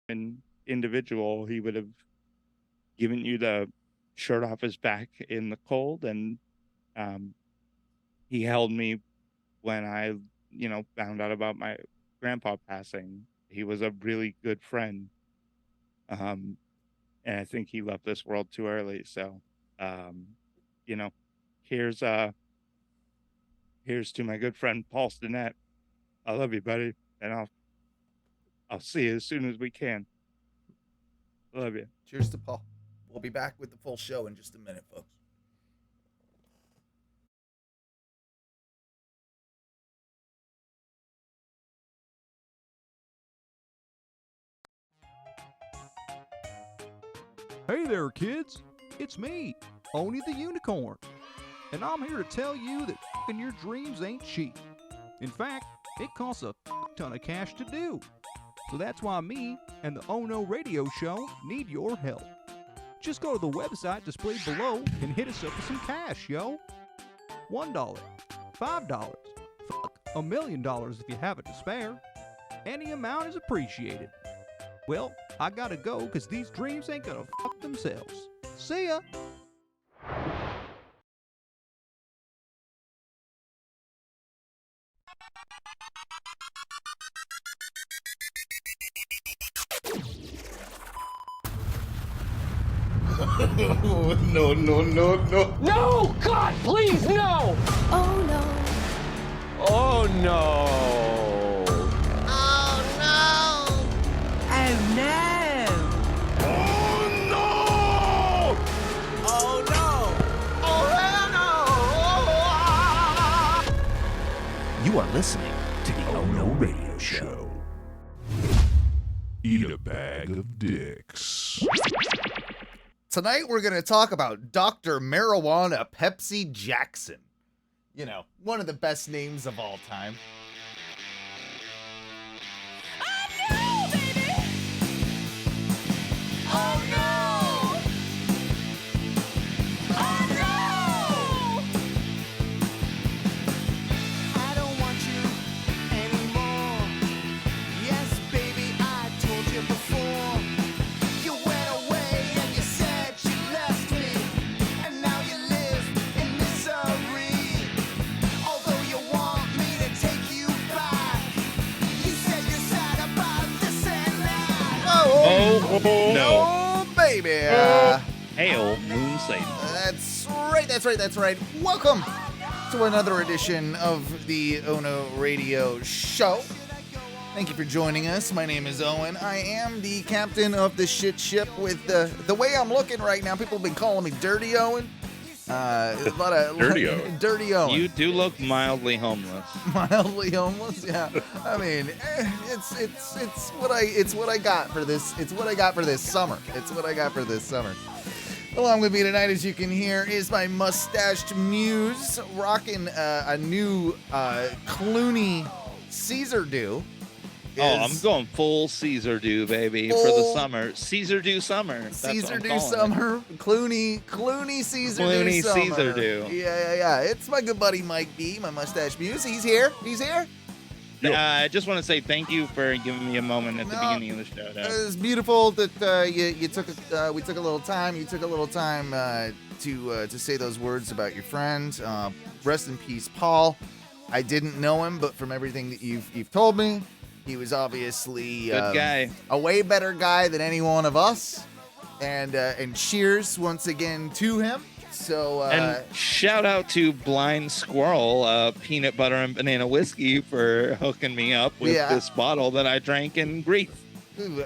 an individual, he would have given you the shirt off his back in the cold, and he held me when I, found out about my grandpa passing. He was a really good friend. And I think he left this world too early. So, um, you know, here's here's to my good friend Paul Stinnett. I love you, buddy, and I'll see you as soon as we can. Love you. Cheers to Paul. We'll be back with the full show in just a minute, folks. Hey there, kids. It's me, Oni the Unicorn. And I'm here to tell you that f***ing your dreams ain't cheap. In fact, it costs a ton of cash to do. So that's why me and the Oh No Radio Show need your help. Just go to the website displayed below and hit us up with some cash, yo. $1, $5, $1 million if you have it to spare. Any amount is appreciated. Well, I gotta go because these dreams ain't gonna fuck themselves. See ya! No. No! God, please, no! Oh no. Oh no! Oh no. Oh no! Oh no. Oh hell no. You are listening to the Oh No Radio Show. Eat a bag of dicks. Tonight we're going to talk about Dr. Marijuana Pepsi Jackson. You know, one of the best names of all time. Oh no, baby. Oh no. Oh no. I don't want you anymore. Yes, baby, I told you before. You went away and you said you left me, and now you live in misery. Although you want me to take you back, you said you're sad about this and that. Oh, no. Oh, baby. Hail Moon Satan. That's right. Welcome to another edition of the Ono Radio Show. Thank you for joining us. My name is Owen. I am the captain of the shit ship with the way I'm looking right now. People have been calling me Dirty Owen. A lot of Dirty Owen. Dirty Owen. You do look mildly homeless. Mildly homeless, yeah. I mean, it's what I got for this. It's what I got for this summer. Along with me tonight, as you can hear, is my mustached muse rocking a new Clooney Caesar DOO. I'm going full Caesar DOO, baby, for the summer. Caesar DOO summer. That's Caesar DOO summer. Clooney Caesar DOO Clooney summer. Caesar DOO. Yeah. It's my good buddy Mike B, my mustache muse. He's here. I just want to say thank you for giving me a moment at the beginning of the show. It's beautiful that you took we took a little time. You took a little time to say those words about your friend. Rest in peace, Paul. I didn't know him, but from everything that you've told me, he was obviously Good guy. a way better guy than any one of us. And cheers once again to him. So And shout out to Blind Squirrel, peanut butter and banana whiskey, for hooking me up with this bottle that I drank in grief.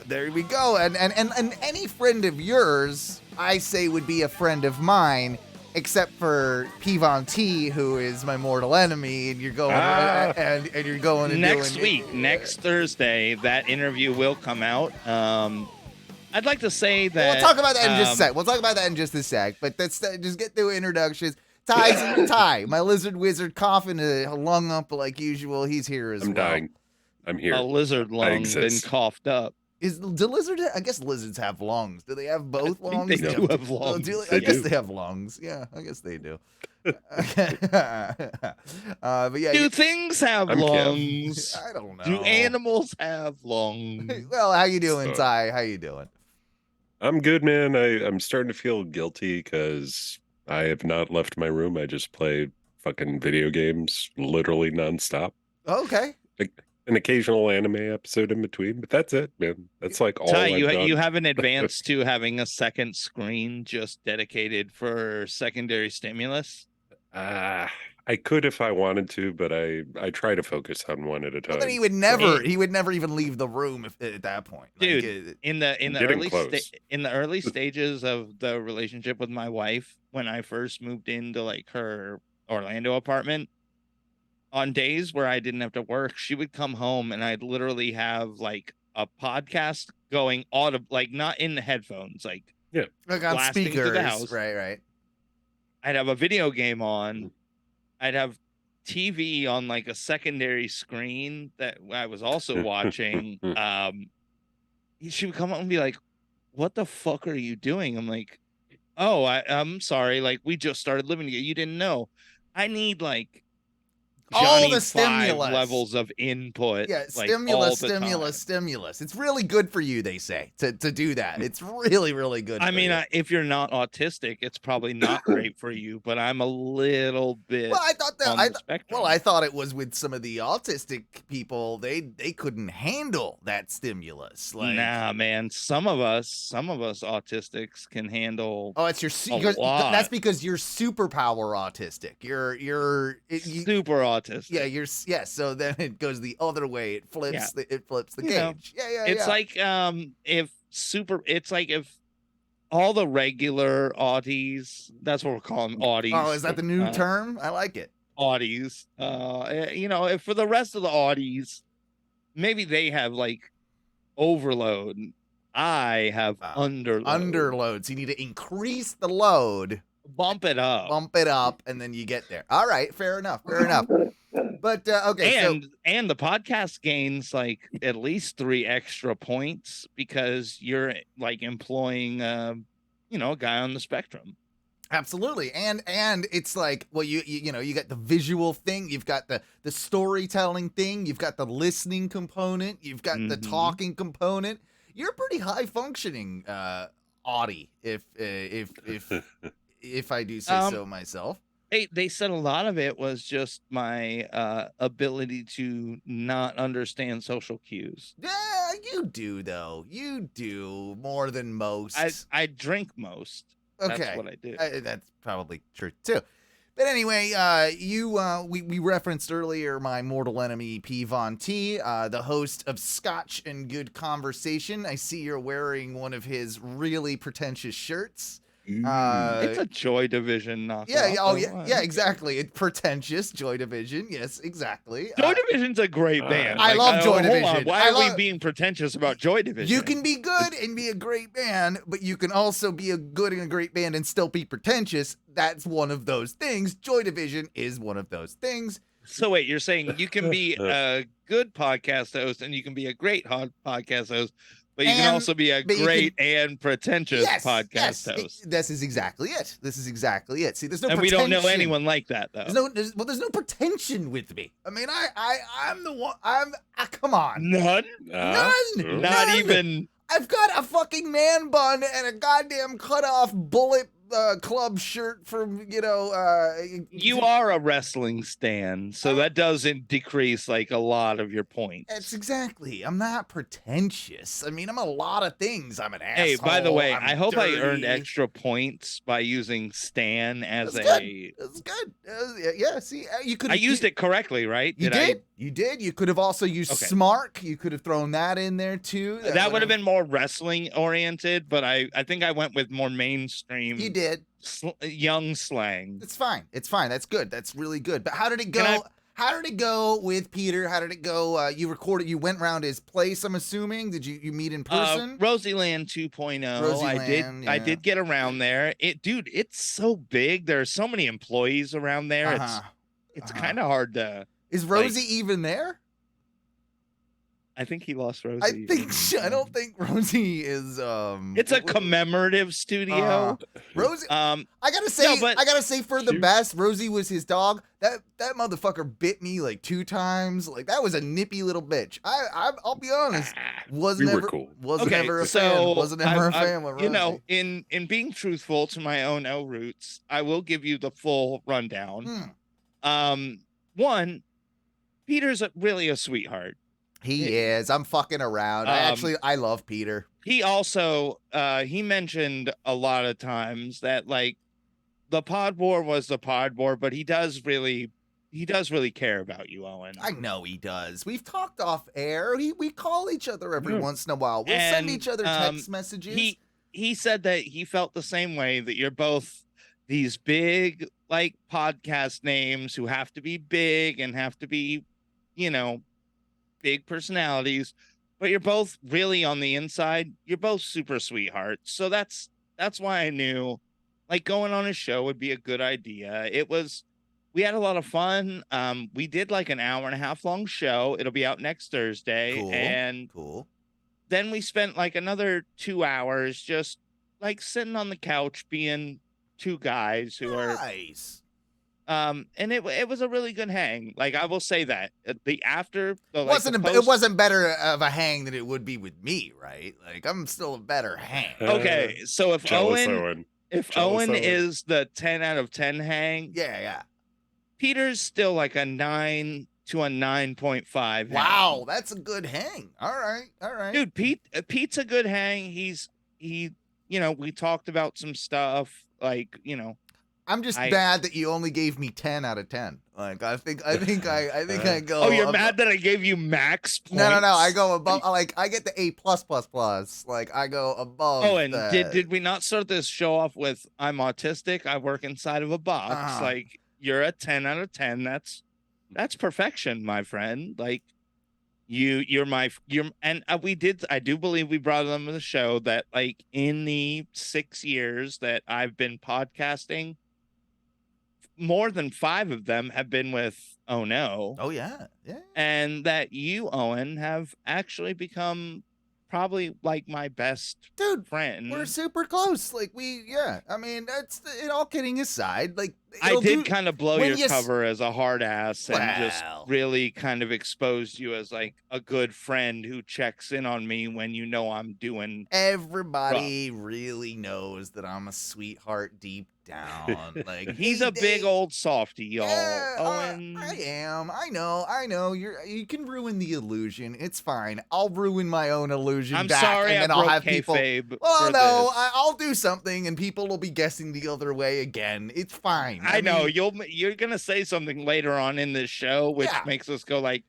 there we go. And any friend of yours, I say, would be a friend of mine, except for P-Von T, who is my mortal enemy, and you're going and you're going and next doing week, next Thursday, that interview will come out. I'd like to say that we'll talk about that in just a sec. We'll talk about that in just a sec. But let's just get through introductions. Ty, my lizard wizard, coughing a lung up like usual. He's here as well. I'm dying. I'm here. a lizard lung been coughed up. Do lizards? I guess lizards have lungs. Do they have both I think lungs? they Do do have lungs. I They guess do. they have lungs. Yeah, I guess they do. But yeah, Do things have I'm Kev. lungs? I don't know. Do animals have lungs? Well, how you doing, So- Ty? How you doing? I'm good, man. I'm starting to feel guilty because I have not left my room. I just play fucking video games literally nonstop. Okay. An occasional anime episode in between, but that's it, man. That's like all Ty, I've done. you haven't advanced to having a second screen just dedicated for secondary stimulus? I could if I wanted to, but I try to focus on one at a time. Well, then he would never even leave the room at that point. Dude, in the Getting close. early stages of the relationship with my wife, when I first moved into like her Orlando apartment, on days where I didn't have to work, she would come home and I'd literally have like a podcast going audible, like not in the headphones, like like on blasting through speakers. the house. Right. I'd have a video game on. I'd have TV on like a secondary screen that I was also watching. She would come up and be like, "What the fuck are you doing?" I'm like, "Oh, I'm sorry. Like we just started living together. You didn't know. I need like All Johnny the 5 stimulus. levels of input. Yeah, like, all the stimulus. It's really good for you, they say, to do that. It's really, really good. I for mean, you. if you're not autistic, it's probably not great for you. But I'm a little bit Well, I thought that. on the spectrum. I thought it was with some of the autistic people. They couldn't handle that stimulus. Like, nah, man. Some of us autistics can handle oh, it's your lot. that's because you're superpower autistic. You're super autistic. Yeah. So then it goes the other way. It flips. It flips the You know, gauge. Yeah. It's like if all the regular Audis, that's what we're calling Audis. Oh, is that the new term? I like it. Audis. If for the rest of the Audis, maybe they have like overload. I have underload. Underload. So you need to increase the load. Bump it up. And then you get there. All right, fair enough. But okay, and the podcast gains like at least 3 extra points because you're like employing a guy on the spectrum. absolutely, and it's like, well, you got the visual thing, you've got the storytelling thing, you've got the listening component, you've got the talking component. You're pretty high functioning, Audie, if I do say so myself. They said a lot of it was just my ability to not understand social cues. Yeah, you do though. You do more than most. I drink most. Okay, That's what I do. That's probably true too. But anyway, we referenced earlier my mortal enemy P. Von T, the host of Scotch and Good Conversation. I see you're wearing one of his really pretentious shirts. It's a Joy Division knockoff. Yeah, exactly. It's pretentious Joy Division. Yes, exactly. Joy Division's a great band. I love Joy hold on. Division. Why are we being pretentious about Joy Division? You can be good and be a great band, but you can also be a good and a great band and still be pretentious. That's one of those things. Joy Division is one of those things. So wait, you're saying you can be a good podcast host and you can be a great podcast host, but you can also be a great and pretentious podcast host. This is exactly it. See, there's no and pretension. we don't know anyone like that though. There's no pretension with me. I mean, I'm the one. Come on. None. Not even. I've got a fucking man bun and a goddamn cut off Bullet Club shirt from You are a wrestling stan, so that doesn't decrease like a lot of your points. That's exactly. I'm not pretentious. I mean, I'm a lot of things. I'm an asshole. Hey, by the way, I'm I hope dirty. I earned extra points by using stan as That's good. Yeah. See, you could. I used it correctly, right? You did. You did. You could have also used Smark. You could have thrown that in there too. That would have been more wrestling oriented, but I think I went with more mainstream. You did. Young slang. It's fine. That's good. That's really good. But how did it go? How did it go with Peter? How did it go? You recorded. You went around his place. I'm assuming. Did you meet in person? Rosieland 2.0. I did get around there. It's so big. There are so many employees around there. It's kind of hard to. Is Rosie even there? I think he lost Rosie. I think I don't think Rosie is. It's a commemorative studio. Rosie. Um, I gotta say, but for the best, Rosie was his dog. That motherfucker bit me like 2 times. Like that was a nippy little bitch. I'll be honest. We were cool. Wasn't Okay, ever a so fan. Wasn't ever a I- fan with Rosie. you know, in being truthful to my own roots, I will give you the full rundown. One, Peter's really a sweetheart. He is. I'm fucking around. I love Peter. He also he mentioned a lot of times that like the pod war was the pod war, but he does really care about you, Owen. I know he does. We've talked off air. We call each other every once in a while. We'll send each other text messages. He said that he felt the same way, that you're both these big like podcast names who have to be big and have to be, you know, big personalities, but you're both really on the inside. You're both super sweethearts. So that's why I knew like going on a show would be a good idea. We had a lot of fun. We did like an 1.5 hour long show. It'll be out next Thursday. Cool. And cool. Then we spent like another 2 hours just like sitting on the couch being 2 guys who are nice. And it was a really good hang. Like I will say that it wasn't better of a hang than it would be with me, right? Like I'm still a better hang. Okay, so if Owen Owen. is the 10 out of 10 hang, yeah, Peter's still like a 9 to a 9.5. Wow, that's a good hang. All right, dude. Pete's a good hang. He we talked about some stuff like I'm just mad that you only gave me 10 out of 10. Like I think I go. Oh, you're mad that I gave you max points? No. I go above. Like I get the A+++. Like I go above. Oh, and did we not start this show off with I'm autistic? I work inside of a box. Like you're a 10 out of 10. That's perfection, my friend. Like I do believe we brought them to the show that like in the 6 years that I've been podcasting, more than 5 of them have been with Oh No. Oh yeah. And that you, Owen, have actually become probably like my best friend. We're super close. Like I mean, that's it. All kidding aside, like I did kind of blow your cover as a hard ass and just really kind of exposed you as like a good friend who checks in on me when I'm doing. Everybody really knows that I'm a sweetheart deep down. Like he's a big old softy, y'all. Yeah, Owen. I am. I know. You can ruin the illusion. It's fine. I'll ruin my own illusion. I'm back, sorry, and then I'll have people. Well, no, I'll do something, and people will be guessing the other way again. It's fine. I know you're gonna say something later on in this show, which makes us go like,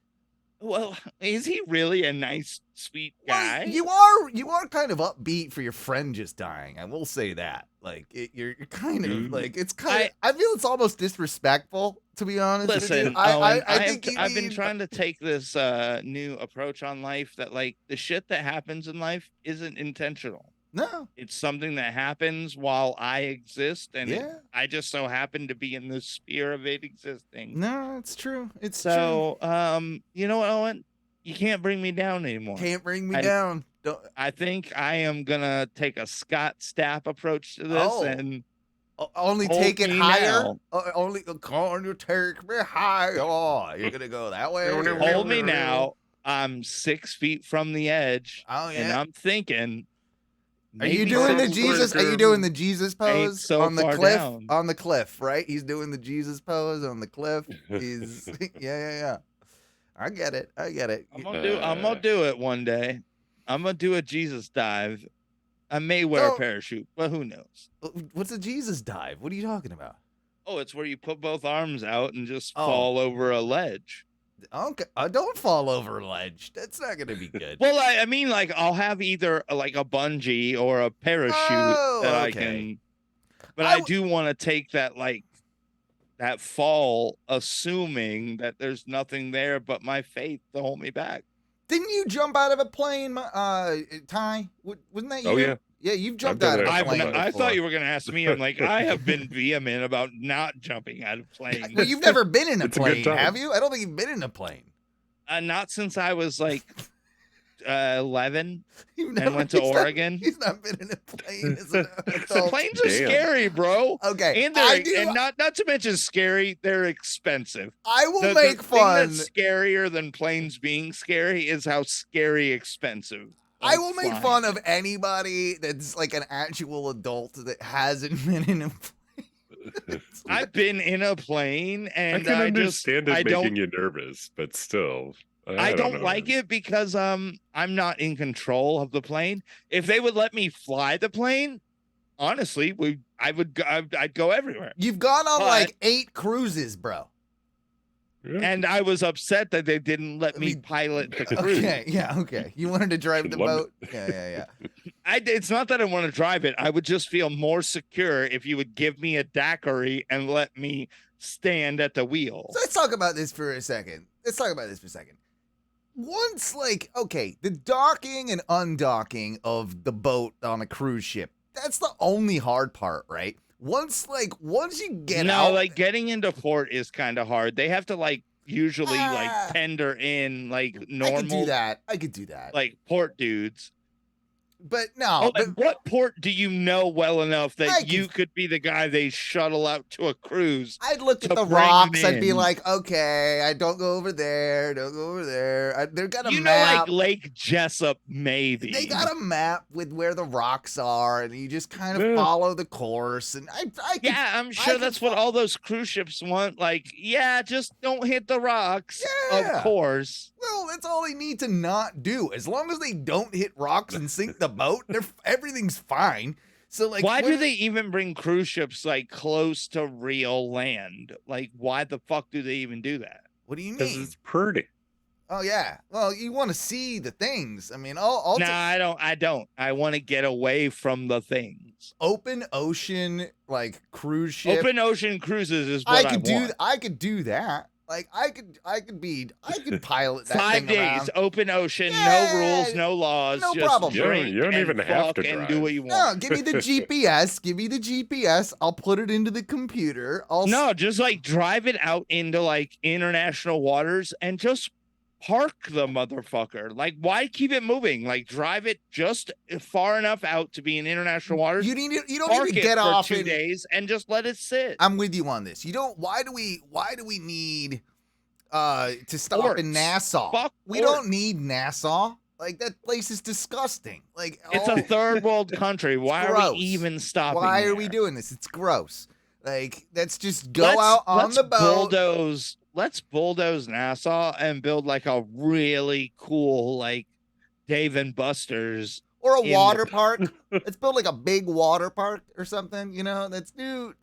well, is he really a nice, sweet guy? Well, you are kind of upbeat for your friend just dying. I will say that. Like you're kind of like it's kind of. I feel it's almost disrespectful, to be honest. Listen, with you. I think I've been trying to take this new approach on life that like the shit that happens in life isn't intentional. No, it's something that happens while I exist, and I just so happen to be in the sphere of it existing. No, it's true. It's so, true. You know what, Owen? You can't bring me down anymore. Can't bring me down. I think I am gonna take a Scott Stapp approach to this and only take it higher. Only can you take me higher? Oh, you're gonna go that way. Hold me now. I'm 6 feet from the edge. Oh yeah. And I'm thinking. Are you doing the Jesus? Are you doing the Jesus pose on the cliff? Down. On the cliff, right? He's doing the Jesus pose on the cliff. He's yeah. I get it. I'm gonna do it one day. I'm gonna do a Jesus dive. I may wear a parachute, but who knows? What's a Jesus dive? What are you talking about? Oh, it's where you put both arms out and just fall over a ledge. Okay, don't fall over a ledge. That's not gonna be good. Well, I mean, like I'll have either like a bungee or a parachute that I can. But I do want to take that that fall, assuming that there's nothing there but my faith to hold me back. Didn't you jump out of a plane, Ty? Wasn't that you? Oh yeah. Yeah, you've jumped out of a plane. I thought you were going to ask me. I'm like, I have been vehement about not jumping out of planes. Well, you've never been in a plane, have you? I don't think you've been in a plane. Not since I was like 11 You've and never- went to he's not- Oregon. He's not been in a plane as an The adult. planes are Damn. scary, bro. Okay, And I they're do. and not to mention scary, they're expensive. I will The make thing fun. that's scarier than planes being scary is how scary expensive. I will make flying fun of is. anybody that's like an actual adult that hasn't been in a plane. I've been in a plane I and can I understand just it I making don't you nervous, but still. I don't know, like man. it because I'm not in control of the plane. If they would let me fly the plane, honestly, I'd go everywhere. You've gone on But- like 8 cruises, bro. Yeah. And I was upset that they didn't let me pilot the cruise. Okay, yeah, okay. You wanted to drive Should the love boat? Yeah. It's not that I want to drive it. I would just feel more secure if you would give me a daiquiri and let me stand at the wheel. So let's talk about this for a second. Once, like, okay, the docking and undocking of the boat on a cruise ship, that's the only hard part, right? Once you get out. like getting into port is kind of hard. They have to usually Ah. like tender in like normal I could do that. like port dudes. But no, but And what port do you know well enough I that you could be the guy they shuttle out to a cruise? I'd look at to the bring rocks. them I'd be in? like, okay, I don't go over there. They've got a You know, map. like Lake Jessup, maybe. They got a map with where the rocks are, and you just kind of Yeah. follow the course. And I could, Yeah, I'm sure could that's what all those cruise ships want. Like, yeah, just don't hit the rocks. Yeah. Of course. well, that's all they need to not do. As long as they don't hit rocks and sink the boat, everything's fine. So, like, Why do when- they even bring cruise ships like close to real land? Like, why the fuck do they even do that? What do you Because mean? it's pretty. Oh yeah. Well, you want to see the things. I mean, all No, I don't. I want to get away from the things. open ocean like cruise ship. Open ocean cruises is what I I could do. want. I could do that. Like I could pilot that 5 thing days, around. open ocean, Yeah, no rules, no laws. no just problem. drink You don't and even have to fuck and drive. do what you No, want. give me the GPS. Give me the GPS. I'll put it into the computer. No, just like drive it out into like international waters and just park the motherfucker. Like, why keep it moving? Like, drive it just far enough out to be in international waters. You don't Park need to it get for off 2 in. days and just let it sit. I'm with you on this. You don't. Why do we need to stop in Ports. Nassau? Fuck We ports. don't need Nassau. Like that place is disgusting. Like It's all- a third world country. Why are gross. we even stopping? Why are we there? doing this? It's gross. Like let's just go out on let's the boat. Let's bulldoze Nassau and build like a really cool like Dave and Buster's. Or a in water the- park. Let's build like a big water park or something. You know, let's do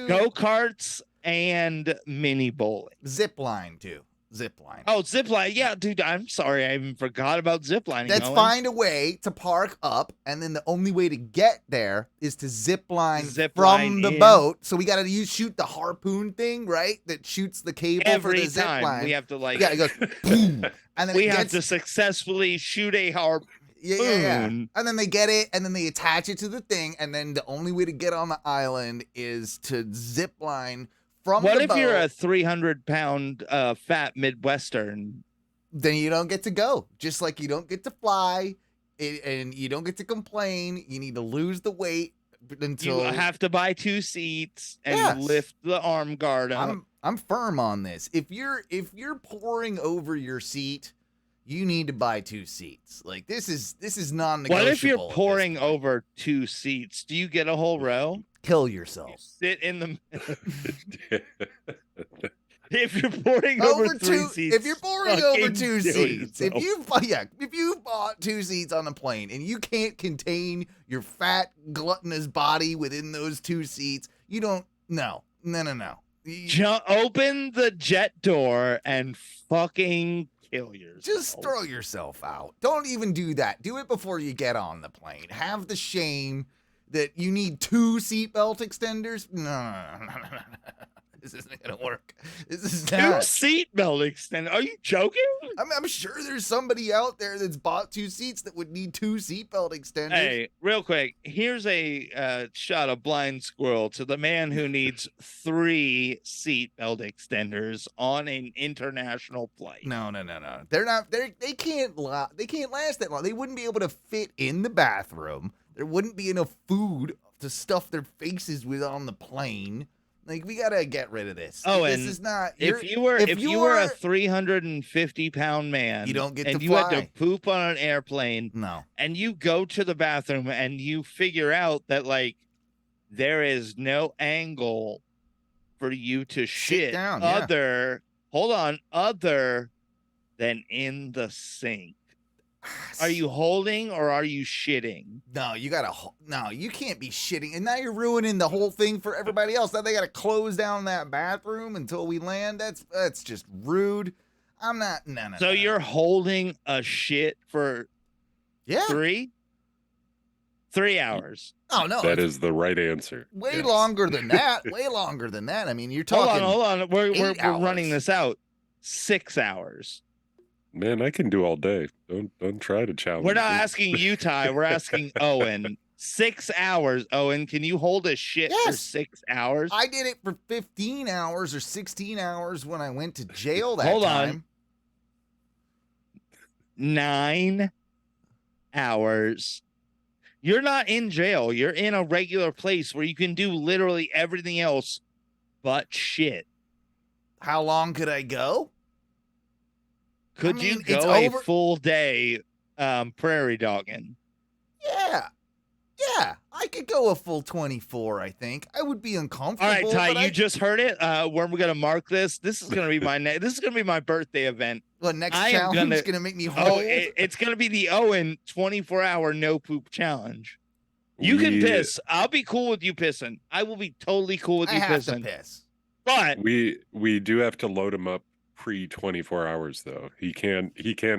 Go-karts and mini bowling. zip line too. Zip line. Oh, zipline. Yeah, dude, I'm sorry. I even forgot about ziplining. Let's Owen. find a way to park up, and then the only way to get there is to zip line Zip from line the in. boat. So we got to shoot the harpoon thing, right? That shoots the cable for Every the zip time line. we have to like Yeah, it goes boom, and then we it have gets to successfully shoot a harpoon. yeah. And then they get it, and then they attach it to the thing, and then the only way to get on the island is to zip line from What the if boat. you're a 300-pound fat Midwestern? Then you don't get to go. Just like you don't get to fly, and you don't get to complain. You need to lose the weight until You have to buy 2 seats and Yes. lift the arm guard up. I'm firm on this. If you're pouring over your seat, you need to buy 2 seats. Like this is non-negotiable. What if you're at this pouring point. over 2 seats? Do you get a whole row? Kill You yourself. sit in the if you're pouring over 3 seats. If you're pouring over fucking 2 do it seats, if yourself. you bought 2 seats on a plane and you can't contain your fat gluttonous body within those 2 seats, you don't. No. Open the jet door and fucking kill yourself. Just throw yourself out. Don't even do that. Do it before you get on the plane. Have the shame that you need 2 seatbelt extenders. No. This isn't gonna work. This is Two not. seatbelt extenders. Are you joking? I'm sure there's somebody out there that's bought 2 seats that would need 2 seatbelt extenders. Hey, real quick, here's a shot of blind squirrel to the man who needs 3 seatbelt extenders on an international flight. No. They're not. They can't last that long. They wouldn't be able to fit in the bathroom. There wouldn't be enough food to stuff their faces with on the plane. Like, we gotta get rid of this. Oh, This and is not. If you were a 350-pound man, You don't get and to you had fly. to poop on an airplane, No. and you go to the bathroom and you figure out that like there is no angle for you to shit down, yeah. other than in the sink. Are you holding or are you shitting? No, you gotta. No, you can't be shitting. And now you're ruining the whole thing for everybody else. Now they gotta close down that bathroom until we land. That's just rude. I'm not. No. So you're holding a shit for yeah. 3 hours. Oh no, That it's is the right answer. way Yes. longer than that. Way longer than that. I mean, you're Hold talking. on. We're 8 running hours. this out. 6 hours. Man, I can do all day. Don't try to challenge We're not me. asking you, Ty. We're asking Owen. 6 hours, Owen. Can you hold a shit for Yes. 6 hours? I did it for 15 hours or 16 hours when I went to jail that Hold on. time. 9 hours. You're not in jail. You're in a regular place where you can do literally everything else but shit. How long could I go? Could mean, you it's go a over- full day prairie dogging? Yeah. I could go a full 24. I think I would be uncomfortable. All right, Ty, but you just heard it. Where we're gonna mark this. This is gonna be this is gonna be my birthday event. Well, next I am challenge is gonna- gonna make me hold. It's gonna be the Owen 24-hour no poop challenge. You can We- piss. I'll be cool with you pissing. I will be totally cool with I you have to pissing. piss. But We do have to load him up pre 24 hours though. He can't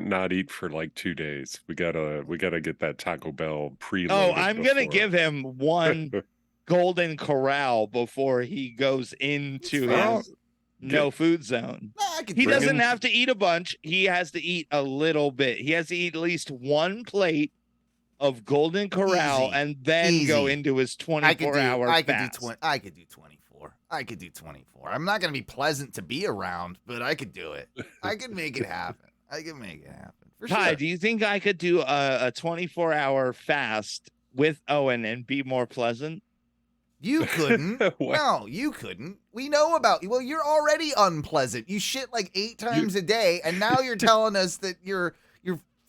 not eat for like 2 days. We gotta get that Taco Bell preloaded. I'm gonna before. give him one golden corral before he goes into Well, his no food zone. No, I could He do it. doesn't have to eat a bunch. He has to eat a little bit. He has to eat at least 1 plate of golden corral Easy. and then go Easy. into his I could 24-hour do fast. 20. I could do 24. I could do 24. I'm not gonna be pleasant to be around, but I could do it. I could make it happen. For Ty, sure. do you think I could do a 24-hour fast with Owen and be more pleasant? You couldn't. What? No, you couldn't. We know about you. Well, you're already unpleasant. You shit like 8 times a day, and now you're telling us that you're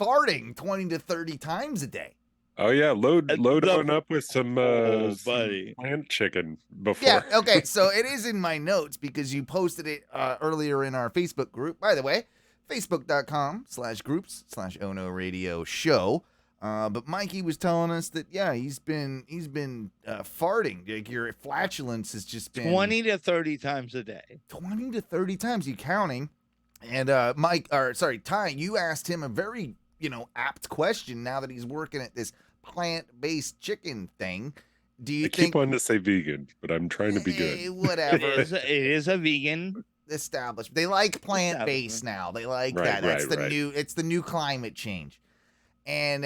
farting 20 to 30 times a day. Oh yeah, load the- on up with some buddy. plant chicken before. Yeah, okay, so it is in my notes because you posted it earlier in our Facebook group. By the way, facebook.com/groups/Ono Radio Show. But Mikey was telling us that, yeah, he's been farting. Like, your flatulence has just been 20 to 30 times a day. 20 to 30 times. You counting? And Ty, you asked him a very, apt question now that he's working at this plant-based chicken thing. Do you I think keep wanting to say vegan, but I'm trying to be good. Whatever. It is a vegan. Established. They like plant-based now. They like Right, that. That's right, the right. new. It's the new climate change. And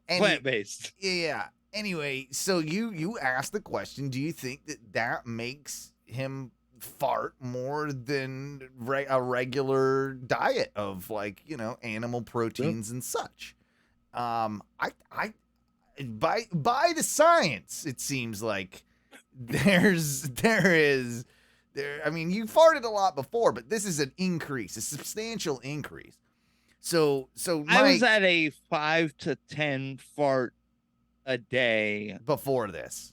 Plant-based. Yeah. Anyway, so you asked the question. Do you think that makes him fart more than a regular diet of, like, animal proteins and such? By the science, it seems like there is. I mean, you farted a lot before, but this is an increase, a substantial increase. So I was Mike, at a 5 to 10 fart a day. before this,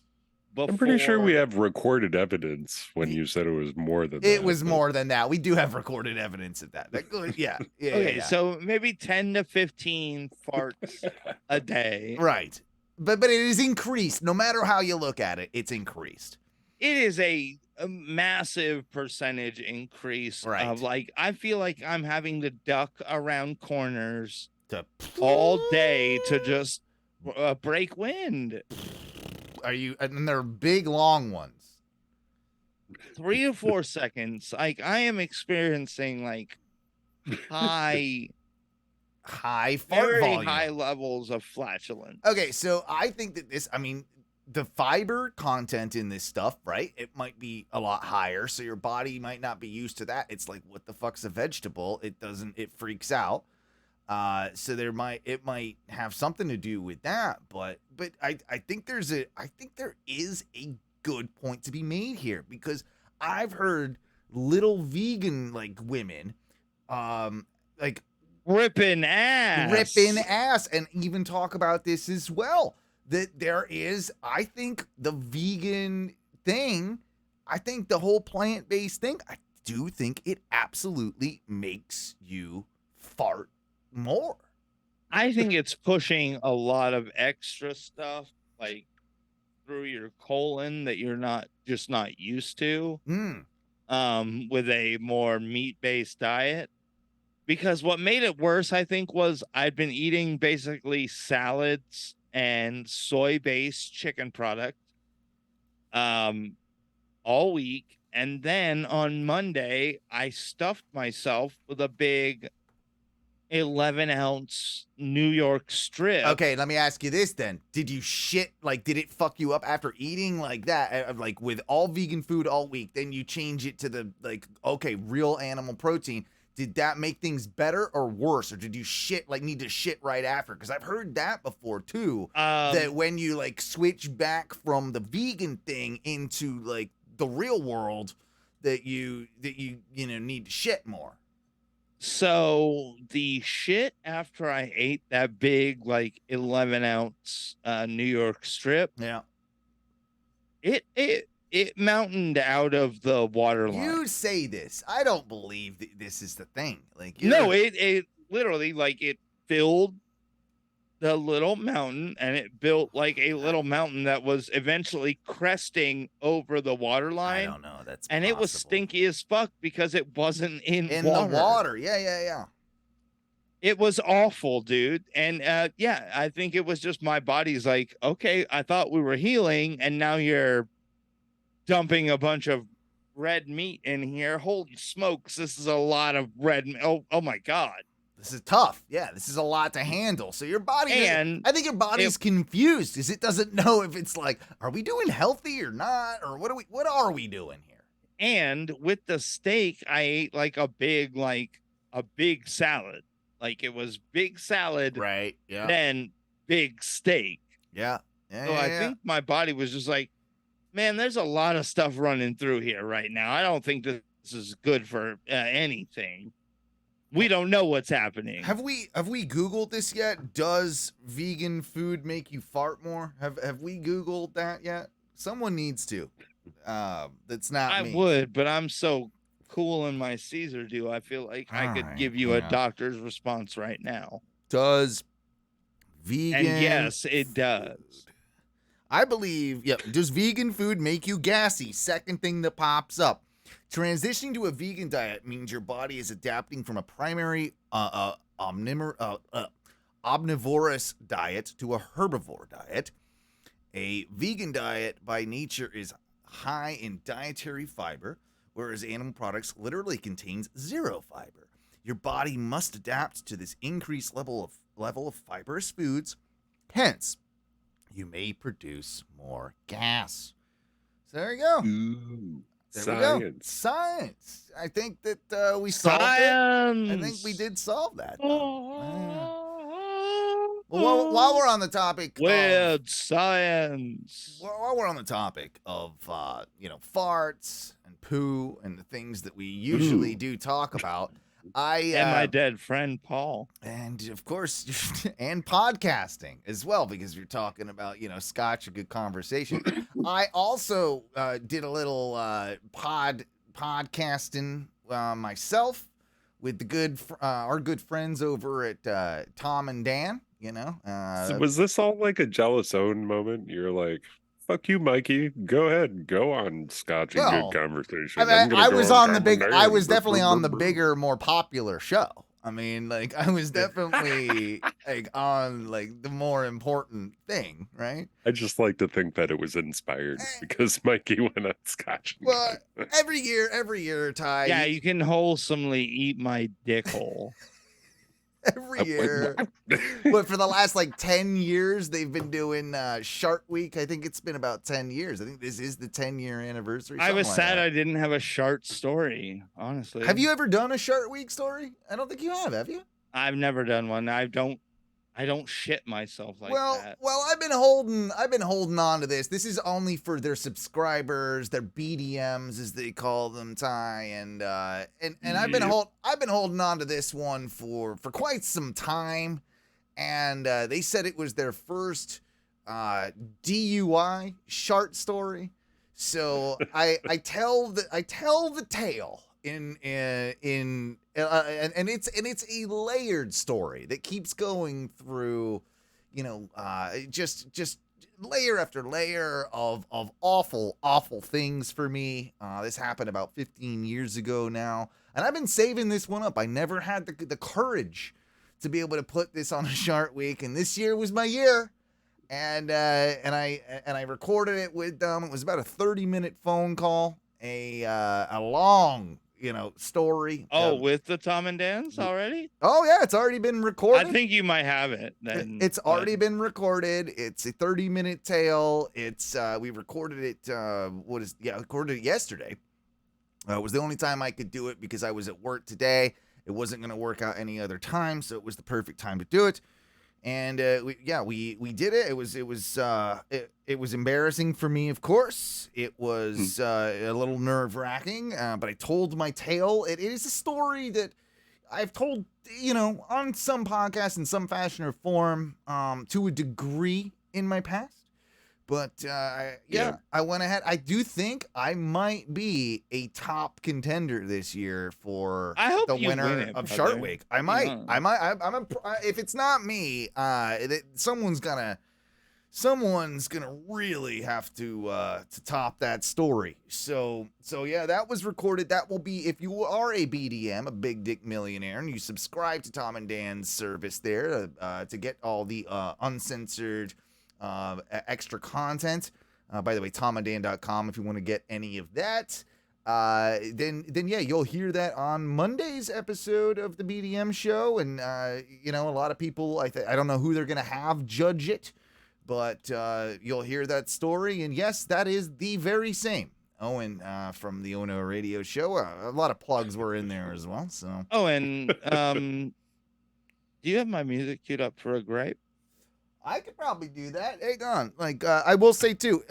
I'm pretty sure we before- have recorded evidence when you said it was more than that. it was but- more than that. We do have recorded evidence of that. Yeah. Okay, Yeah. so maybe 10 to 15 farts a day. Right. But it is increased. No matter how you look at it, it's increased. It is a massive percentage increase Right. of, like, I feel like I'm having to duck around corners To all day to just break wind. Are you? And they're big, long ones. 3 to 4 seconds, like I am experiencing like high High fart very volume. high levels of flatulence. Okay, so I think that this, I mean, the fiber content in this stuff, right? It might be a lot higher, so your body might not be used to that. It's like, what the fuck's a vegetable? It freaks out. So it might have something to do with that, but I think there is a good point to be made here, because I've heard little vegan like women, like Ripping ass, and even talk about this as well, that there is, I think, the vegan thing, I think the whole plant-based thing, I do think it absolutely makes you fart more. I think it's pushing a lot of extra stuff like through your colon that you're not used to with a more meat-based diet. Because what made it worse, I think, was I'd been eating basically salads and soy-based chicken product all week. And then on Monday, I stuffed myself with a big 11-ounce New York strip. Okay, let me ask you this then. Did you shit, like, did it fuck you up after eating like that, like with all vegan food all week, then you change it to the, like, okay, real animal protein? Did that make things better or worse? Or did you need to shit right after? Because I've heard that before too. That when you like switch back from the vegan thing into like the real world, that you need to shit more. So the shit after I ate that big like 11-ounce New York strip, yeah, it mountained out of the water line. You say this. I don't believe that this is the thing. Like, no, it literally, like, it filled the little mountain, and it built like a little mountain that was eventually cresting over the water line. I don't know. That's and possible. It was stinky as fuck because it wasn't in water. The water. Yeah. It was awful, dude. And yeah, I think it was just my body's like, okay, I thought we were healing, and now you're dumping a bunch of red meat in here. Holy smokes, this is a lot of red meat. Oh my God. This is tough. Yeah, this is a lot to handle. So your body, I think your body's confused because it doesn't know if it's like, are we doing healthy or not? Or what are we doing here? And with the steak, I ate like a big salad. Like it was big salad. Right. Yeah. Then big steak. Yeah. So I think my body was just like, man, there's a lot of stuff running through here right now. I don't think this is good for anything. We don't know what's happening. Have we Googled this yet? Does vegan food make you fart more? Have we Googled that yet? Someone needs to. That's not me. I would, but I'm so cool in my Caesar DOO. I feel like I could give you a doctor's response right now. Does vegan? And yes, it does. I believe, yep. Does vegan food make you gassy? Second thing that pops up. Transitioning to a vegan diet means your body is adapting from a primary omnivorous diet to a herbivore diet. A vegan diet by nature is high in dietary fiber, whereas animal products literally contains zero fiber. Your body must adapt to this increased level of fibrous foods. Hence, you may produce more gas. So there you go. Ooh, there science. we go. Science. I think that we solved it. I think we did solve that. Well, while we're on the topic of science, while we're on the topic of farts and poo and the things that we usually do talk about, and my dead friend Paul, and of course, and podcasting as well, because you're talking about Scotch, a good conversation. I also did a little podcasting myself with our good friends over at Tom and Dan. Was this all like a jealous own moment? You're like, fuck you, Mikey. Go ahead, go on Scotch and good conversation. I was definitely on the bigger, more popular show. I mean, like, I was definitely like on like the more important thing, right? I just like to think that it was inspired because Mikey went on Scotch. And Well, got- every year, Ty. Yeah, you can wholesomely eat my dick hole. every year. But for the last like 10 years, they've been doing Shark Week. I think it's been about 10 years. I think this is the 10-year anniversary. I was something like sad that. I didn't have a shark story, honestly. Have you ever done a Shark Week story? I don't think you have you? I've never done one. I don't shit myself like that. Well, I've been holding on to this. This is only for their subscribers, their BDMs as they call them, Ty, and I've been holding on to this one for quite some time, and they said it was their first DUI shart story. So I tell the tale in and it's a layered story that keeps going through, just layer after layer of awful things for me. This happened about 15 years ago now, and I've been saving this one up. I never had the courage to be able to put this on a Shark Week, and this year was my year. And I recorded it with them. It was about a 30-minute phone call, a long story. Oh, with the Tom and Dan's already? Oh yeah, it's already been recorded. I think you might have it then. It's already been recorded. It's a 30-minute tale. It's we recorded it. Recorded it yesterday. It was the only time I could do it because I was at work today. It wasn't going to work out any other time, so it was the perfect time to do it. And we did it. It was embarrassing for me, of course. It was a little nerve-wracking, but I told my tale. It is a story that I've told, on some podcasts in some fashion or form, to a degree in my past. But I went ahead. I do think I might be a top contender this year for the winner of Shark Week. I might. If it's not me, someone's gonna really have to top that story. So yeah, that was recorded. That will be, if you are a BDM, a Big Dick Millionaire, and you subscribe to Tom and Dan's service there to get all the uncensored extra content. By the way, tomandan.com if you want to get any of that. Then yeah, you'll hear that on Monday's episode of the BDM show. And a lot of people, I don't know who they're gonna have judge it, but you'll hear that story. And yes, that is the very same Owen from the Ono Radio Show. A lot of plugs were in there as well. So Owen, do you have my music queued up for a gripe? I could probably do that. Hang on. Like I will say too,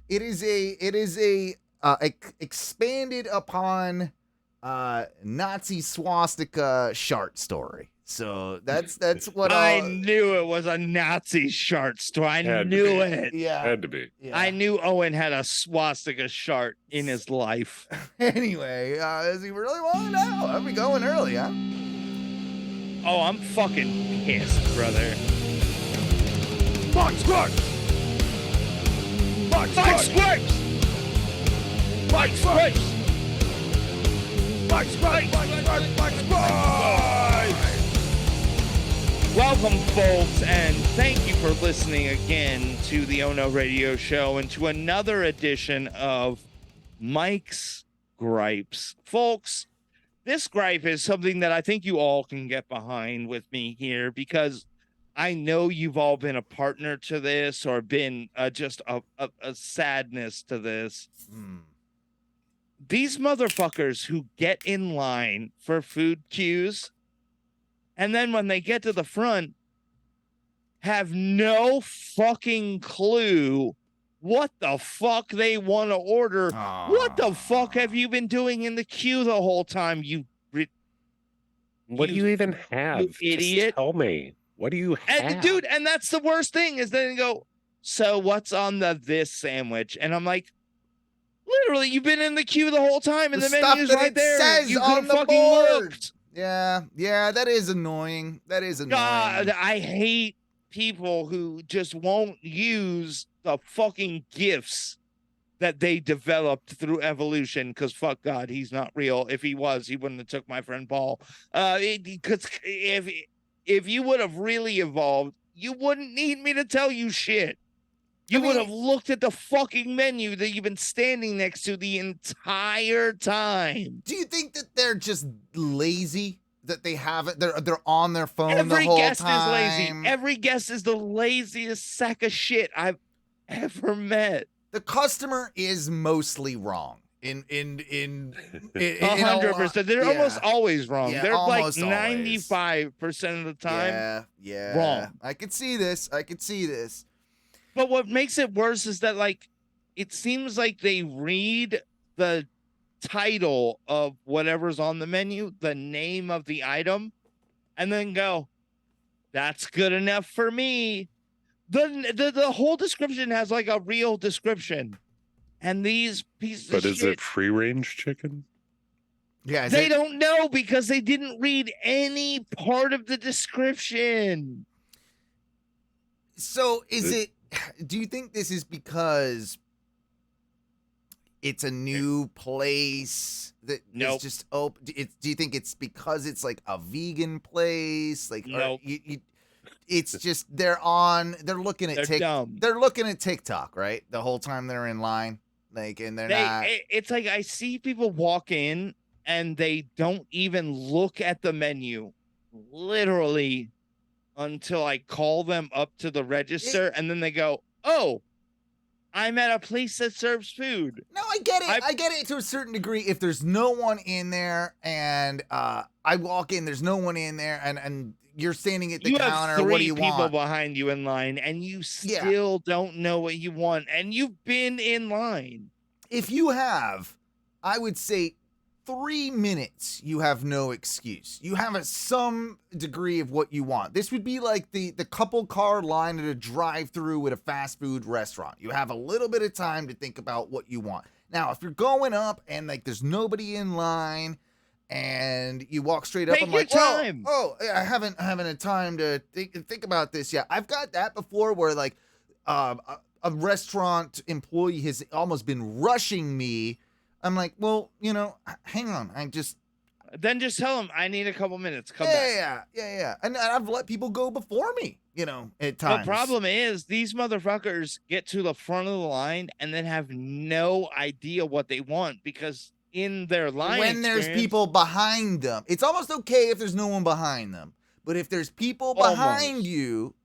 it is a expanded upon Nazi swastika shart story. So that's what I knew it was a Nazi shart story. I knew it. Yeah. Had to be. Yeah. I knew Owen had a swastika shart in his life. Anyway, does he really want to know? I'll be going early, huh? Oh, I'm fucking pissed, brother. Mike Squirts! Mike Squirts! Mike Squirts! Mike Squirts! Mike Squirts! Welcome, folks, and thank you for listening again to the Ono Radio Show and to another edition of Mike's Gripes. Folks, this gripe is something that I think you all can get behind with me here, because I know you've all been a partner to this or been just a sadness to this. These motherfuckers who get in line for food queues, and then when they get to the front, have no fucking clue what the fuck they want to order. What the fuck have you been doing in the queue the whole time, What do you even have? You idiot. Just tell me. What do you have? And dude, and that's the worst thing is then they go, so what's on this sandwich? And I'm like, literally, you've been in the queue the whole time, and the menu's right there. Says you on could the fucking board. looked. Yeah, that is annoying. That is annoying. God, I hate people who just won't use the fucking gifts that they developed through evolution, because fuck God, he's not real. If he was, he wouldn't have took my friend Paul. Because if you would have really evolved, you wouldn't need me to tell you shit. You would have looked at the fucking menu that you've been standing next to the entire time. Do you think that they're just lazy? That they have it? They're on their phone Every the whole guest time. is lazy. Every guest is the laziest sack of shit I've ever met. The customer is mostly wrong. In 100%. They're almost always wrong. Yeah, They're like almost always. 95% of the time. Yeah. Wrong. I could see this. But what makes it worse is that, like, it seems like they read the title of whatever's on the menu, the name of the item, and then go, that's good enough for me. The whole description has like a real description. And these pieces But of is shit, it free range chicken? Yeah. they don't know because they didn't read any part of the description. So do you think this is because it's a new place that Nope. is just open? Do you think it's because it's like a vegan place? Like, Nope. it's just they're looking at They're dumb. They're looking at TikTok, right? The whole time they're in line, like, and they're not. It's like I see people walk in and they don't even look at the menu, literally, until I call them up to the register, and then they go, "Oh, I'm at a place that serves food." No, I get it. I get it to a certain degree. If there's no one in there and I walk in, there's no one in there, and you're standing at the counter. Have 3 what do you people want? behind you in line, and you still don't know what you want, and you've been in line. If you have, I would say 3 minutes, you have no excuse. You have some degree of what you want. This would be like the couple car line at a drive-through at a fast food restaurant. You have a little bit of time to think about what you want. Now, if you're going up and like there's nobody in line and you walk straight up, Take I'm your like, time. I haven't had time to think about this yet. I've got that before where like a restaurant employee has almost been rushing me. I'm like, well, hang on. Then just tell them I need a couple minutes. Come back. Yeah. And I've let people go before me, at times. The problem is these motherfuckers get to the front of the line and then have no idea what they want because in their line when there's people behind them, it's almost okay if there's no one behind them. But if there's people behind you,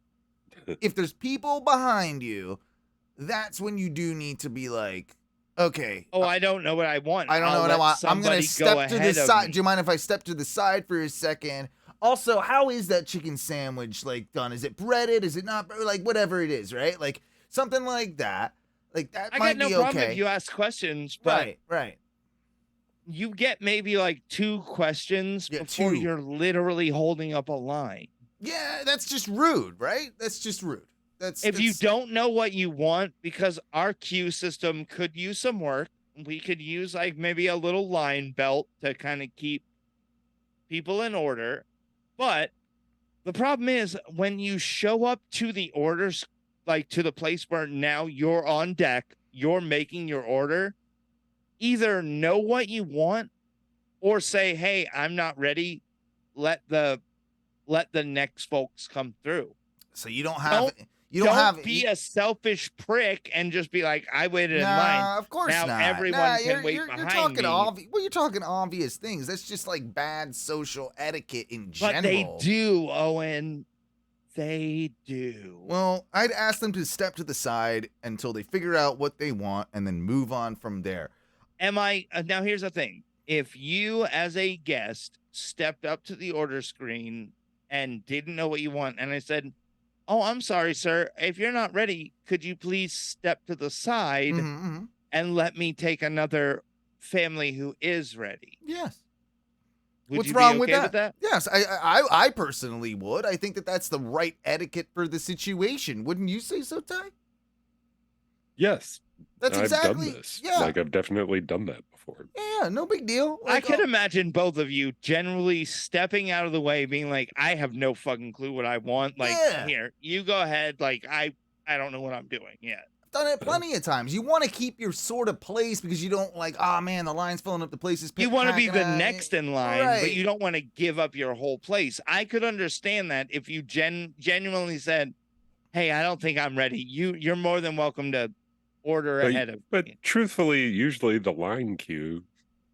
that's when you do need to be like, okay. Oh, I don't know what I want. I don't know what I want. I'm going to step to the side. Do you mind if I step to the side for a second? Also, how is that chicken sandwich like done? Is it breaded? Is it not? Like whatever it is, right? Like something like that. Like that I might got be no problem okay. if you ask questions, but Right. you get maybe like 2 questions before 2. you're literally holding up a line. Yeah, that's just rude, right? That's just rude. If you don't know what you want, because our queue system could use some work, we could use like maybe a little line belt to kind of keep people in order. But the problem is when you show up to the orders, like to the place where now you're on deck, you're making your order, either know what you want or say, hey, I'm not ready. Let the next folks come through. So you don't have... Don't be a selfish prick and just be like, I waited in line. Of course now not. everyone can wait behind me. You're talking obvious things. That's just like bad social etiquette in general. But they do, Owen. They do. Well, I'd ask them to step to the side until they figure out what they want and then move on from there. Now here's the thing. If you as a guest stepped up to the order screen and didn't know what you want, and I said, oh, I'm sorry, sir. If you're not ready, could you please step to the side and let me take another family who is ready? Yes. What's wrong with that? Yes, I personally would. I think that that's the right etiquette for the situation. Wouldn't you say so, Ty? Yes. That's exactly. I've done this. Yeah. Like I've definitely done that before. Yeah, no big deal. I can imagine both of you generally stepping out of the way, being like, I have no fucking clue what I want. Like, here, you go ahead. Like, I don't know what I'm doing yet. done it plenty of times. You want to keep your sort of place because you don't like, oh man, the line's filling up, the place is You want to be packing the out. next in line, Right. but you don't want to give up your whole place. I could understand that if you genuinely said, "Hey, I don't think I'm ready." You're more than welcome to order ahead of But me. truthfully, usually the line queue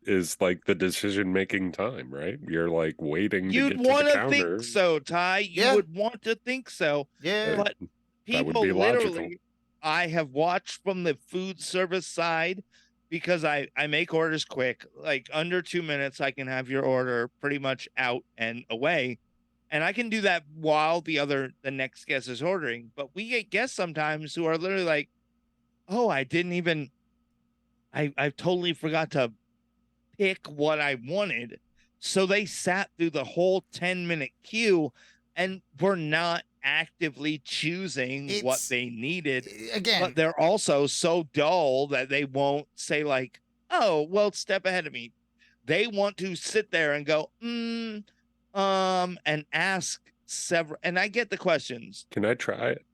is like the decision-making time, right? You're like waiting to You'd get to want the to counter. think so, Ty. You Yeah. would want to think so. Yeah. But That would people be logical. literally, I have watched from the food service side because I make orders quick, like under 2 minutes. I can have your order pretty much out and away, and I can do that while the next guest is ordering. But we get guests sometimes who are literally like, "Oh, I totally forgot to pick what I wanted," so they sat through the whole 10-minute queue and were not actively choosing what It's- they needed. Again, But they're also so dull that they won't say like, "Oh, well, step ahead of me." They want to sit there and go, and ask several. And I get the questions. Can I try it?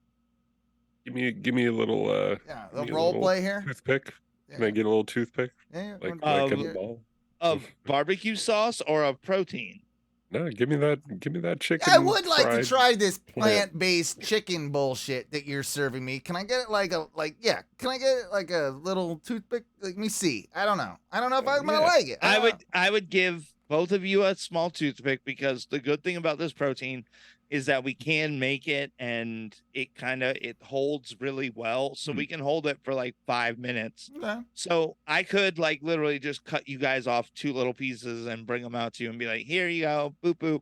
Give me a little yeah, give the me a role little play here. toothpick. Can I Yeah. get a little toothpick? Yeah, Like yeah. in Um, the ball? Of barbecue sauce or of protein? No, give me that chicken. I would like to fried try this plant. plant-based chicken bullshit that you're serving me. Can I get it can I get it like a little toothpick? Let me see. I don't know if I'm gonna Yeah. like it. I would give both of you a small toothpick because the good thing about this protein is that we can make it and it holds really well. So we can hold it for like 5 minutes. Okay. So I could like literally just cut you guys off 2 little pieces and bring them out to you and be like, "Here you go, boop boop."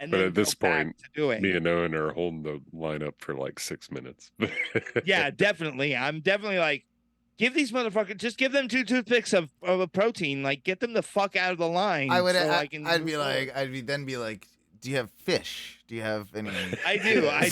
And But then at this go back point, to doing. me and Owen are holding the line up for like 6 minutes. Yeah, definitely. I'm definitely like, give these motherfuckers, just give them 2 toothpicks of a protein. Like, get them the fuck out of the line. I would. So I'd move be forward. like. I'd be like. Do you have fish? Do you have any? I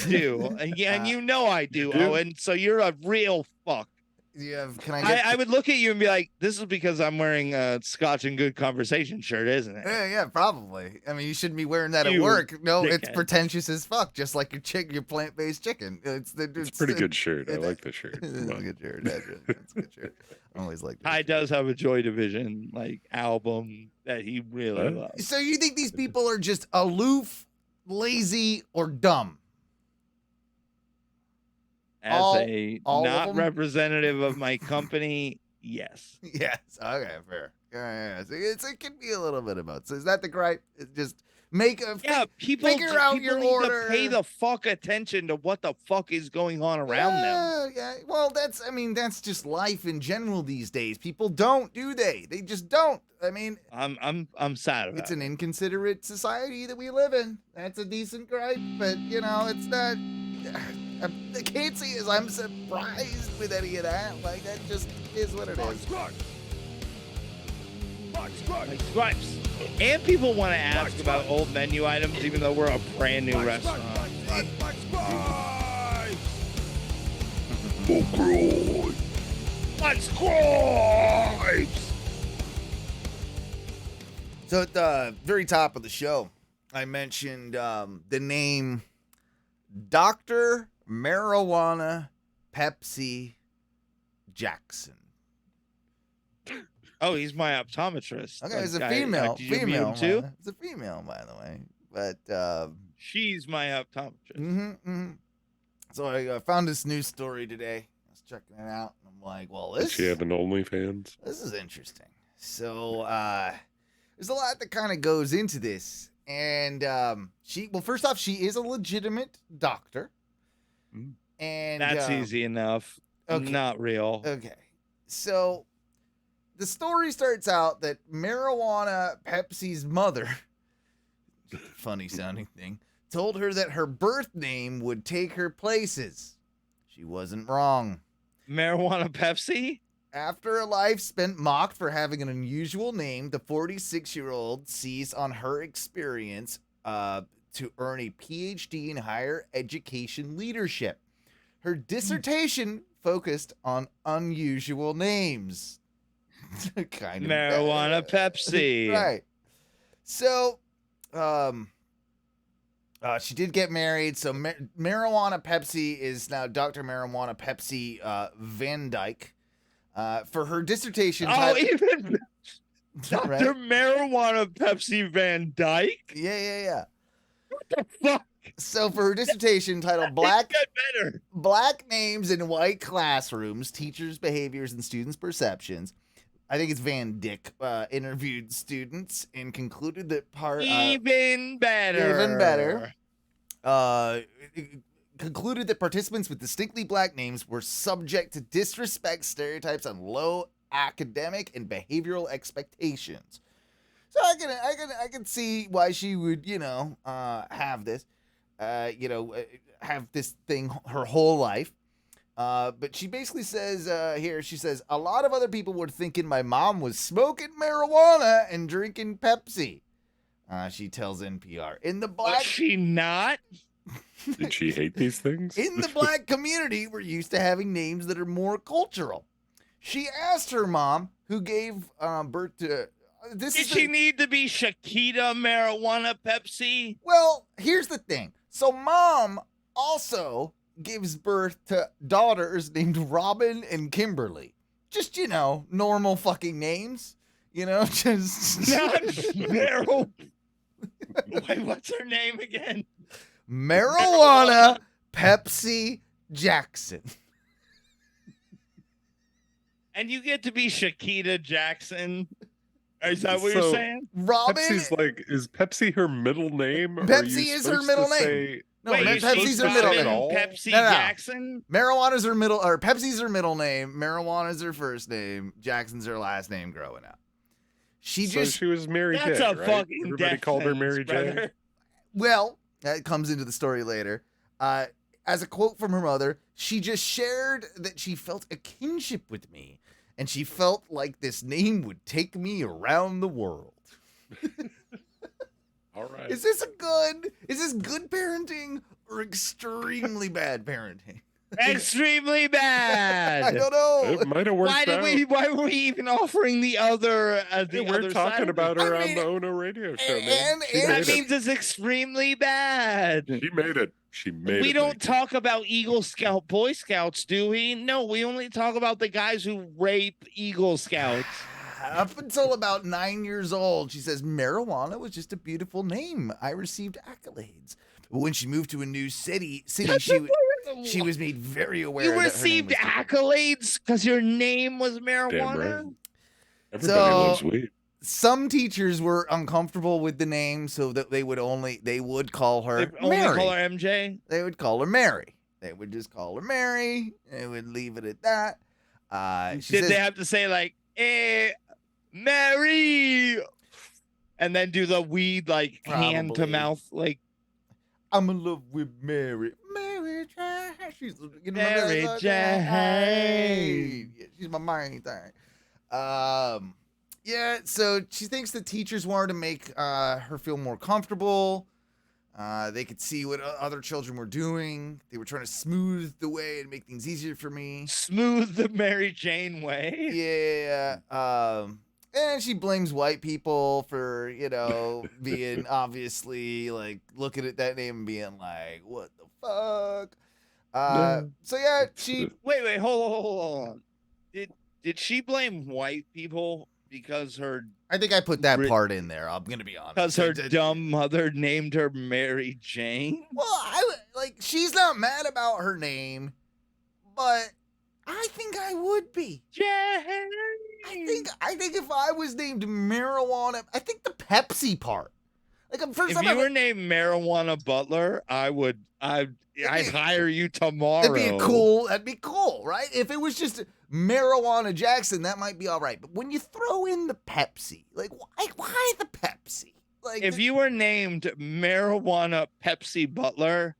do, and yeah, and you know I do, do? Owen. So you're a real fuck. Do you have? Can I get? I would look at you and be like, "This is because I'm wearing a Scotch and Good Conversation shirt, isn't it?" Yeah, probably. I mean, you shouldn't be wearing that at You work. No, it's dickhead. pretentious as fuck. Just like your plant-based chicken. It's a pretty good shirt. I like the shirt. It's Come a on. good shirt. That's a good shirt. I always like that. Ty does have a Joy Division like album that he really Huh? loves. So you think these people are just aloof, lazy, or dumb? As all of not them? representative of my company, yes. Yes. Okay, fair. Yeah. So it can be a little bit about. So is that the gripe? It's just make a Yeah, people figure out people your need order. to pay the fuck attention to what the fuck is going on around them. Yeah. Well, that's just life in general these days. People don't, do they? They just don't. I mean, I'm sad about it's it. an inconsiderate society that we live in. That's a decent gripe, but it's not. I can't see as I'm surprised with any of that. Like that just is what it is. Like stripes. And people want to ask about old menu items, even though we're a brand new restaurant. So at the very top of the show, I mentioned the name Dr. Marijuana Pepsi Jackson. Oh, he's my optometrist. Okay, it's a Like, female. did you meet Female. him too? It's a female, by the way. But She's my optometrist. mm-hmm. So I found this news story today. I was checking it out, and I'm like, well, Does she have an OnlyFans? this is interesting. So there's a lot that kind of goes into this, and first off, she is a legitimate doctor, and That's easy enough. okay. Not real. Okay, so the story starts out that Marijuana Pepsi's mother, funny sounding thing, told her that her birth name would take her places. She wasn't wrong. Marijuana Pepsi? After a life spent mocked for having an unusual name, the 46-year-old seized on her experience to earn a PhD in higher education leadership. Her dissertation focused on unusual names. Kind of Marijuana Pepsi. Right. So, She did get married, so Marijuana Pepsi is now Dr. Marijuana Pepsi Van Dyke. For her dissertation, even Dr. Right? Marijuana Pepsi Van Dyke? Yeah. What the fuck? So for her dissertation titled Get better. Black Names in White Classrooms, Teachers' Behaviors and Students' Perceptions, I think it's Van Dyck, interviewed students and concluded that Even better. Concluded that participants with distinctly black names were subject to disrespect, stereotypes, and low academic and behavioral expectations. So I can see why she would, have this, have this thing her whole life. But she basically says here, she says, a lot of other people were thinking my mom was smoking marijuana and drinking Pepsi. She tells NPR. Was she not? Did she hate these things? In the black community, we're used to having names that are more cultural. She asked her mom, who gave birth to... Did she need to be Shakita Marijuana Pepsi? Well, here's the thing. So mom also gives birth to daughters named Robin and Kimberly. Just, normal fucking names. Just... Not Meryl. Wait, what's her name again? Marijuana Pepsi Jackson. And you get to be Shakita Jackson. Is that what you're saying? Robin. Pepsi's is Pepsi her middle name? Pepsi is her middle name. No, Wait, Pepsi's her middle name. Pepsi No. Jackson? Marijuana's her middle, or Pepsi's her middle name. Marijuana's her first name. Jackson's her last name growing up. She was Mary J. That's a right? fucking Everybody called her Mary J. J. Well, that comes into the story later. As a quote from her mother, she just shared that she felt a kinship with me, and she felt like this name would take me around the world. All right. Is this good parenting or extremely bad parenting? Extremely bad. I don't know. It might have worked Why were we even offering the other we're other talking side about her I mean, on the Ono radio show, man. and She that made means it's extremely bad. She made it. She made it. We don't Mikey. talk about Eagle Scout Boy Scouts, do we? No, we only talk about the guys who rape Eagle Scouts. Up until about 9 years old, she says marijuana was just a beautiful name. I received accolades. But when she moved to a new city, she was made very aware. You that her name received was accolades because your name was marijuana. Damn right. Everybody So- loves weed. Some teachers were uncomfortable with the name, so that they would call her They only Mary. call her MJ. They would call her Mary. They would just call her Mary. They would leave it at that. Did they have to say like, Mary, and then do the weed like hand to Probably. mouth like I'm in love with Mary. Mary Jane. She's Mary Jane. Jane. Yeah, she's my main thing. Yeah, so she thinks the teachers wanted to make her feel more comfortable. They could see what other children were doing. They were trying to smooth the way and make things easier for me. smooth the Mary Jane way. Yeah. And she blames white people for, being obviously like looking at that name and being like, what the fuck? So yeah, she Wait, hold on. Did she blame white people because I think I put that part in there. I'm gonna be honest. because her dumb mother named her Mary Jane? Well, she's not mad about her name, but I think I would be. Jane. I think if I was named marijuana, I think the Pepsi part. Like first If time you I were named Marijuana Butler, I'd hire you tomorrow. That'd be cool, right? If it was just Marijuana Jackson, that might be all right. But when you throw in the Pepsi, like why the Pepsi? Like If you were named Marijuana Pepsi Butler,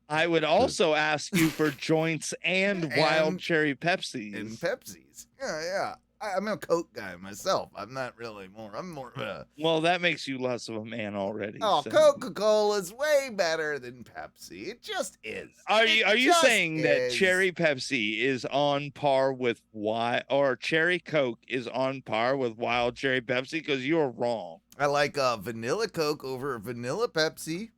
I would also ask you for joints and wild cherry Pepsis. and Pepsis, yeah. I'm a Coke guy myself. I'm not really more. I'm more of a. Well, that makes you less of a man already. Oh, so. Coca-Cola's way better than Pepsi. It just is. Are It you just saying that is. cherry Pepsi is on par with or cherry Coke is on par with wild cherry Pepsi? Because you're wrong. I like vanilla Coke over vanilla Pepsi.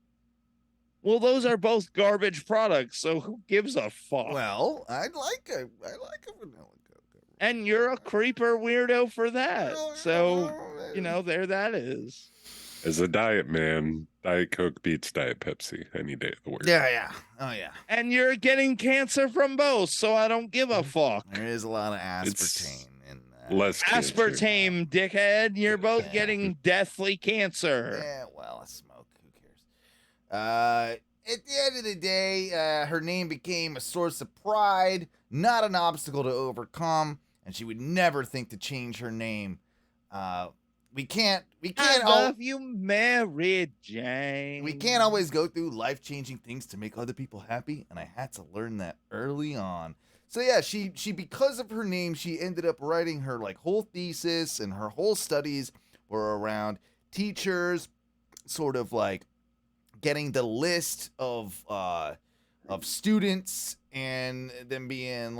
Well, those are both garbage products, so who gives a fuck? Well, I like a vanilla Coke. And you're a creeper weirdo for that. So, there that is. As a diet man, Diet Coke beats Diet Pepsi any day of the week. Yeah. Oh yeah. And you're getting cancer from both, so I don't give a fuck. There is a lot of aspartame in that. Less cancer. Aspartame, dickhead. You're both getting deathly cancer. Yeah, well, I smoke. Who cares? At the end of the day, her name became a source of pride, not an obstacle to overcome, and she would never think to change her name. We can't I love you, Mary Jane. We can't always go through life-changing things to make other people happy, and I had to learn that early on. So yeah, she because of her name, she ended up writing her whole thesis, and her whole studies were around teachers sort of getting the list of students and them being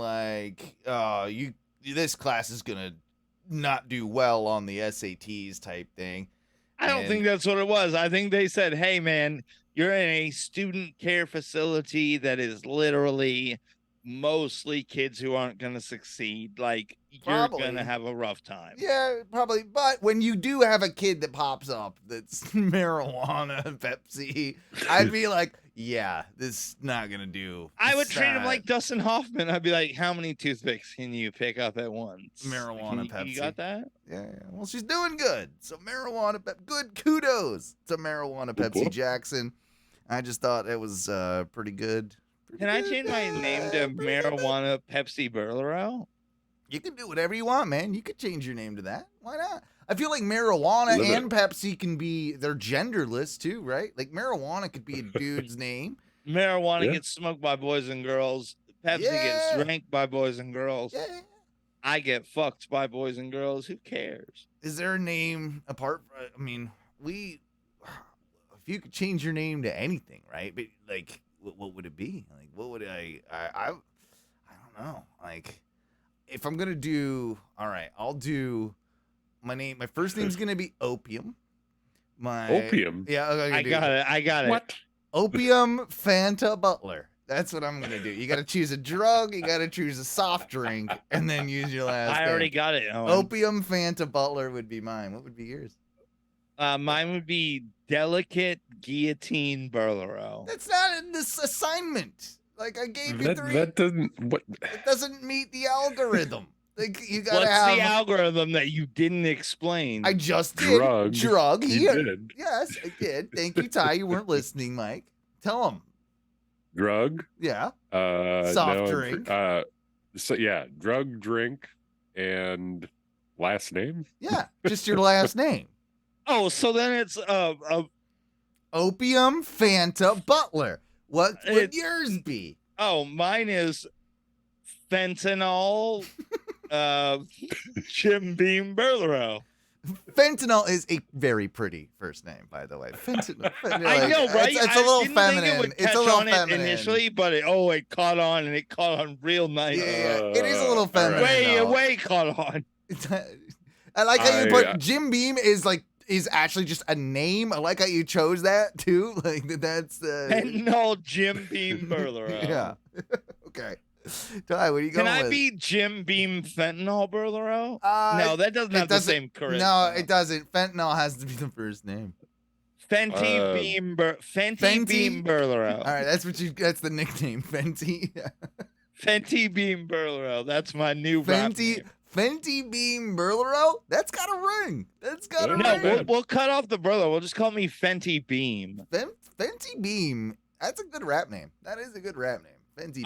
this class is gonna not do well on the SATs type thing. I don't think that's what it was. I think they said, hey, man, you're in a student care facility that is literally mostly kids who aren't going to succeed. You're going to have a rough time. Yeah, probably. But when you do have a kid that pops up that's marijuana and Pepsi, I'd be like, yeah, this is not going to do. I would treat him like Dustin Hoffman. I'd be like, how many toothpicks can you pick up at once? Marijuana, Pepsi. You got that? Yeah. Well, she's doing good. So marijuana, good kudos to marijuana Pepsi Jackson. I just thought it was pretty good. Can I change my name to Marijuana Pepsi Burlero? You can do whatever you want, man. You could change your name to that. Why not? I feel like marijuana and Pepsi can be, they're genderless too, right? Marijuana could be a dude's name. Marijuana gets smoked by boys and girls. Pepsi gets drank by boys and girls. Yeah. I get fucked by boys and girls. Who cares? Is there a name apart? If you could change your name to anything, right? But what would it be? What would I don't know. If I'm gonna do, all right, I'll do my name. My first name's gonna be Opium. Opium? Yeah, I got it. What? Opium Fanta Butler. That's what I'm gonna do. You gotta choose a drug, you gotta choose a soft drink, and then use your last name. I already got it. Owen. Opium Fanta Butler would be mine. What would be yours? Mine would be Delicate Guillotine Burlero. That's not in this assignment. I gave you three. That doesn't. What? It doesn't meet the algorithm. You gotta What's have the algorithm that you didn't explain? I just did. Drug. You did. Yes, I did. Thank you, Ty. You weren't listening, Mike. Tell him. Drug. Yeah. Soft drink. Drug, drink, and last name. Yeah, just your last name. Oh, so then it's Opium Fanta Butler. What would yours be? Oh, mine is Fentanyl Jim Beam Burlero. Fentanyl is a very pretty first name, by the way. Fentanyl. I know, right? It's a little didn't feminine. Think it would catch it's a little on feminine. it initially, but it caught on, and it caught on real nice. Yeah, it is a little feminine. Way caught on. I like how you put Jim Beam is actually just a name. I like how you chose that too. That's Fentanyl Jim Beam Burlero. Yeah. Okay. Ty, what are you going Can I with? be Jim Beam Fentanyl Burlero? No, that doesn't have the doesn't- same charisma. No, it doesn't. Fentanyl has to be the first name. Fenty Beam Burlero. All right, that's the nickname, Fenty. Fenty Beam Burlero. That's my new rap name. Fenty Beam Burlero? That's got a ring. That's got a No, ring. we'll cut off the Burlero. We'll just call me Fenty Beam. Fenty Beam. That's a good rap name. That is a good rap name. Fenty Beam.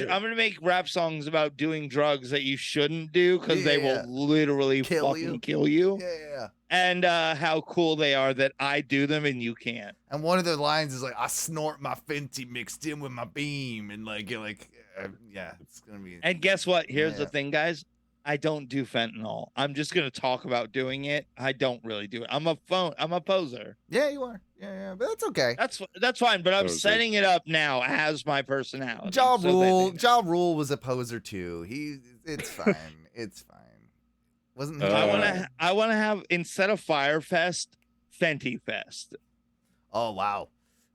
I'm gonna make rap songs about doing drugs that you shouldn't do because they will literally kill you. Yeah. And how cool they are that I do them and you can't. And one of the lines is I snort my Fenty mixed in with my beam, and it's gonna be. And guess what? Here's the thing, guys. I don't do fentanyl. I'm just gonna talk about doing it. I don't really do it. I'm a poser. Yeah, you are. Yeah, but that's okay. That's fine. But I'm setting it up now as my personality. Ja Rule was a poser too. It's fine. It's fine. Wasn't I wanna have, instead of Fire Fest, Fenty Fest. Oh wow.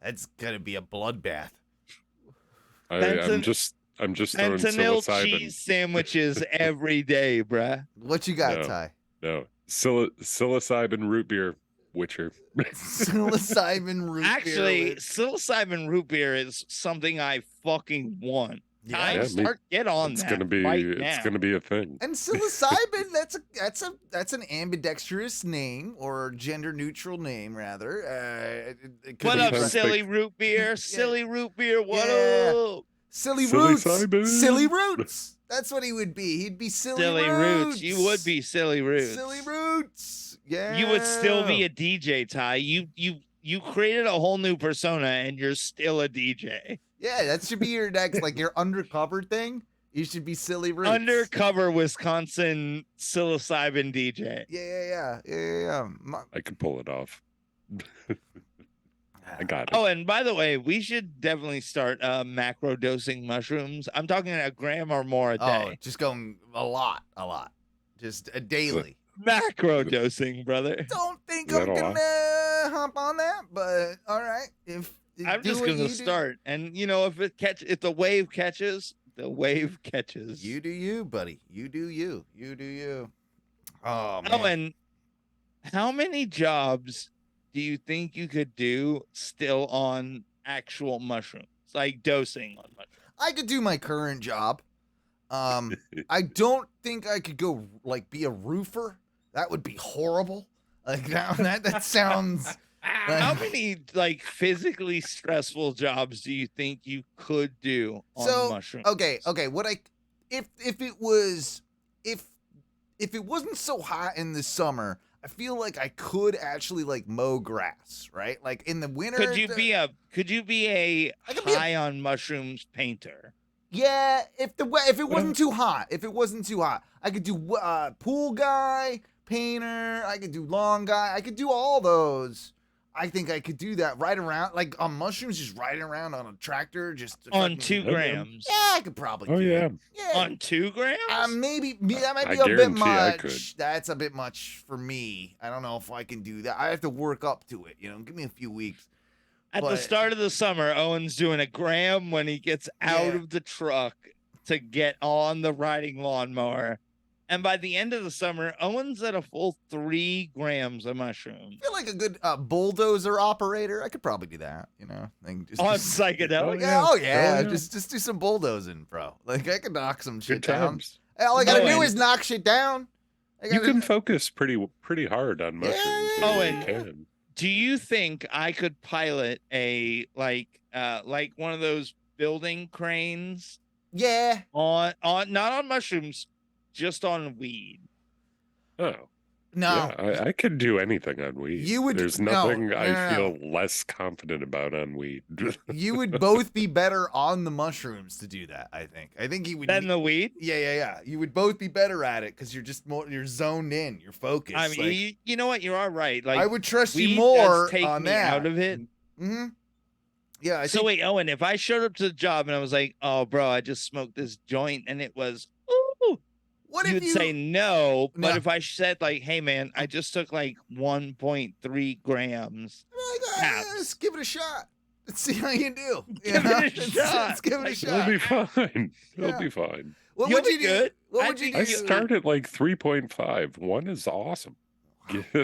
That's gonna be a bloodbath. I'm just throwing Fentanyl psilocybin. cheese sandwiches every day, bruh. What you got, No. Ty? No, psilocybin root beer, Witcher. Psilocybin root Actually, beer. psilocybin root beer is something I fucking want. Yeah. Yeah, Get on it's that gonna be right it's now. gonna be a thing. And psilocybin, that's an ambidextrous name or gender neutral name rather. It could What be up, Sometimes silly root beer? Silly root beer, what Yeah. up? Silly Silly roots. cybin. Silly roots. That's what he would be. He'd be silly, Silly roots. You would be silly roots. silly roots. Yeah. You would still be a DJ, Ty. You created a whole new persona and you're still a DJ. Yeah, that should be your next, like your undercover thing. You should be silly roots. Undercover Wisconsin psilocybin DJ. Yeah. I could pull it off. I got it. Oh, and by the way, we should definitely start macro dosing mushrooms. I'm talking a gram or more a day. just going a lot. Just a daily. Macro dosing, brother. Don't think Is I'm that a lot? gonna hop on that, but all right. If I'm do just what gonna you do. start, and you know, if the wave catches, the wave catches. You do you, buddy. You do you. You do you. Oh man. Oh, and how many jobs do you think you could do still on actual mushrooms, like dosing on mushrooms? I could do my current job. I don't think I could go like be a roofer. That would be horrible. Like that sounds. How many like physically stressful jobs do you think you could do on mushrooms? Okay. What if it was if it wasn't so hot in the summer, I feel like I could actually like mow grass, right? Like in the winter. Could you be a I could be a- high on mushrooms painter? Yeah, if it wasn't too hot, I could do pool guy, painter. I could do lawn guy. I could do all those. I think I could do that right around like on mushrooms, just riding around on a tractor, just On fucking- 2 grams. Yeah, I could probably. Oh do yeah. it. Yeah. On 2 grams? Maybe that might I be a bit guarantee I much. could. That's a bit much for me. I don't know if I can do that. I have to work up to it. Give me a few weeks. At the but- start of the summer, Owen's doing a gram when he gets out Yeah. of the truck to get on the riding lawnmower. And by the end of the summer, Owen's at a full 3 grams of mushrooms. I feel like a good bulldozer operator. I could probably do that. Like just, On just- psychedelic? Oh yeah, yeah. just do some bulldozing, bro. Like I could knock some shit Good down. times. All I gotta No, do and- is knock shit down. You can focus pretty hard on mushrooms. yeah, Oh, you and- can. Do you think I could pilot a like one of those building cranes Yeah. on not on mushrooms, just on weed? Oh. No. Yeah, I could do anything on weed. You would- There's no, nothing no, I no. feel less confident about on weed. You would both be better on the mushrooms to do that. I think you would. Then the weed? Yeah. You would both be better at it because you're zoned in. You're focused. I mean, you know what? You are right. Like I would trust you weed more does take on me that. out of it. Mm-hmm. Yeah. I So think, wait, Owen, if I showed up to the job and I was like, "Oh, bro, I just smoked this joint," and it was, "Ooh," what if you'd you say no. But No. if I said like, "Hey, man, I just took like 1.3 grams," Let's give it a shot. Let's see how you do. Give it a Let's shot. give it a Like, It'll shot. be fine. It'll Yeah. be fine. What You'll would you be do? good. What I would you think do? I start at like 3.5. 1 is awesome.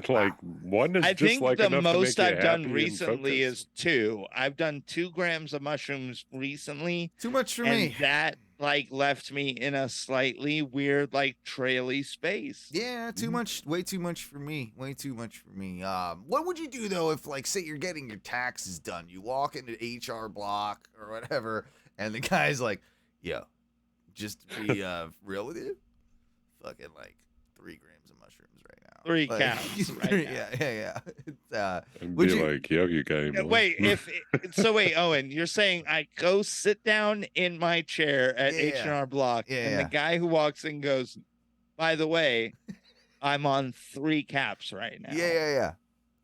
Like 1 is I just think like the enough to most make you I've done happy and recently focused. is 2. I've done 2 grams of mushrooms recently, Too much for and me. that like left me in a slightly weird, like traily space. Yeah, too much. Way too much for me. Way too much for me. What would you do though if, like, say you're getting your taxes done? You walk into HR block or whatever, and the guy's like, "Yo, just to be real with you, fucking like 3 grams of mushrooms right now. 3 Like, counts right now. Yeah. It's, And would be you- like, yo, you guys. Wait, wait, Owen, you're saying I go sit down in my chair at Yeah. H&R Block, Yeah, and yeah. the guy who walks in goes, "By the way, I'm on 3 caps right now." yeah.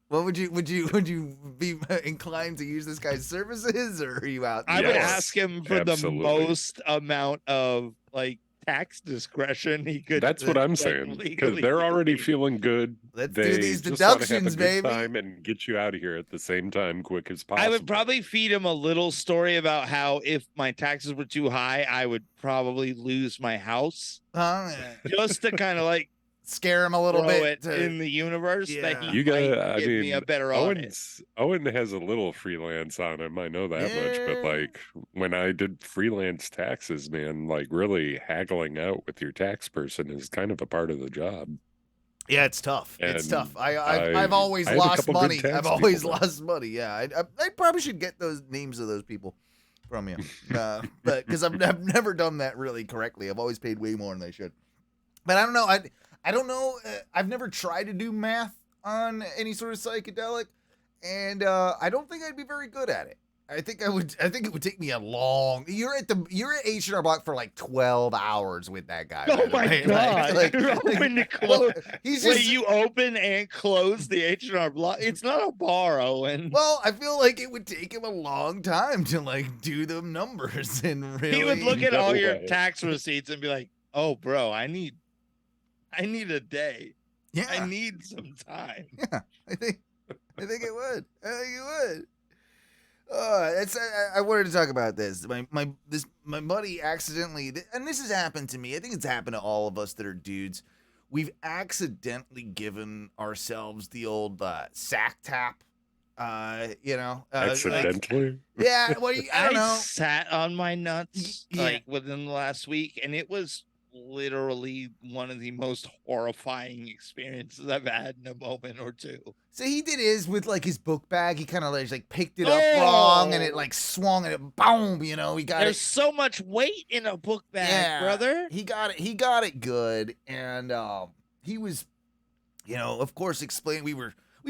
What would you be inclined to use this guy's services, or are you out? I would Yes, ask him for absolutely. the most amount of like tax discretion, he could. That's what I'm like, saying. Because legally they're already do it. feeling good. Let's They do these just wanna have a deductions, good baby. time and get you out of here at the same time, quick as possible. I would probably feed him a little story about how if my taxes were too high, I would probably lose my house, just to kind of like Scare him a little throw bit. it in the universe that Yeah. he You gotta, might give me a better audit. Owen has a little freelance on him. I know that much, but Yeah. like when I did freelance taxes, man, like really haggling out with your tax person is kind of a part of the job. Yeah, it's tough. It's And tough. I've always I have a lost couple good money. tax I've always people. lost money. Yeah, I probably should get those names of those people from you, but because I've never done that really correctly. I've always paid way more than I should. But I don't know. I don't know. I've never tried to do math on any sort of psychedelic, and I don't think I'd be very good at it. I think it would take me a long. You're at H&R Block for like 12 hours with that guy. Oh by the my way. god! You're open to close. He's Wait, just. you open and close the H&R Block? It's not a bar, Owen. Well, I feel like it would take him a long time to like do the numbers and really. He would look at all No your way. tax receipts and be like, "Oh, bro, I need a day. Yeah, I need some time." yeah. I think it would. I think it would. I wanted to talk about this. My buddy accidentally, and this has happened to me. I think it's happened to all of us that are dudes. We've accidentally given ourselves the old sack tap. Accidentally? Yeah. Well, I don't know. sat on my nuts Yeah. like within the last week, and it was literally one of the most horrifying experiences I've had in a moment or two. So he did his with like his book bag. He kind of like picked it up wrong, and it like swung, and it boom. He got There's it. so much weight in a book bag, Yeah, brother. He got it. He got it good, and he was, of course, explain. We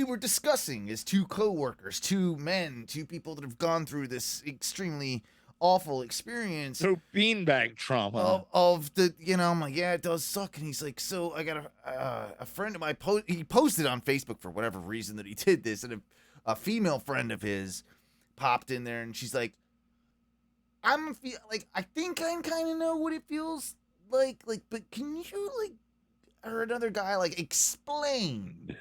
were discussing as two coworkers, two men, two people that have gone through this extremely awful experience So beanbag trauma. of the. I'm like, yeah, it does suck. And he's like, so I got a friend of mine. He posted on Facebook for whatever reason that he did this, and a female friend of his popped in there, and she's like, I think I kind of know what it feels like, but can you or another guy explain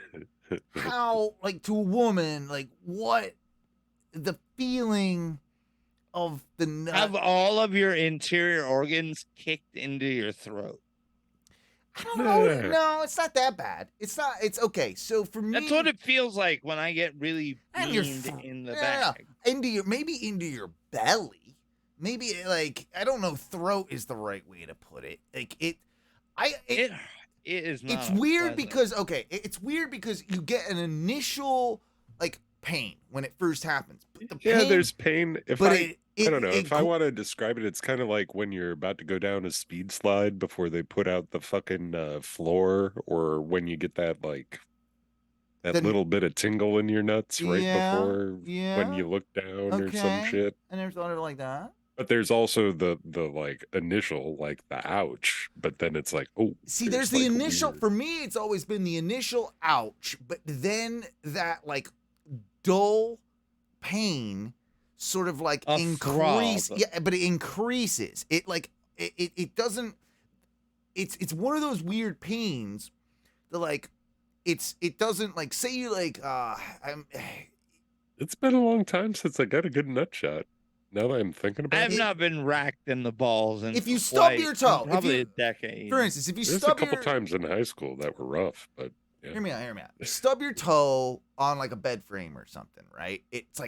how to a woman what the feeling of the nut. Have all of your interior organs kicked into your throat. I don't know. No, it's not that bad. It's not. It's okay. So for me, That's what it feels like when I get really And your beamed thro- in the no, bag. into your belly. Maybe I don't know. Throat is the right way to put it. It is not. It's weird pleasant. because it's weird because you get an initial pain when it first happens. But the Yeah, pain, there's pain. If but I don't know. If I want to describe it, it's kind of like when you're about to go down a speed slide before they put out the fucking floor, or when you get that The- little bit of tingle in your nuts right Yeah, before yeah. when you look down or some Okay. shit. I never thought of it like that. But there's also the initial the ouch, but then it's like, oh. See, there's the initial. weird- For me, it's always been the initial ouch, but then that dull pain sort of A increase. throb. Yeah, but it increases. It doesn't. It's one of those weird pains that it doesn't say you I'm. It's been a long time since I got a good nut shot. Now that I'm thinking I about have it, not been racked in the balls in If you stub your toe, if probably you- a decade. For instance, if you there's a stub couple your times in high school that were rough, but yeah. Hear me out. Stub your toe on a bed frame or something, right? It's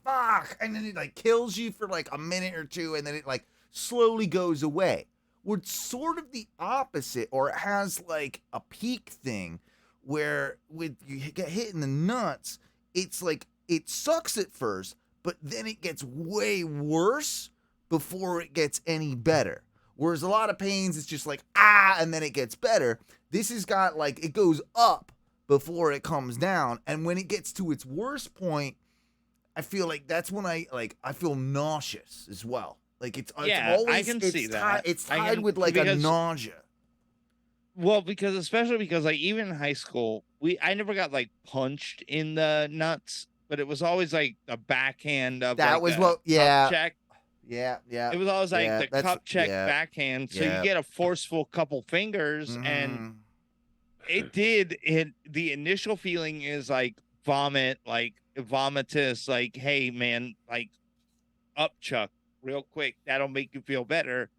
fuck, and then it kills you for a minute or two, and then it slowly goes away. Well, it's sort of the opposite, or it has a peak thing where with you get hit in the nuts, it's it sucks at first, but then it gets way worse before it gets any better. Whereas a lot of pains, it's just and then it gets better. This has got it goes up before it comes down, and when it gets to its worst point, I feel that's when I feel nauseous as well. It's Yeah, always I can see that. It's I tied can- with a because- nausea. Well, especially because even in high school, I never got punched in the nuts, but it was always a backhand of That a was cup what- yeah. check. Yeah, yeah. It was always like yeah, the that's- cup check yeah, backhand, so yeah. you get a forceful couple fingers, and Mhm. the initial feeling is like vomit, like vomitous, like, hey man, like up chuck real quick, that'll make you feel better.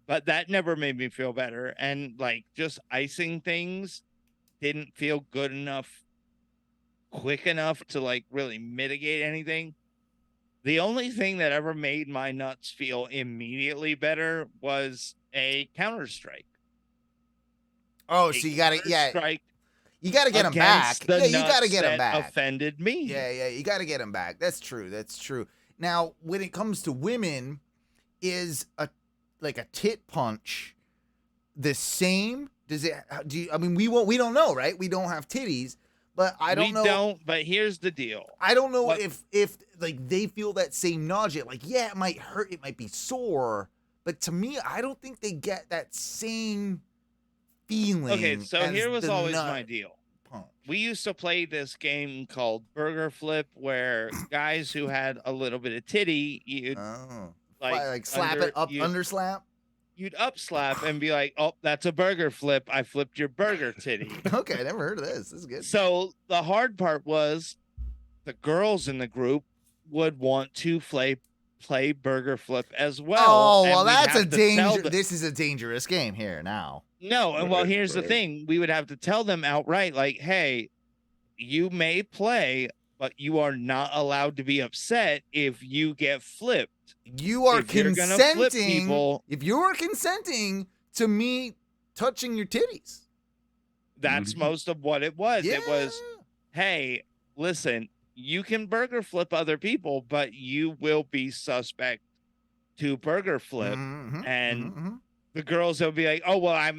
But that never made me feel better. And like just icing things didn't feel good enough, quick enough to like really mitigate anything. The only thing that ever made my nuts feel immediately better was a Counter-Strike. Oh, so you gotta, Strike you gotta get them back. against the Yeah, you gotta nuts get them that back. offended me. Yeah, you gotta get them back. That's true. That's true. Now, when it comes to women, is a tit punch the same? Does it? Do you, I mean, we don't know, right? We don't have titties, but I don't know. We don't. But here's the deal. I don't know What- if like they feel that same nausea. Like, yeah, it might hurt, it might be sore, but to me, I don't think they get that same feeling. Okay, so as here was the always nut my deal. punch. We used to play this game called Burger Flip, where guys who had a little bit of titty, you'd Oh, like slap under- it up, you'd- under slap. you'd up slap and be like, "Oh, that's a burger flip. I flipped your burger titty." Okay, I never heard of this. This is good. So the hard part was the girls in the group would want to play burger flip as well. Oh, and well, we'd that's a have to tell danger. them- This is a dangerous game here now. No, and well, Right, here's the right. thing: we would have to tell them outright, like, "Hey, you may play, but you are not allowed to be upset if you get flipped. You are If you're gonna flip consenting. people- If you are consenting to me touching your titties, That's Mhm. most of what it was. yeah. It was, hey, listen, you can burger flip other people, but you will be suspect to burger flip." Mhm, and mhm. The girls will be like, "Oh well, I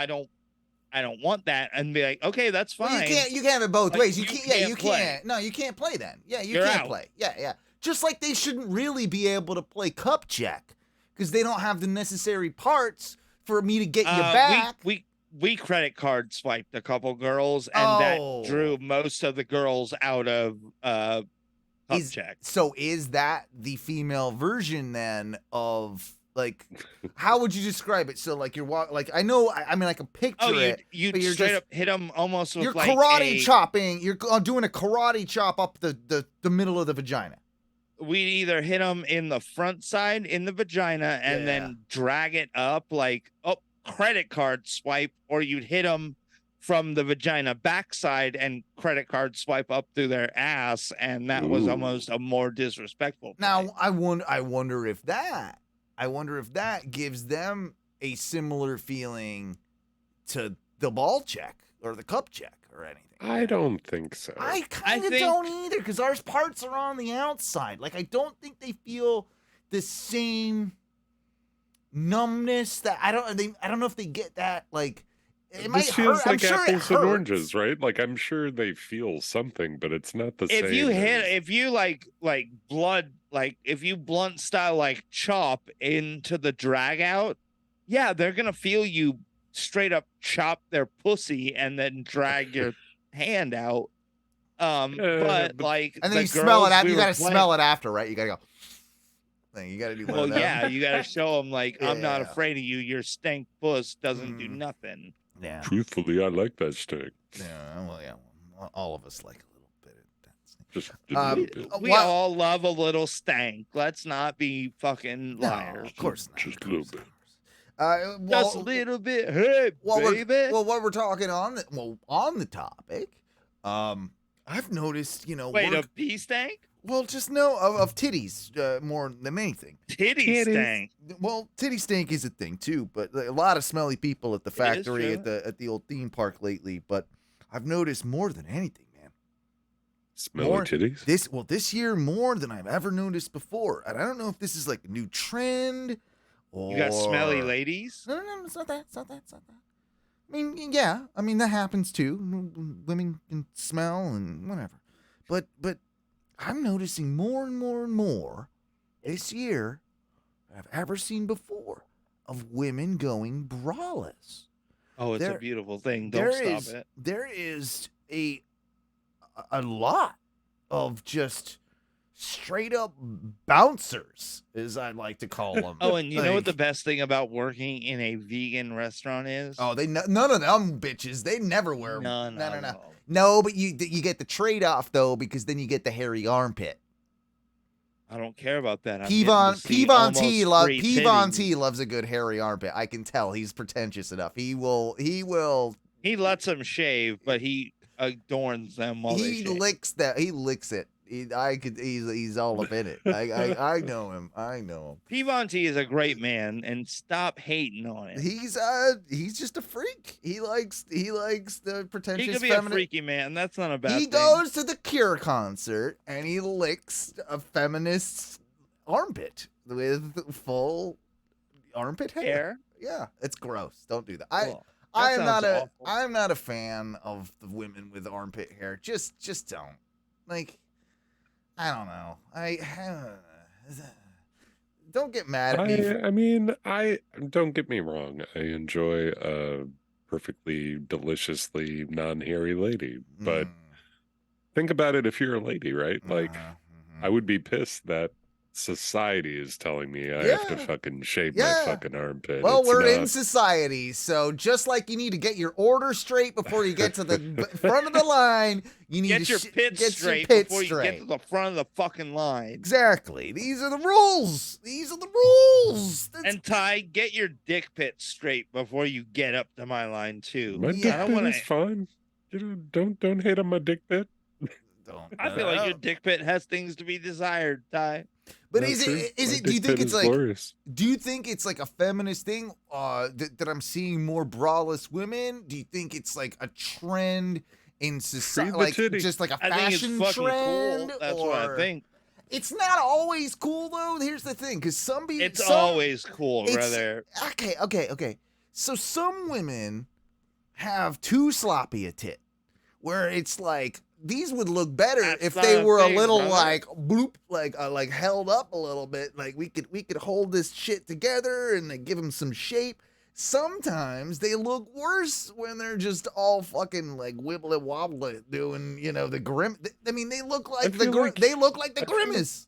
don't want that," and be like, "Okay, that's fine." Well, you can't have it both Like, ways. You you can't. Yeah, can't you play. can't. No, you can't play then. Yeah, you You're can't out. play. Yeah. Just like they shouldn't really be able to play cup check because they don't have the necessary parts for me to get you back. We credit card swiped a couple girls, and Oh. that drew most of the girls out of cup check. So is that the female version then of like how would you describe it? So like you're like I know I mean I can picture Oh, it. you but you're straight just- up hit them almost with You're like karate a, chopping. You're doing a karate chop up the middle of the vagina. We'd either hit them in the front side in the vagina and Yeah. then drag it up like credit card swipe, or you'd hit them from the vagina backside and credit card swipe up through their ass, and that was Ooh. almost a more disrespectful play. Now I wonder if that gives them a similar feeling to the ball check or the cup check or anything. I don't think so. I kind of think- don't either because our parts are on the outside. Like I don't think they feel the same numbness that I don't know if they get that like it might This feels hurt. I'm like sure it apples and hurts. oranges, right? Like I'm sure they feel something, but it's not the same. If you hit, as- if you like blood, like if you blunt style like chop into the drag out, yeah, they're gonna feel you straight up chop their pussy and then drag your hand out. But like, And then the you smell it girls after. we You were got to playing- smell it after, right? You got to go. You got to do one Well, of them. yeah, you gotta show them like I'm not Yeah. afraid of you. Your stank puss doesn't do Mm. nothing. Yeah. Truthfully, I like that stick. Yeah. Well, yeah. All of us like a little bit of that. Just a little bit. We What- all love a little stank. Let's not be fucking No, liars. of course not. Just of a little course bit. not. Just a little bit. Hey, baby. What we're talking on the topic, I've noticed, Wait, a pee stank? just know of titties more than anything. Titty Titties. stank. Well, titty stink is a thing too, but a lot of smelly people at the is factory true. at the old theme park lately. But I've noticed more than anything, man. Smelly More- titties. This year more than I've ever noticed before, and I don't know if this is like a new trend or You got smelly ladies? No, it's not that. It's not that. I mean, yeah. I mean, that happens too. Women can smell and whatever. But I'm noticing more and more and more this year than I've ever seen before of women going braless. Oh, it's There- a beautiful thing. Don't stop it. There is a lot of just straight up bouncers, as I like to call them. Oh, and you know what the best thing about working in a vegan restaurant is? Oh, none of them bitches. They never wear. None No. of them. No, but you get the trade off though, because then you get the hairy armpit. I don't care about that. P-Von T P-Von loves a good hairy armpit. I can tell he's pretentious enough. He He lets them shave, but he adorns them while they shave. He licks it. He's all up in it. I know him. P-Von T is a great man, and stop hating on him. He's just a freak. He likes the pretentious. He could be feminine. a freaky man. That's not a bad thing. He goes to the Cure concert and he licks a feminist's armpit with full armpit hair. Yeah, it's gross. Don't do that. Cool. I'm awful. not a fan of the women with armpit hair. Just don't. Like, I don't know. Don't get mad at me. I mean, don't get me wrong. I enjoy a perfectly deliciously non-hairy lady, but think about it if you're a lady, right? Like, I would be pissed that society is telling me I have to fucking shave my fucking armpit. Well, It's we're in not- society, so just like you need to get your order straight before you get to the front of the line, you need Get to your pit get straight your pit before straight. you get to the front of the fucking line. Exactly. These are the rules. And Ty, get your dick pit straight before you get up to my line too. My I dick don't pit wanna- is fine. You know, don't hate on my dick pit. I feel like your dick pit has things to be desired, Ty. But Not is true. it? My Do you dick think pit it's is like? glorious. Do you think it's like a feminist thing? That I'm seeing more braless women. Do you think it's like a trend in society, the like titty. just like a I think it's fashion fucking trend? cool. That's what I or- think. It's not always cool though. Here's the thing, because It's always cool, it's- brother. Okay. So some women have too sloppy a tit, where it's like these would look better That's if not they a were thing, a little brother. like bloop, like held up a little bit. Like we could hold this shit together and like, give them some shape. Sometimes they look worse when they're just all fucking like wibbly wobbly doing, the grim. I mean, they look like feel like- they look like the I feel- grimace.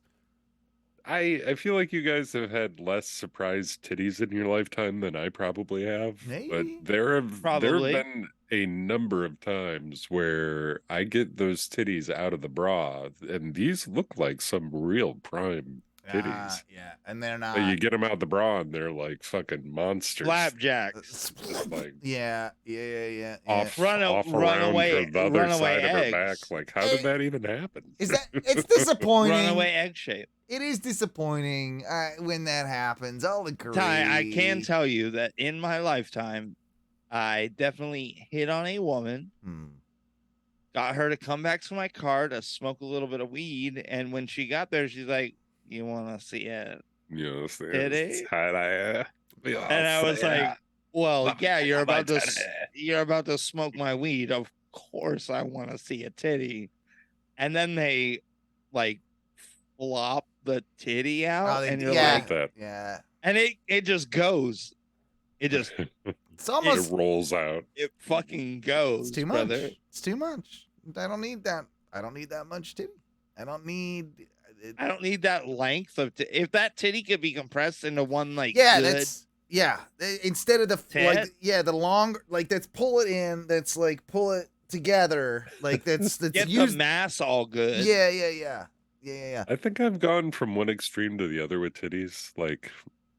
I feel like you guys have had less surprise titties in your lifetime than I probably have. Maybe. But there have Probably. been a number of times where I get those titties out of the bra, and these look like some real prime titties. Yeah, and they're not. But you get them out the bra, and they're like fucking monsters. Flapjacks. Like Yeah. off, Run- off runaway- around to the other runaway side of her eggs. back. Like, how did that even happen? Is that? It's disappointing. Runaway egg shape. It is disappointing when that happens. I'll agree. Ty, I can tell you that in my lifetime, I definitely hit on a woman, got her to come back to my car to smoke a little bit of weed, and when she got there, she's like, "You want to see it?" You know, Did it? and And I was like, "Well, yeah, you're my about to titty." smoke my weed. Of course, I want to see a titty." And then they like flop the titty out, and you're yeah. like, that. Yeah. and it just goes. It just It's almost. It rolls out. it fucking goes. It's too much. brother. It's too much. I don't need that. I don't need that much titty. I don't need. I don't need that length of if that titty could be compressed into one like Yeah, good, that's. Yeah. Instead of the Tit? the longer that's pull it in. That's like pull it together. Like that's get use. the mass all good. Yeah. I think I've gone from one extreme to the other with titties. Like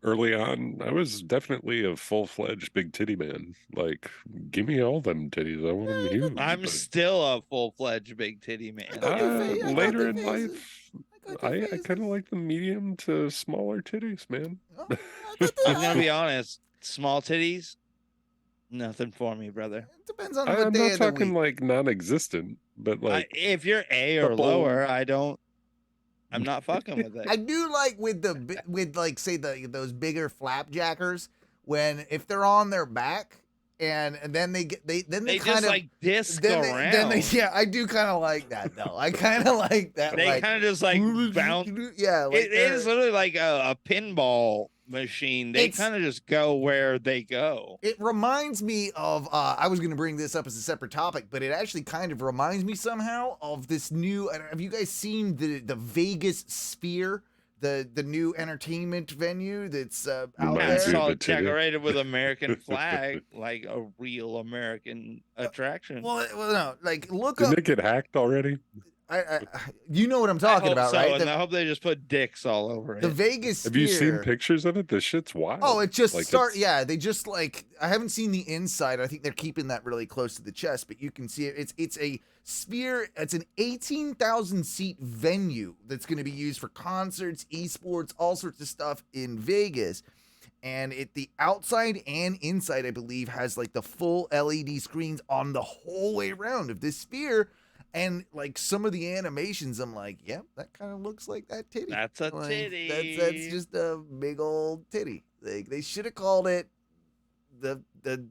early on, I was definitely a full-fledged big titty man. Like, give me all them titties. I want them huge. I'm but, still a full-fledged big titty man. I got your face. I got later your in face. life, I got your I face. kind of like the medium to smaller titties, man. Oh, I got I'm the- gonna be honest. Small titties, nothing for me, brother. It depends on I'm what day not of the talking week. like non-existent, but like If you're A or couple- lower, I'm not fucking with it. I do like with like say those bigger flapjackers when if they're on their back and then they They kind just of like disc then around. yeah, I do kind of like that though. I kind of like that. They like, kind of just like bounce. Yeah, like It is literally like a pinball machine. They It's- kind of just go where they go. It reminds me of, I was going to bring this up as a separate topic, but it actually kind of reminds me somehow of this new, have you guys seen the Vegas Sphere? The new entertainment venue that's out Reminds It's you there. of all the titty. decorated with American flag, like a real American attraction. Well, no, like look Didn't up. it get hacked already? You know what I'm I talking hope about, so, right? and I hope they just put dicks all over The it. Vegas Have you seen Sphere. pictures of it? The shit's wild. Oh, it just Like, start. it's- Yeah, they just like. I haven't seen the inside. I think they're keeping that really close to the chest, but you can see it. It's a sphere. It's an 18,000 seat venue that's going to be used for concerts, esports, all sorts of stuff in Vegas. And the outside and inside, I believe, has like the full LED screens on the whole way around of this sphere. And like some of the animations, I'm like, yep, that kind of looks like that titty. That's a Like, titty. That's just a big old titty. Like they should have called it the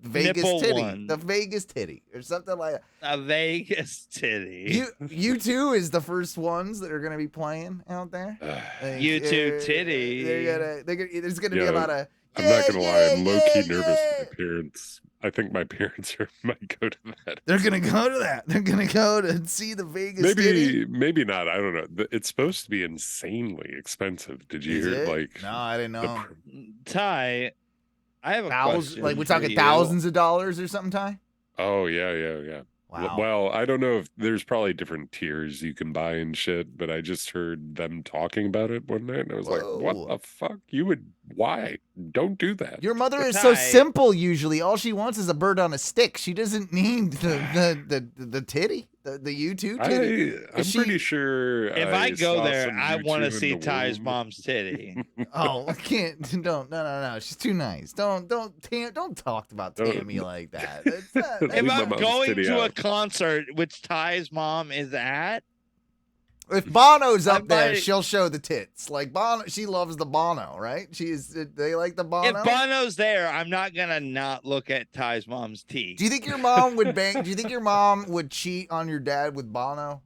Vegas Nipple titty, one. the Vegas titty, or something like that. A Vegas titty. You two is the first ones that are gonna be playing out there. Like, U2 titty. There's gonna be Yeah, a lot of. I'm not gonna lie, I'm low key yeah, nervous yeah. for my parents. I think my parents might go to that. They're gonna go to that. They're gonna go to see the Vegas titty. Maybe not. I don't know. It's supposed to be insanely expensive. Did you Is hear? it? Like, No, I didn't the know. Ty, I have a question. Like we're for talking you. thousands of dollars or something, Ty. oh yeah. Wow. Well, I don't know if there's probably different tiers you can buy and shit, but I just heard them talking about it one night, and I was like, Whoa. "What the fuck? Why? Don't do that." Your mother is so Ty. simple. Usually, all she wants is a bird on a stick. She doesn't need the titty, the U2 titty. I'm she- pretty sure. If I go saw there, some I want to YouTube in see the Ty's womb. mom's titty. Oh, I can't. Don't. No. She's too nice. Don't talk about Don't- Tammy like that. It's not, Leave If my I'm mom's going titty to a out. concert which Ty's mom is at, if Bono's up I there, might- she'll show the tits. Like Bono, she loves the Bono, right? They like the Bono. if Bono's there, I'm not gonna not look at Ty's mom's teeth. Do you think your mom would bang? Do you think your mom would cheat on your dad with Bono?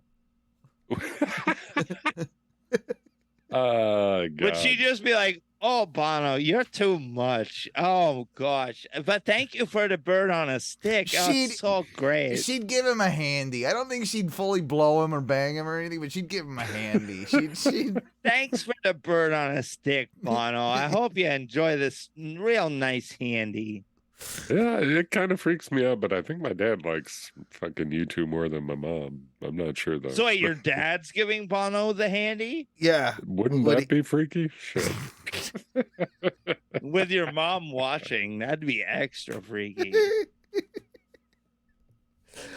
God. Would she just be like, "Oh, Bono, you're too much. Oh gosh, but thank you for the bird on a stick. Oh, She'd- it's so great." She'd give him a handy. I don't think she'd fully blow him or bang him or anything, but she'd give him a handy. She'd Thanks for the bird on a stick, Bono. I hope you enjoy this real nice handy. Yeah, it kind of freaks me out, but I think my dad likes fucking U2 more than my mom. I'm not sure though. So wait, your dad's giving Bono the handy yeah. Wouldn't Would that be freaky? Shit. with your mom watching. That'd be extra freaky.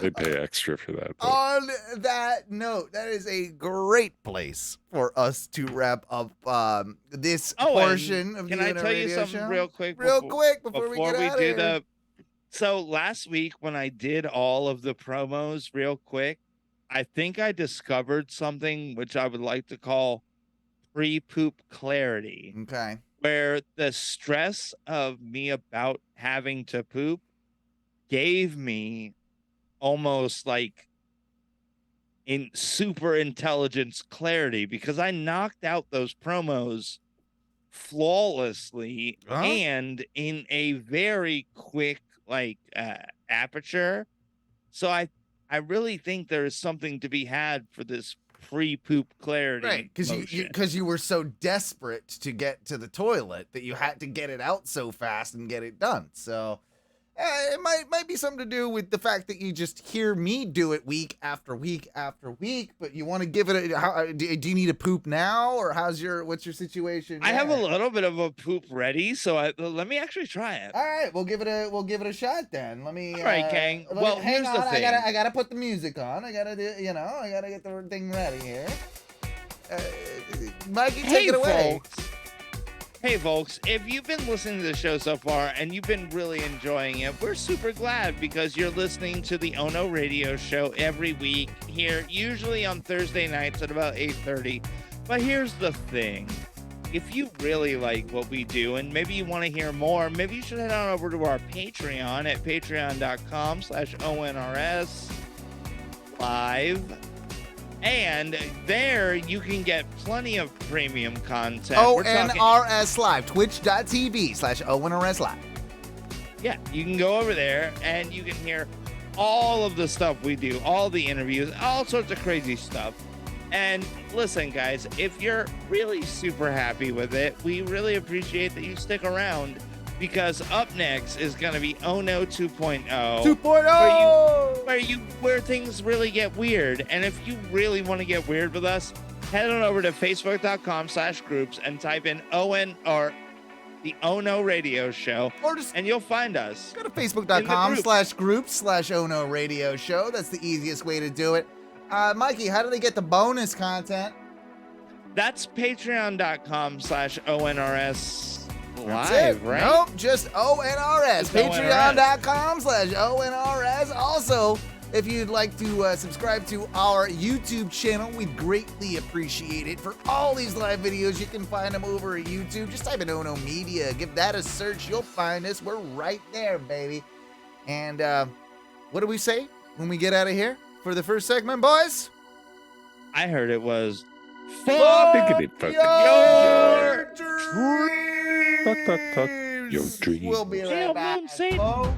They pay extra for that. though. On that note, that is a great place for us to wrap up this Oh, portion of Can the I Inner tell you Radio something Show. real quick? Real quick before we get out of do here. the. So last week when I did all of the promos, real quick, I think I discovered something which I would like to call pre-poop clarity, Okay. where the stress of me about having to poop gave me almost like in super intelligence clarity, because I knocked out those promos flawlessly Huh? and in a very quick aperture. So I really think there is something to be had for this pre-poop clarity. Right, because you were so desperate to get to the toilet that you had to get it out so fast and get it done. So it might be something to do with the fact that you just hear me do it week after week after week, but you want to give it do you need a poop now, or what's your situation? I have a there? little bit of a poop ready, so let me actually try it. All right, we'll give it a shot then. Let me. All right, gang. Well, hang here's on. the thing. I gotta put the music on. I gotta do. I gotta get the thing ready here. Mikey, take it away. Hey, folks, if you've been listening to the show so far and you've been really enjoying it, we're super glad because you're listening to the Ono Radio Show every week here, usually on Thursday nights at about 8:30. But here's the thing. If you really like what we do and maybe you want to hear more, maybe you should head on over to our Patreon at patreon.com/ONRS live. And there you can get plenty of premium content. We're talking- ONRS Live, twitch.tv/ONRS Live. Yeah, you can go over there and you can hear all of the stuff we do, all the interviews, all sorts of crazy stuff. And listen, guys, if you're really super happy with it, we really appreciate that you stick around, because up next is going to be Ono 2.0. 2.0! Where things really get weird. And if you really want to get weird with us, head on over to facebook.com/groups and type in Owen or the Ono Radio Show, Or just and you'll find us. go to facebook.com/groups/Ono Radio Show. That's the easiest way to do it. Mikey, how do they get the bonus content? That's patreon.com/ONRS That's live, it. right? Nope, just ONRS. Just ONRS. Patreon.com/ONRS. Also, if you'd like to subscribe to our YouTube channel, we'd greatly appreciate it. For all these live videos, you can find them over at YouTube. Just type in Ono Media. Give that a search. You'll find us. We're right there, baby. And what do we say when we get out of here for the first segment, boys? I heard it was Biggity fuck your Fuck, fuck, fuck your dreams. dreams. We'll be right Hail back, Moon Satan. folks.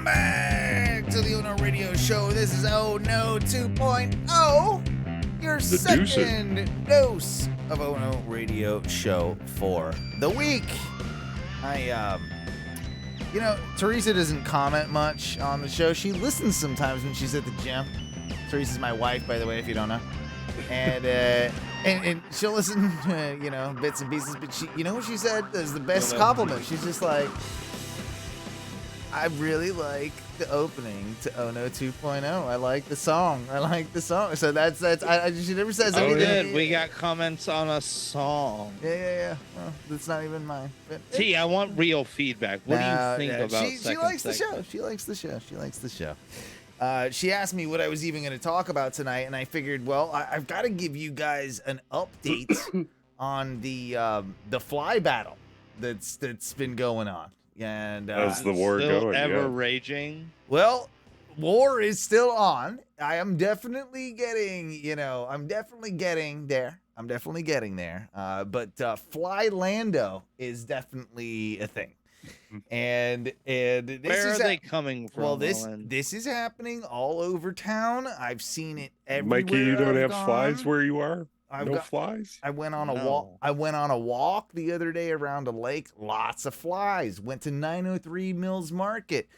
Welcome back to the ONRS Radio Show. This is Oh No 2.0, your second dose of ONRS Radio Show for the week. Teresa doesn't comment much on the show. She listens sometimes when she's at the gym. Teresa's my wife, by the way, if you don't know. And she'll listen, bits and pieces. But you know what she said is the best compliment. She's just like, I really like the opening to Oh No 2.0. I like the song. So that's. She never says anything. Good. We got comments on a song. Yeah. Well, that's not even mine. But T, I want real feedback. What do you think about she likes the show. She likes the show. She asked me what I was even going to talk about tonight, and I figured, well, I've got to give you guys an update on the fly battle that's been going on. And how's the war still going? Ever raging? Well, war is still on. I am definitely getting, I'm definitely getting there. But Fly Lando is definitely a thing. And this Where is are they coming from? Well, Owen? this is happening all over town. I've seen it everywhere. Mikey, you don't I've have gone. flies where you are? I've No flies? I went on a No. walk. I went on a walk the other day around a lake. Lots of flies. Went to 903 Mills Market.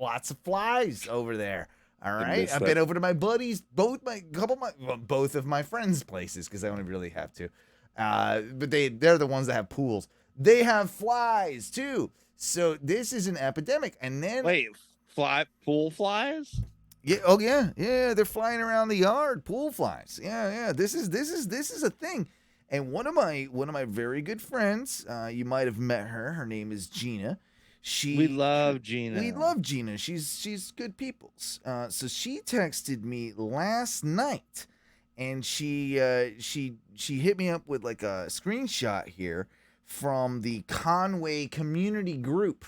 Lots of flies over there. All right. I've been over to my buddies, both of my friends' places because I don't really have to. But they're the ones that have pools. They have flies too. So this is an epidemic. And then Wait, pool flies? yeah, oh yeah, they're flying around the yard, pool flies. Yeah. This is a thing. And one of my very good friends, you might have met her. Her name is Gina. We love Gina. We love Gina. She's good peoples. So she texted me last night, and she hit me up with like a screenshot here from the Conway community group.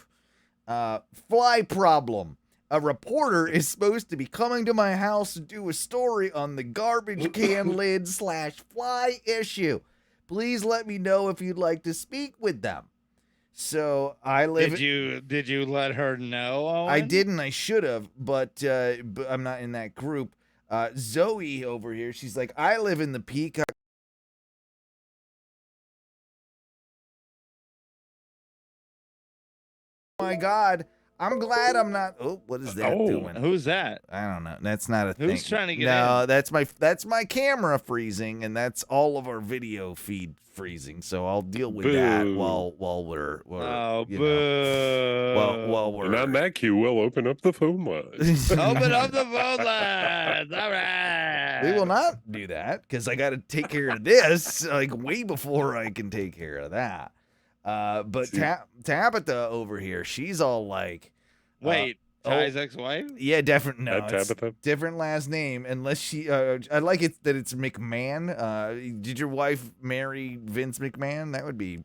Fly problem. A reporter is supposed to be coming to my house to do a story on the garbage can lid / fly issue. Please let me know if you'd like to speak with them. So I live. Did you let her know? Owen? I didn't. I should have, but I'm not in that group. Zoe over here, she's like, I live in the Peacock. Oh my God. I'm glad I'm not. Oh, what is that doing? Who's that? I don't know. That's not a thing. Who's trying to get no, in? that's my camera freezing, and that's all of our video feed freezing. So I'll deal with that while we're Oh, you boo. know, while we're And on that cue, we'll open up the phone lines. Open up the phone lines. All right. we will not do that because I got to take care of this like way before I can take care of that. But Tabitha over here, she's all like, Wait, Ty's ex-wife? yeah, different. No, it's Tabitha? different last name. Unless she, I like it that it's McMahon. Did your wife marry Vince McMahon? That'd be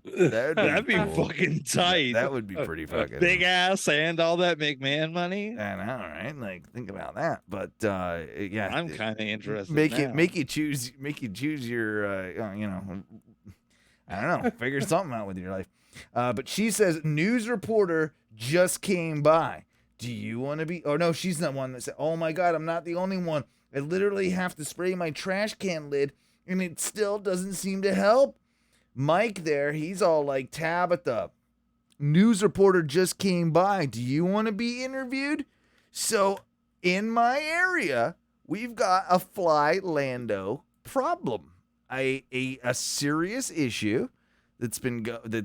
cool. fucking tight. That would be pretty fucking Big ass and all that McMahon money. I know, right? Like, think about that. But yeah, I'm kind of interested. make you choose your, I don't know, figure something out with your life. But she says, news reporter just came by. Do you want to be? Oh, no, she's not one that said, oh my God, I'm not the only one. I literally have to spray my trash can lid, and it still doesn't seem to help. Mike there, he's all like, Tabitha, news reporter just came by. Do you want to be interviewed? So in my area, we've got a fly Lando problem. A serious issue that's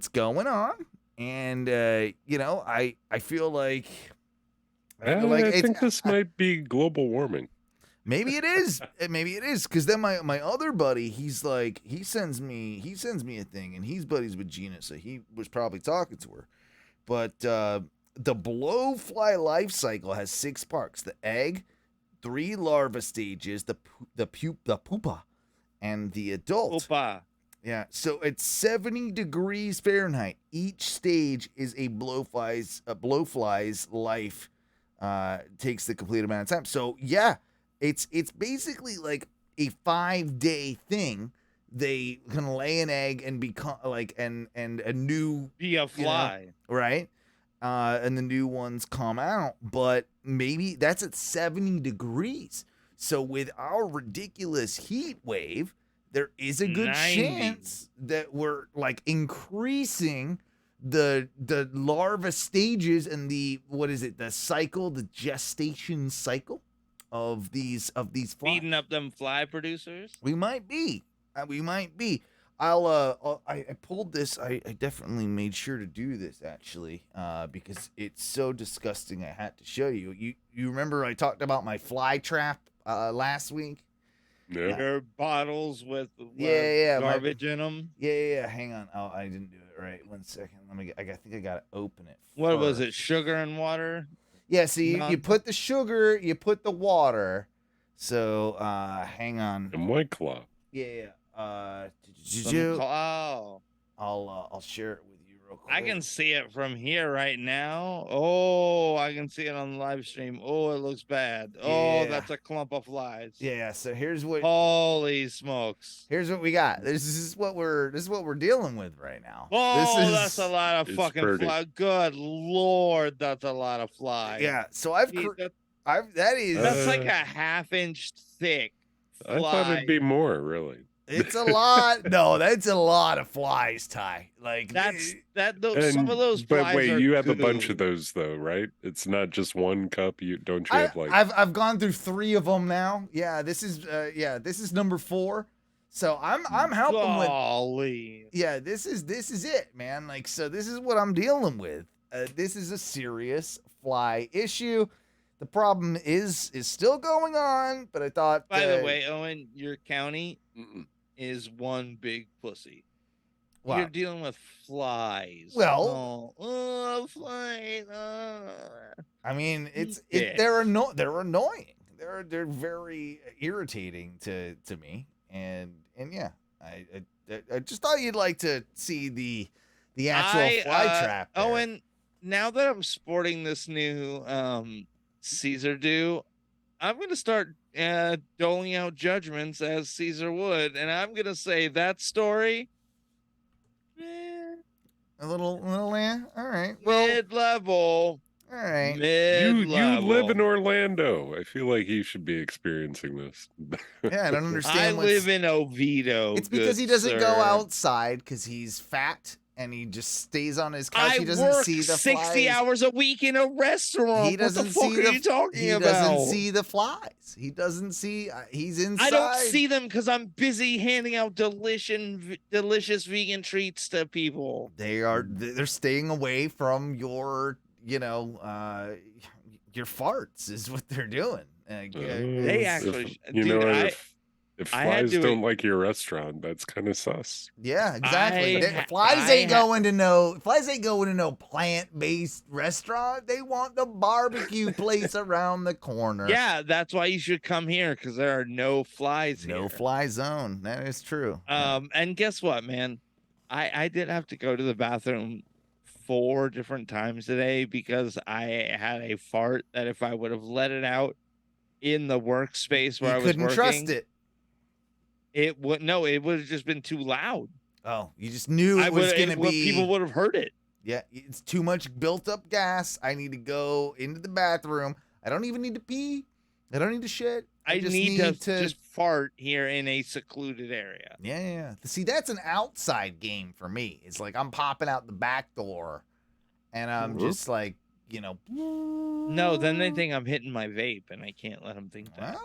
going on, and I feel like I think this might be global warming. maybe it is because then my other buddy, he's like, he sends me a thing, and he's buddies with Gina, so he was probably talking to her. But the blowfly life cycle has 6 parts: the egg, 3 larva stages, the pupa, and the adult. Opa. Yeah, so at 70 degrees Fahrenheit, each stage is a blowfly's life takes the complete amount of time. So yeah, it's basically like a 5-day thing. They can lay an egg and become like and a new Be a fly. right? and the new ones come out, but maybe that's at 70 degrees. So with our ridiculous heat wave, there is a good 90. chance that we're like increasing the larva stages and the the gestation cycle of these flies. Feeding up them fly producers. We might be. I pulled this. I definitely made sure to do this actually, because it's so disgusting. I had to show you. You remember I talked about my fly trap last week? Yeah. Your bottles with Yeah, garbage in them. Yeah. Hang on. Oh, I didn't do it right. 1 second. I think I gotta open it. What was first. it? Sugar and water? Yeah. So you put the sugar, you put the water. So hang on. And White Claw. Yeah. Oh, I'll share it with you real quick. I can see it from here right now. Oh, I can see it on the live stream. Oh, it looks bad. Oh, Yeah. that's a clump of flies. Yeah. So here's what. Holy smokes. Here's what we got. This is what we're dealing with right now. Oh, this that's a lot of It's fucking pretty. flies. Good Lord, that's a lot of flies. Yeah. So I've that is That's like a half-inch thick I thought it'd be more, really. it's a lot. No, that's a lot of flies, Ty. Like some of those But flies wait, are you have a goo. bunch of those though, right? It's not just one cup. You have like I've gone through 3 of them now. Yeah, this is number 4. So I'm helping with. Golly. Yeah, this is it, man. Like, so this is what I'm dealing with. This is a serious fly issue. The problem is still going on, but I thought. By the way, Owen, your county is one big pussy. Wow. You're dealing with flies. Well- Flies. I mean, Yeah. they're annoying. They're very irritating to me, and yeah, I just thought you'd like to see the actual fly trap. there. Owen, now that I'm sporting this new Caesar DOO, I'm going to start doling out judgments as Caesar would, and I'm going to say that story. a little, all right. Well, Mid-level. all right. you Mid-level. live in Orlando. I feel like you should be experiencing this. Yeah, I don't I understand. live in Oviedo. It's because good he doesn't go sir. outside because he's fat and he just stays on his couch. I He doesn't work see the 60 flies. hours a week in a restaurant. He doesn't what the fuck see are you talking he about? doesn't see the flies. He doesn't see. He's inside. I don't see them because I'm busy handing out delicious vegan treats to people. They're staying away from your, your farts is what they're doing. They actually, you dude, know, if I had flies to- don't like your restaurant, that's kind of sus. Yeah, exactly. I- Flies I ain't going to no plant-based restaurant. They want the barbecue place around the corner. Yeah, that's why you should come here because there are no flies here. No fly zone. That is true. And guess what, man? I did have to go to the bathroom 4 different times today because I had a fart that if I would have let it out in the workspace where I You was couldn't working, trust it. it would have just been too loud. Oh, you just knew it was going to be. People would have heard it. Yeah, it's too much built up gas. I need to go into the bathroom. I don't even need to pee. I don't need to shit. I just need to just fart here in a secluded area. Yeah. See, that's an outside game for me. It's like I'm popping out the back door, and I'm just like, No, then they think I'm hitting my vape, and I can't let them think that. Well,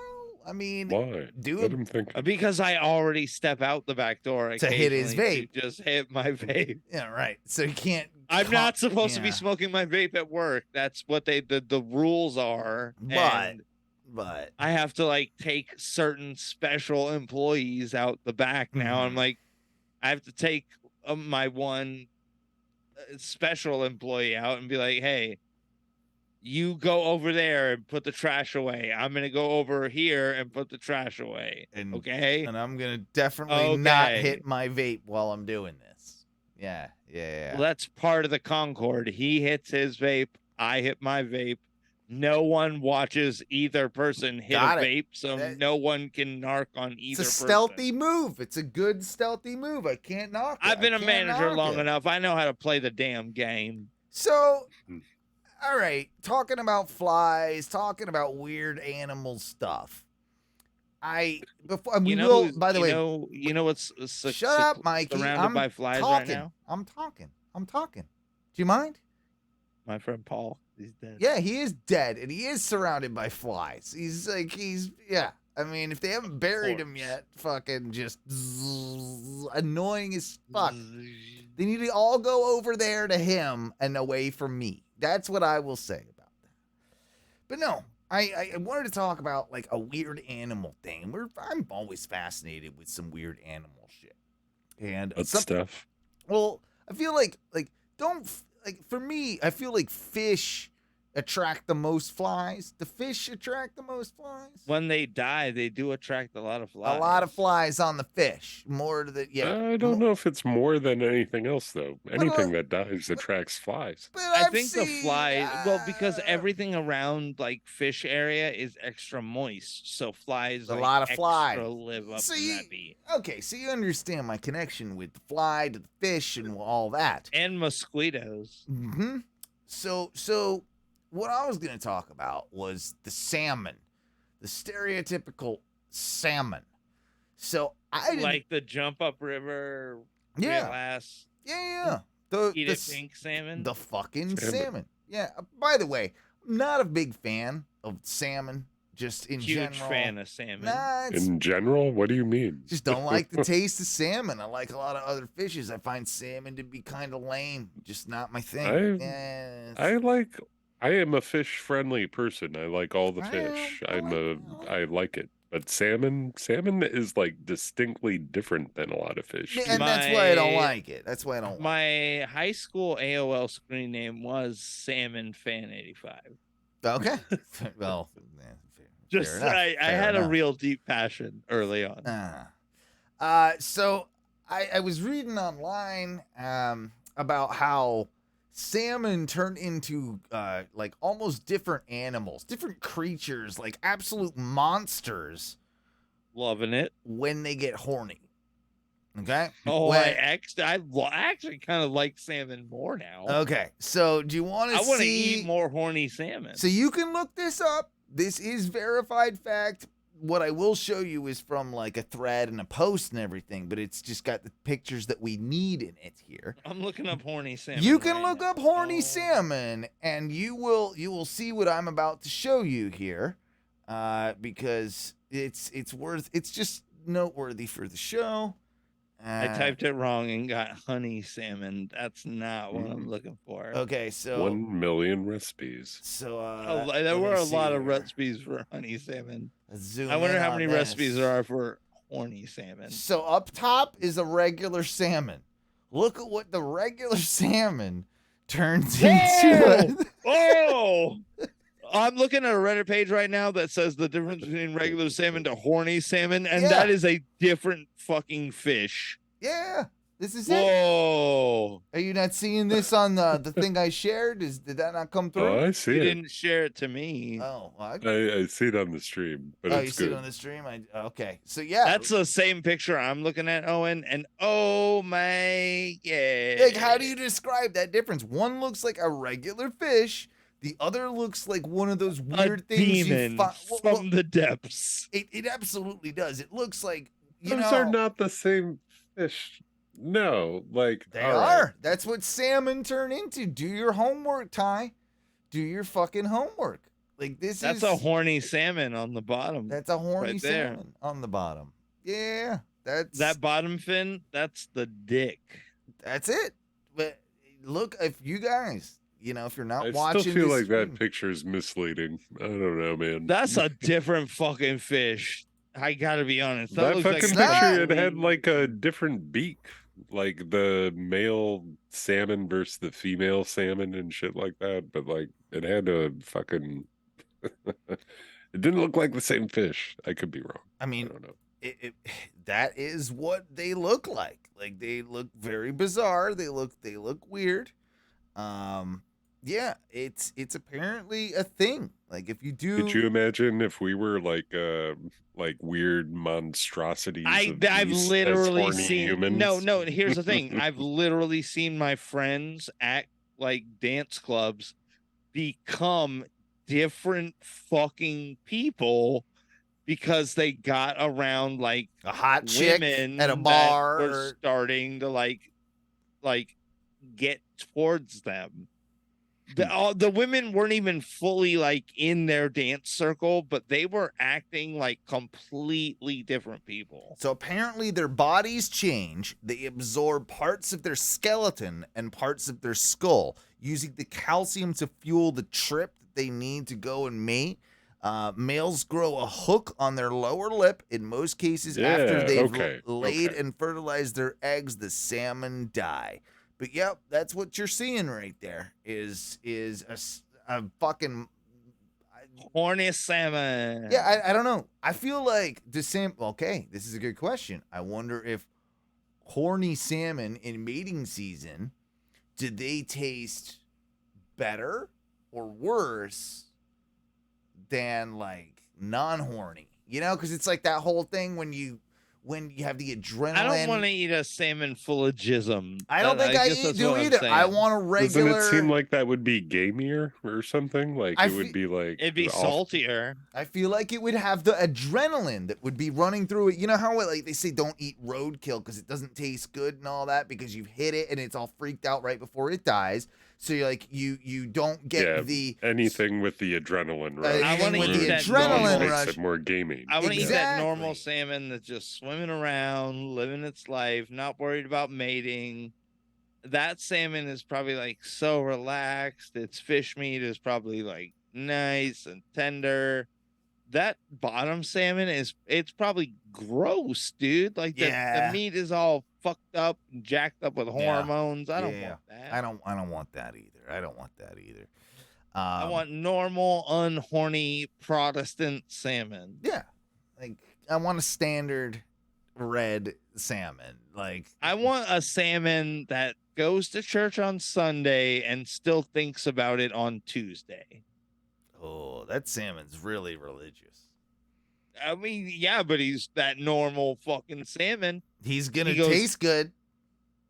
I mean, Why? do Let it. him think. Because I already step out the back door To hit his occasionally vape. to just hit my vape. Yeah, right. So you can't. I'm not supposed to be yeah. smoking my vape at work. That's what the rules are. But I have to like take certain special employees out the back now. I'm like, I have to take my one special employee out and be like, hey, you go over there and put the trash away. I'm going to go over here and put the trash away. Okay. And I'm gonna definitely not Okay. hit my vape while I'm doing this. Yeah. Well, that's part of the Concord. He hits his vape. I hit my vape. No one watches either person hit Got a it. vape, so no one can narc on either It's a person. stealthy move. It's a good stealthy move. I can't knock it. I've been I a can't manager knock long it. enough. I know how to play the damn game. So, Hmm. all right, talking about flies, talking about weird animal stuff. We will. By the way, you know what's shut up, Mikey. surrounded I'm by flies talking. right now? I'm talking. Do you mind? My friend Paul, he's dead. Yeah, he is dead, and he is surrounded by flies. Yeah. I mean, if they haven't buried him yet, fucking just annoying as fuck. They need to all go over there to him and away from me. That's what I will say about that. But no, I wanted to talk about like a weird animal thing. I'm always fascinated with some weird animal shit. And What stuff? well, I feel like for me, I feel like fish attract the most flies. The fish attract the most flies. When they die, they do attract a lot of flies. A lot of flies on the fish. More to the I don't know if it's more than anything else, though. Anything that dies attracts flies. But I I've think the seen, flies, well, because everything around like fish area is extra moist, so flies a like, lot of extra flies live up So in you- that beat. Okay, so you understand my connection with the fly to the fish and all that. And mosquitoes. Mm-hmm. So what I was going to talk about was the salmon, the stereotypical salmon. So I didn't, Like the jump up river, Yeah. braless, yeah. eat The it pink salmon. The fucking Salmon. salmon. Yeah. By the way, I'm not a big fan of salmon. Just in Huge general. fan of salmon. Nah, it's In general, what do you mean? just don't like the taste of salmon. I like a lot of other fishes. I find salmon to be kind of lame. Just not my thing. Yeah, I am a fish-friendly person. I like all the I fish. am. I like it. But salmon is like distinctly different than a lot of fish. and that's why I don't My- like it. That's why I don't. My high school AOL screen name was Salmon Fan 85. Okay. Well, Just fair enough, I fair had enough. a real deep passion early on. So I was reading online about how salmon turn into like almost different animals, different creatures, like absolute monsters Loving it. when they get horny. Okay. Oh, When- I actually kind of like salmon more now. Okay. So do you want to I want to see? eat more horny salmon. So you can look this up. This is verified fact. What I will show you is from like a thread and a post and everything, but it's just got the pictures that we need in it here. I'm looking up horny salmon. You can right look now. up horny Oh. salmon and you will see what I'm about to show you here. Because it's just noteworthy for the show. I typed it wrong and got honey salmon. That's not what I'm looking for. Okay, so 1 million recipes. so There let were me a see lot of here. recipes for honey salmon. Let's zoom I wonder in how on many this. recipes there are for horny salmon. So up top is a regular salmon. Look at what the regular salmon turns into. Oh! I'm looking at a Reddit page right now that says the difference between regular salmon to horny salmon, and Yeah. that is a different fucking fish. Yeah, this is it. Whoa! Are you not seeing this on the thing I shared? Did that not come through? Oh, I see You it. didn't share it to me. Oh, well, I see it on the stream, but you it's see it good. on the stream? Okay, so yeah, That's the same picture I'm looking at, Owen, and oh my yeah. like how do you describe that difference? One looks like a regular fish. The other looks like one of those a weird things demon you find. from the depths? It absolutely does. It looks like you Those know are not the same fish. No, like they all are. right. That's what salmon turn into. Do your homework, Ty. Do your fucking homework. Like this That's is a horny salmon on the bottom. That's a horny right there. salmon on the bottom. Yeah, that's That bottom fin, that's the dick. That's it. But look, if you guys, if you're not I watching, still feel this like that stream- picture is misleading. I don't know, man. That's a different fucking fish. I gotta be honest. that looks fucking like- picture. It had like a different beak, like the male salmon versus the female salmon and shit like that. But like, it had a fucking. It didn't look like the same fish. I could be wrong. I I mean, don't know. that is what they look like. Like they look very bizarre. They look weird. Yeah, it's apparently a thing. Like if you do, Could you imagine if we were like weird monstrosities? of I've beasts as literally horny seen humans? no, here's the thing. I've literally seen my friends act like dance clubs become different fucking people because they got around like A hot chick women at a that bar. were starting to like get towards them. The women weren't even fully like in their dance circle, but they were acting like completely different people. So apparently their bodies change. They absorb parts of their skeleton and parts of their skull, using the calcium to fuel the trip that they need to go and mate. Males grow a hook on their lower lip. In most cases, after they've laid and fertilized their eggs, the salmon die. But yep, that's what you're seeing right there. Is a fucking horny salmon. Yeah, I don't know. I feel like the same. Okay, this is a good question. I wonder if horny salmon in mating season, did they taste better or worse than like non-horny? You know, because it's like that whole thing when you have the adrenaline. I don't want to eat a salmon full of jism. I don't think I do either. I want a regular. Doesn't it seem like that would be gamier or something? Like it would be like it'd be saltier. I feel like it would have the adrenaline that would be running through it. You know how like they say don't eat roadkill because it doesn't taste good and all that because you've hit it and it's all freaked out right before it dies. So you're like you don't get the anything with the adrenaline rush. I want to eat that adrenaline rush. Makes it more gaming. I want to eat that normal salmon that's just swimming around, living its life, not worried about mating. That salmon is probably like so relaxed. Its fish meat is probably like nice and tender. That bottom salmon it's probably gross, dude. Like the meat is all fucked up and jacked up with hormones. I don't want that. I don't want that either. I want normal, unhorny Protestant salmon. Yeah. Like I want a standard red salmon. Like I want a salmon that goes to church on Sunday and still thinks about it on Tuesday. Oh, that salmon's really religious. I mean, yeah, but he's that normal fucking salmon. He's gonna taste good.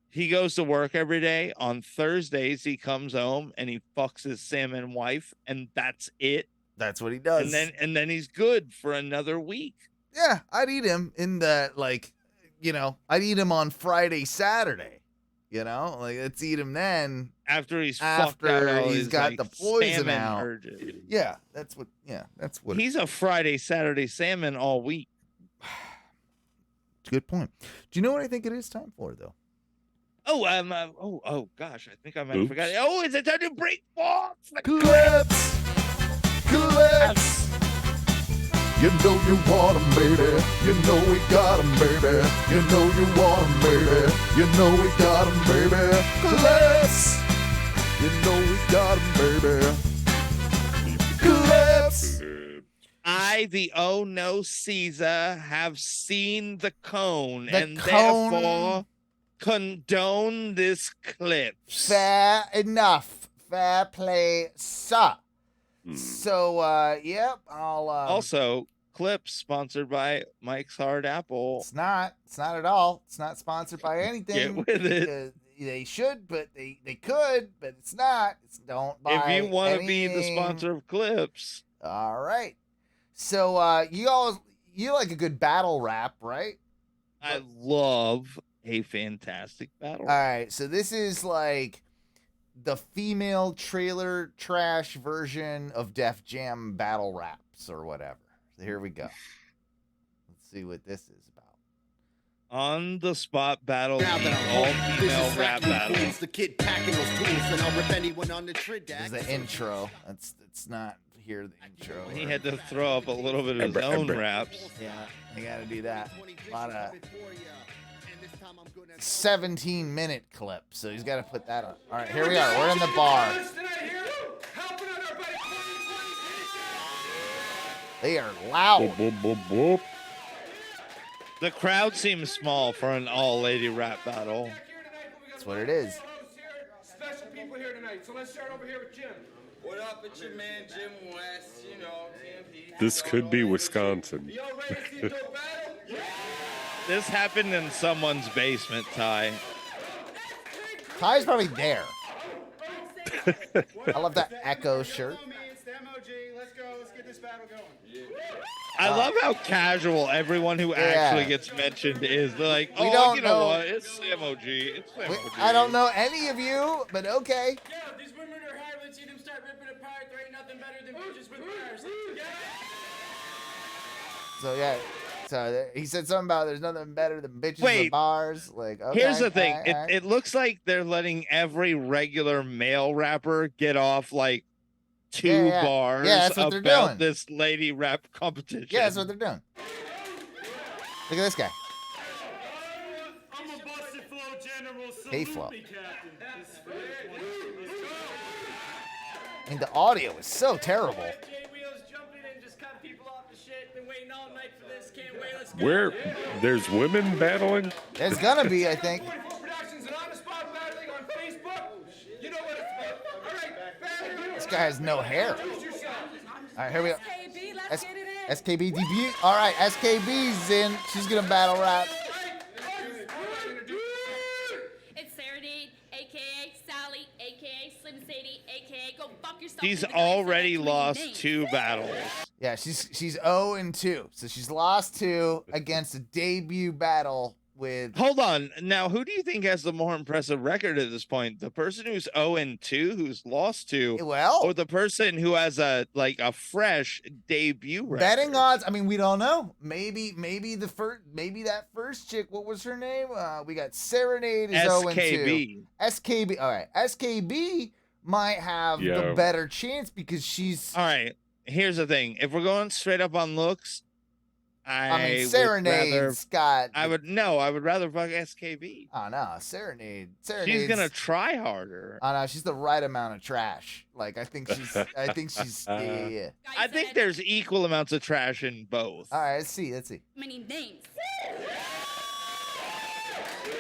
He goes to work every day. On Thursdays, he comes home and he fucks his salmon wife, and that's it. That's what he does. And then he's good for another week. Yeah, I'd eat him in the I'd eat him on Friday, Saturday. You know, like let's eat him then after he's got like, the poison out. Urges. Yeah, that's what. He's a Friday, Saturday salmon all week. Good point. Do you know what I think it is time for though? Oh, gosh, I think I might have forgotten. Oh, is it time to break balls? Clips. You know you want 'em, baby. You know we got 'em, baby. You know you want 'em, baby. You know we got 'em, baby. Clips. You know we got 'em, baby. Clips. I, the Oh No Caesar, have seen the cone and therefore condone this clip. Fair enough. Fair play, sir. So, yep, I'll... Also, Clips sponsored by Mike's Hard Apple. It's not at all. It's not sponsored by anything. Get with it. They should, but they could, but it's not. Don't buy if you want to anything. be the sponsor of Clips. All right. So, you like a good battle rap, right? I love a fantastic battle rap. All right, so this is like the female trailer trash version of Def Jam battle raps or whatever. So here we go. Let's see what this is about. On the spot battle, all female rap battle. The kid packing those tools, and I'll rip anyone on the trid. This is the intro. It's not here. The intro. He had to throw up a little bit of his own raps. Yeah, you got to do that. A lot of 17-minute clip, so he's got to put that on. All right, here we are. We're in the bar. They are loud. The crowd seems small for an all-lady rap battle. That's what it is. Special people here tonight, so let's start over here with Jim. What up, it's your man Jim West, you know, TMP. This could be Wisconsin. This happened in someone's basement, Ty. Ty's probably there. I love that Echo shirt. I love how casual everyone who actually gets mentioned is. They're like, We oh, don't you know know- what? It's Sam OG. It's Sam OG. I don't know any of you, but okay. Yeah, these women are harlots. See them start ripping apart. There ain't nothing better than bitches with cars. So yeah, so he said something about there's nothing better than bitches Wait. with bars. Like, okay, Here's the thing. all right. It looks like they're letting every regular male rapper get off like two Yeah. bars Yeah, that's what they're about doing. this lady rap competition. Yeah, that's what they're doing. Look at this guy. I'm a busted flow general. Hey, Flo. Captain. I mean, the audio is so terrible. J-Wheels jumping and just cut people off the shit. Been waiting all night for this. Can't wait. Let's go. Where there's women battling? There's gonna be, I think. 44 Productions and on the spot battling on Facebook. You know what it's about. All right, batter. This guy has no hair. Choose yourself. All right, here we go. KB, let's get it in. SKB debut. All right, SKB's in. She's gonna battle rap. It's Serenade, aka Sally, aka Slim Sadie, aka go fuck yourself. She's to the guy who said already too many lost names. 2 battles. Yeah, she's 0-2, so she's lost 2 against a debut battle with. Hold on. Now, who do you think has the more impressive record at this point? The person who's 0-2, who's lost 2, Well, or the person who has a fresh debut record? betting odds. I mean, we don't know. Maybe that first chick. What was her name? We got Serenade is 0-2. SKB. SKB. All right, SKB might have the Yeah. better chance because she's. All right. Here's the thing. If we're going straight up on looks, I mean, would rather. Serenade's got. I would rather fuck SKB. Oh no, Serenade. She's gonna try harder. Oh no, she's the right amount of trash. Like I think she's. Yeah. Guy I think said there's equal amounts of trash in both. All right, let's see. too many names.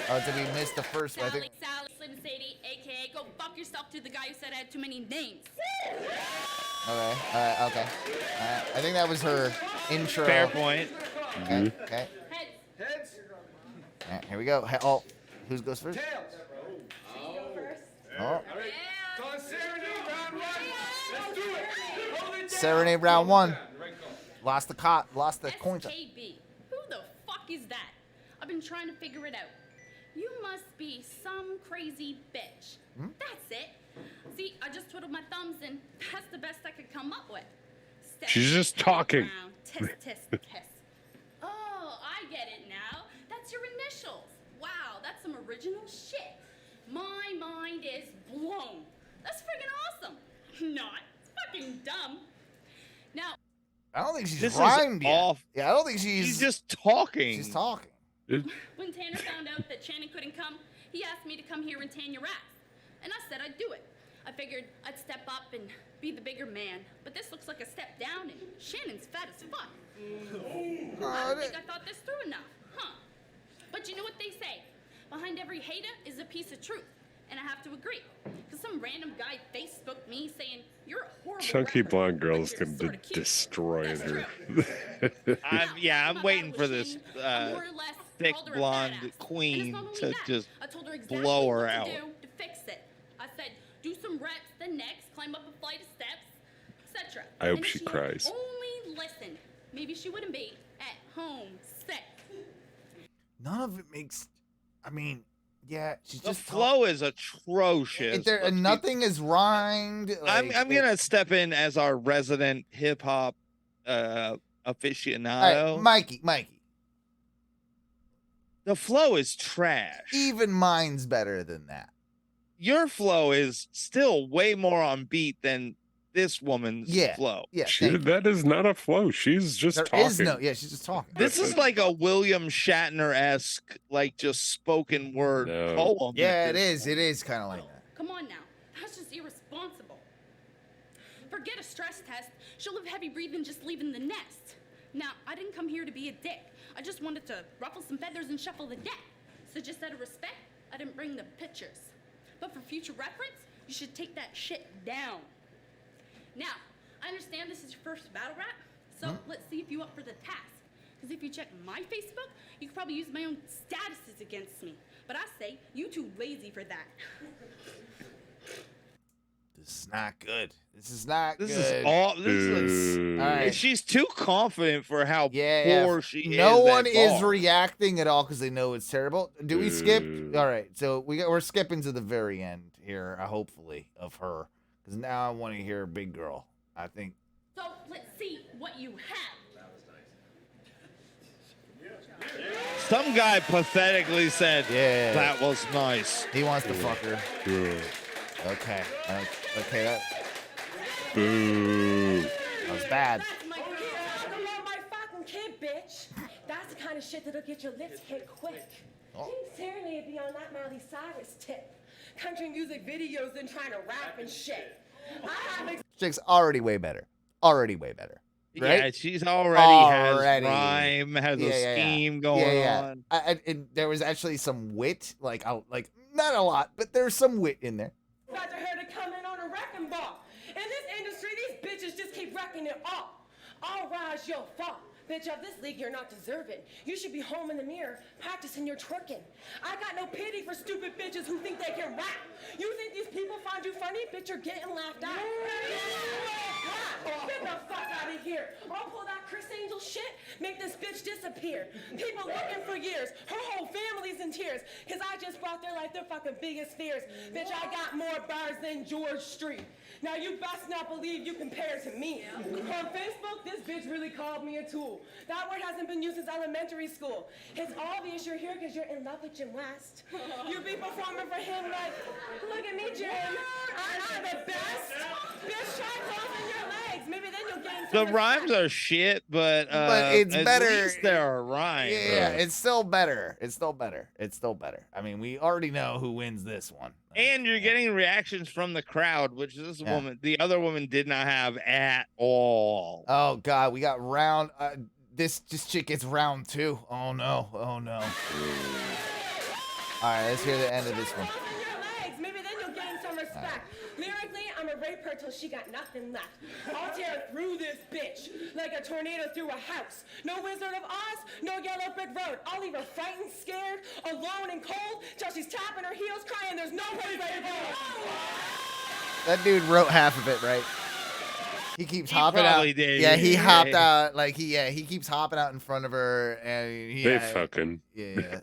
Oh, did we miss the first one? I Sally, think. Sally, Slim Sadie, aka go fuck yourself to the guy who said I had too many names. Okay. Okay. I think that was her intro. Fair point. Okay. Okay. Heads. Heads. All right, here we go. Oh, who goes first? Tails. Oh, Call it Serenade round 1. Let's do it. Hold it down. Serenade round 1. Lost the coin toss. SKB. Who the fuck is that? I've been trying to figure it out. You must be some crazy bitch. That's it. See, I just twiddled my thumbs and that's the best I could come up with. Step She's just talking. around, Tisk. Oh, I get it now. That's your initials. Wow, that's some original shit. My mind is blown. That's freaking awesome. Not. It's fucking dumb. Now, I don't think she's This is rhymed yet. off. Yeah, I don't think she's. She's just talking. She's talking. when Tanner found out that Shannon couldn't come, he asked me to come here and tan your ass. And I said I'd do it. I figured I'd step up and be the bigger man. But this looks like a step down and Shannon's fat as fuck. I don't think I thought this through enough, huh? But you know what they say? Behind every hater is a piece of truth. And I have to agree. Because some random guy Facebooked me saying, you're a horrible Chunky rapper, blonde but girl's you're gonna sorta cute." destroy That's her. I'm waiting for this I more or less thick called her a blonde badass. And it's queen not only to that. just I told her exactly blow her what out. to do to fix it. I said, do some reps, then next, climb up a flight of steps, etc. I hope And if she had cries. Only listened. Maybe she wouldn't be at home sick. None of it makes. I mean, yeah, she's The just. flow is atrocious. let's be- Nothing is rhymed. I'm like, gonna step in as our resident hip hop All aficionado. right, Mikey. The flow is trash. Even mine's better than that. Your flow is still way more on beat than this woman's Yeah. flow. Yeah, thank you. That is not a flow. She's just There talking. is no. Yeah, she's just talking. This is like a William Shatner-esque, like just spoken word No. poem. Yeah, at it this is. It is kind of like that. Come on now. That's just irresponsible. Forget a stress test. She'll have heavy breathing just leaving the nest. Now, I didn't come here to be a dick. I just wanted to ruffle some feathers and shuffle the deck. So just out of respect, I didn't bring the pictures. But for future reference, you should take that shit down. Now, I understand this is your first battle rap, so let's see if you up for the task. Because if you check my Facebook, you could probably use my own statuses against me. But I say, you too lazy for that. This is not good. This is not This good. is all. This is. Boo. All right. She's too confident for how Yeah, poor she is. no one at is bar. reacting at all because they know it's terrible. Do we skip? Boo. All right, so we're skipping to the very end here, hopefully, of her, because now I want to hear Big Girl. I think. So let's see what you have. Some guy pathetically said, Yeah. that was nice. He wants to fuck her. Yeah. Okay. Okay. Boo. That was bad. That's my kid. I love my fucking kid, bitch. That's the kind of shit that'll get your lips hit quick. Sincerely, it'd be on that Miley Cyrus tip. Country music videos and trying to rap and shit. I have Chick's already way better. Already way better. Right? Yeah, she's already has Already. rhyme, has a scheme going on. And there was actually some wit, like not a lot, but there's some wit in there. expect her to come in on a wrecking ball. In this industry, these bitches just keep wrecking it all. All rise your fault. Bitch, of this league, you're not deserving. You should be home in the mirror, practicing your twerking. I got no pity for stupid bitches who think they can rap. You think these people find you funny? Bitch, you're getting laughed at. Get the fuck out of here. I'll pull that Chris Angel shit, make this bitch disappear. People looking for years. Her whole family's in tears, because I just brought their life their fucking biggest fears. Bitch, I got more bars than George Street. Now you best not believe you compare to me. On Facebook, this bitch really called me a tool. That word hasn't been used since elementary school. It's obvious you're here because you're in love with Jim West. You be performing for him like, look at me, Jim. I'm the best. Bitch, try closing your legs. Maybe then you'll gain some The rhymes are shit, but it's at better. least there are rhymes. Yeah, it's still better. It's still better. It's still better. I mean, we already know who wins this one. And you're getting reactions from the crowd, which this Yeah. woman, the other woman, did not have at all. Oh God, we got round. This chick gets round 2. Oh no. Oh no. All right, let's hear the end of this one. your legs. Maybe then you'll gain some respect. Lyrically, I'ma rape her till she got nothing left. I'll tear through this bitch like a tornado through a house. No Wizard of Oz, no yellow brick road. I'll leave her frightened, scared, alone and cold till she's tapping her heels, crying there's no place to go. That dude wrote half of it, right? He keeps hopping out. probably did, Yeah, he yeah. hopped out. Like he keeps hopping out in front of her, and They fucking. Yeah.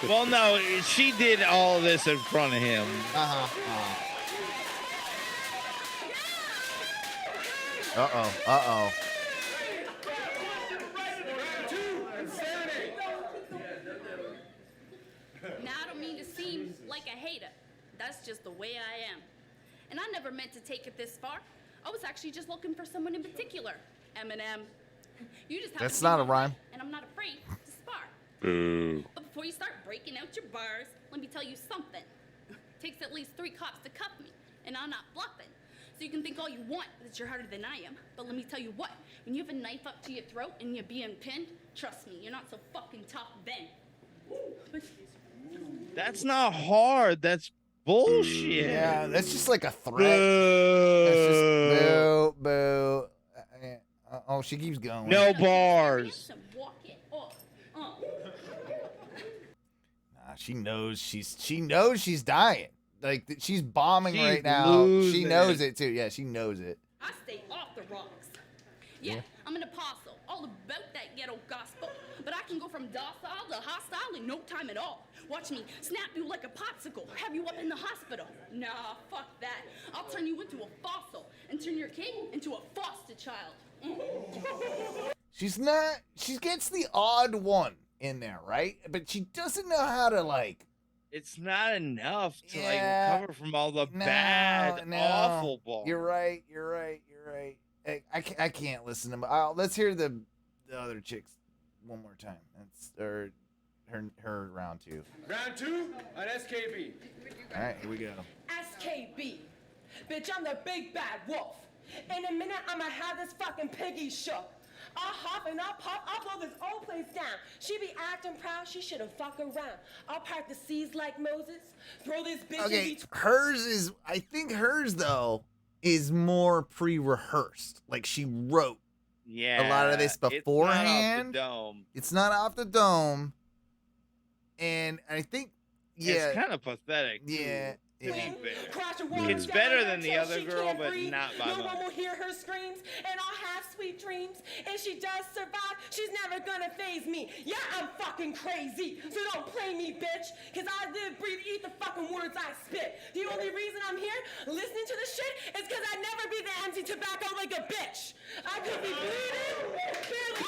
Well, no, she did all this in front of him. Uh-oh. Now, I don't mean to seem like a hater. That's just the way I am. And I never meant to take it this far. I was actually just looking for someone in particular. Eminem. You just have That's to be not a my rhyme. friend, and I'm not afraid to spar. Boo. But before you start breaking out your bars, let me tell you something. Takes at least 3 cops to cuff me, and I'm not bluffing. So you can think all you want that you're harder than I am, but let me tell you what, when you have a knife up to your throat and you're being pinned, trust me, you're not so fucking tough then. But That's not hard. That's bullshit. Yeah, that's just like a threat. That's just boo. Oh, she keeps going. No bars. walk it off. Nah, she knows she's dying. Like she's bombing She's right now. She losing knows it. it too. Yeah, she knows it. I stay off the rocks. Yeah, I'm an apostle, all about that ghetto gospel. But I can go from docile to hostile in no time at all. Watch me snap you like a popsicle, have you up in the hospital. Nah, fuck that. I'll turn you into a fossil and turn your kid into a foster child. She gets the odd one in there, right? But she doesn't know how to like. It's not enough to Yeah. like recover from all the bad, No. awful balls. You're right. I can't listen to. Let's hear the other chicks one more time. That's her round 2. Round 2 on SKB. All right, here we go. SKB. Bitch, I'm the big bad wolf. In a minute, I'ma have this fucking piggy shook. I'll hop and I'll pop, I'll blow this old place down. She be acting proud, she shouldn't fuck around. I'll part the seas like Moses, throw this bitch in Okay, between. I think hers though is more pre-rehearsed. Like she wrote Yeah, a lot of this it's not off the beforehand. dome. It's not off the dome. And I think, yeah, It's kind of pathetic. too. yeah. be fair. Crash and walk It's down better her than the till other she girl, can't but breathe. not by No one much. will hear her screams, and I'll have sweet dreams. And she does survive. She's never gonna phase me. Yeah, I'm fucking crazy. So don't play me, bitch. Cause I live, breathe, eat the fucking words I spit. The only reason I'm here listening to this shit is cause I'd never be the empty tobacco like a bitch. I could be bleeding, barely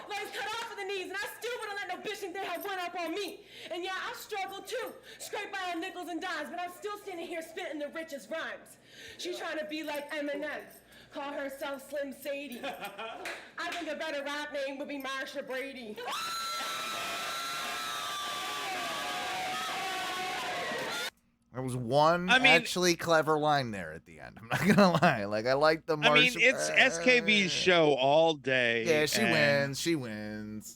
legs cut off at the knees, and I still wouldn't let no bitch think they have one up on me. And yeah, I struggle too, scraped by on nickels and dimes, but I'm still standing here spitting the richest rhymes. She's trying to be like Eminem, call herself Slim Sadie. I think a better rap name would be Marsha Brady. There was one actually clever line there at the end. I'm not gonna lie. Like I like the Marsha. I mean, it's SKB's show all day. Yeah, she wins. She wins.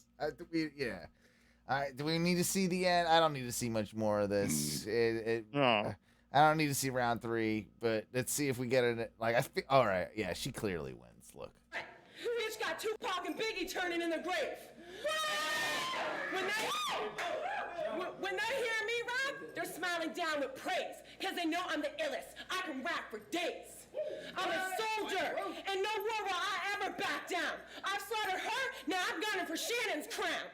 Do we need to see the end? I don't need to see much more of this. I don't need to see round 3, but let's see if we get it. Like all right, yeah, she clearly wins. Look. Bitch got Tupac and Biggie turning in the grave. When they hear me rap, they're smiling down with praise, cause they know I'm the illest. I can rap for days. I'm a soldier, and no war will I ever back down. I've slaughtered her, now I'm gunning for Shannon's crown.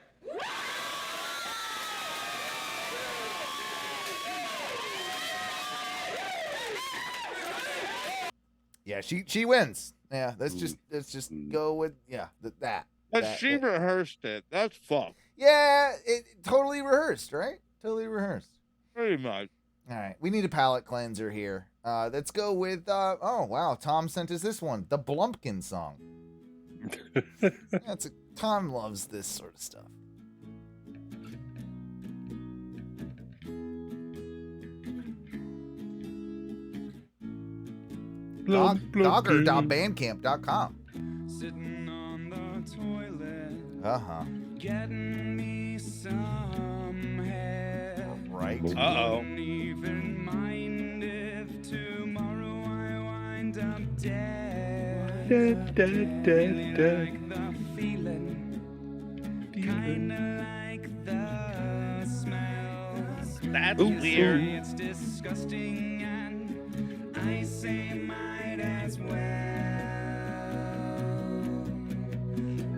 Yeah, she wins. Yeah, let's just go with that. But she rehearsed it. That's fucked. Yeah, it totally rehearsed, right? Totally rehearsed. Pretty much. All right, we need a palate cleanser here. Let's go with oh wow, Tom sent us this one, the Blumpkin Song. Tom loves this sort of stuff. Dogger.bandcamp.com. Sitting on the toilet. Getting me some head. Right. Wouldn't even mind if tomorrow I wind up dead. Like the feeling. Kinda like the smell. That's weird. It's disgusting and I say might as well.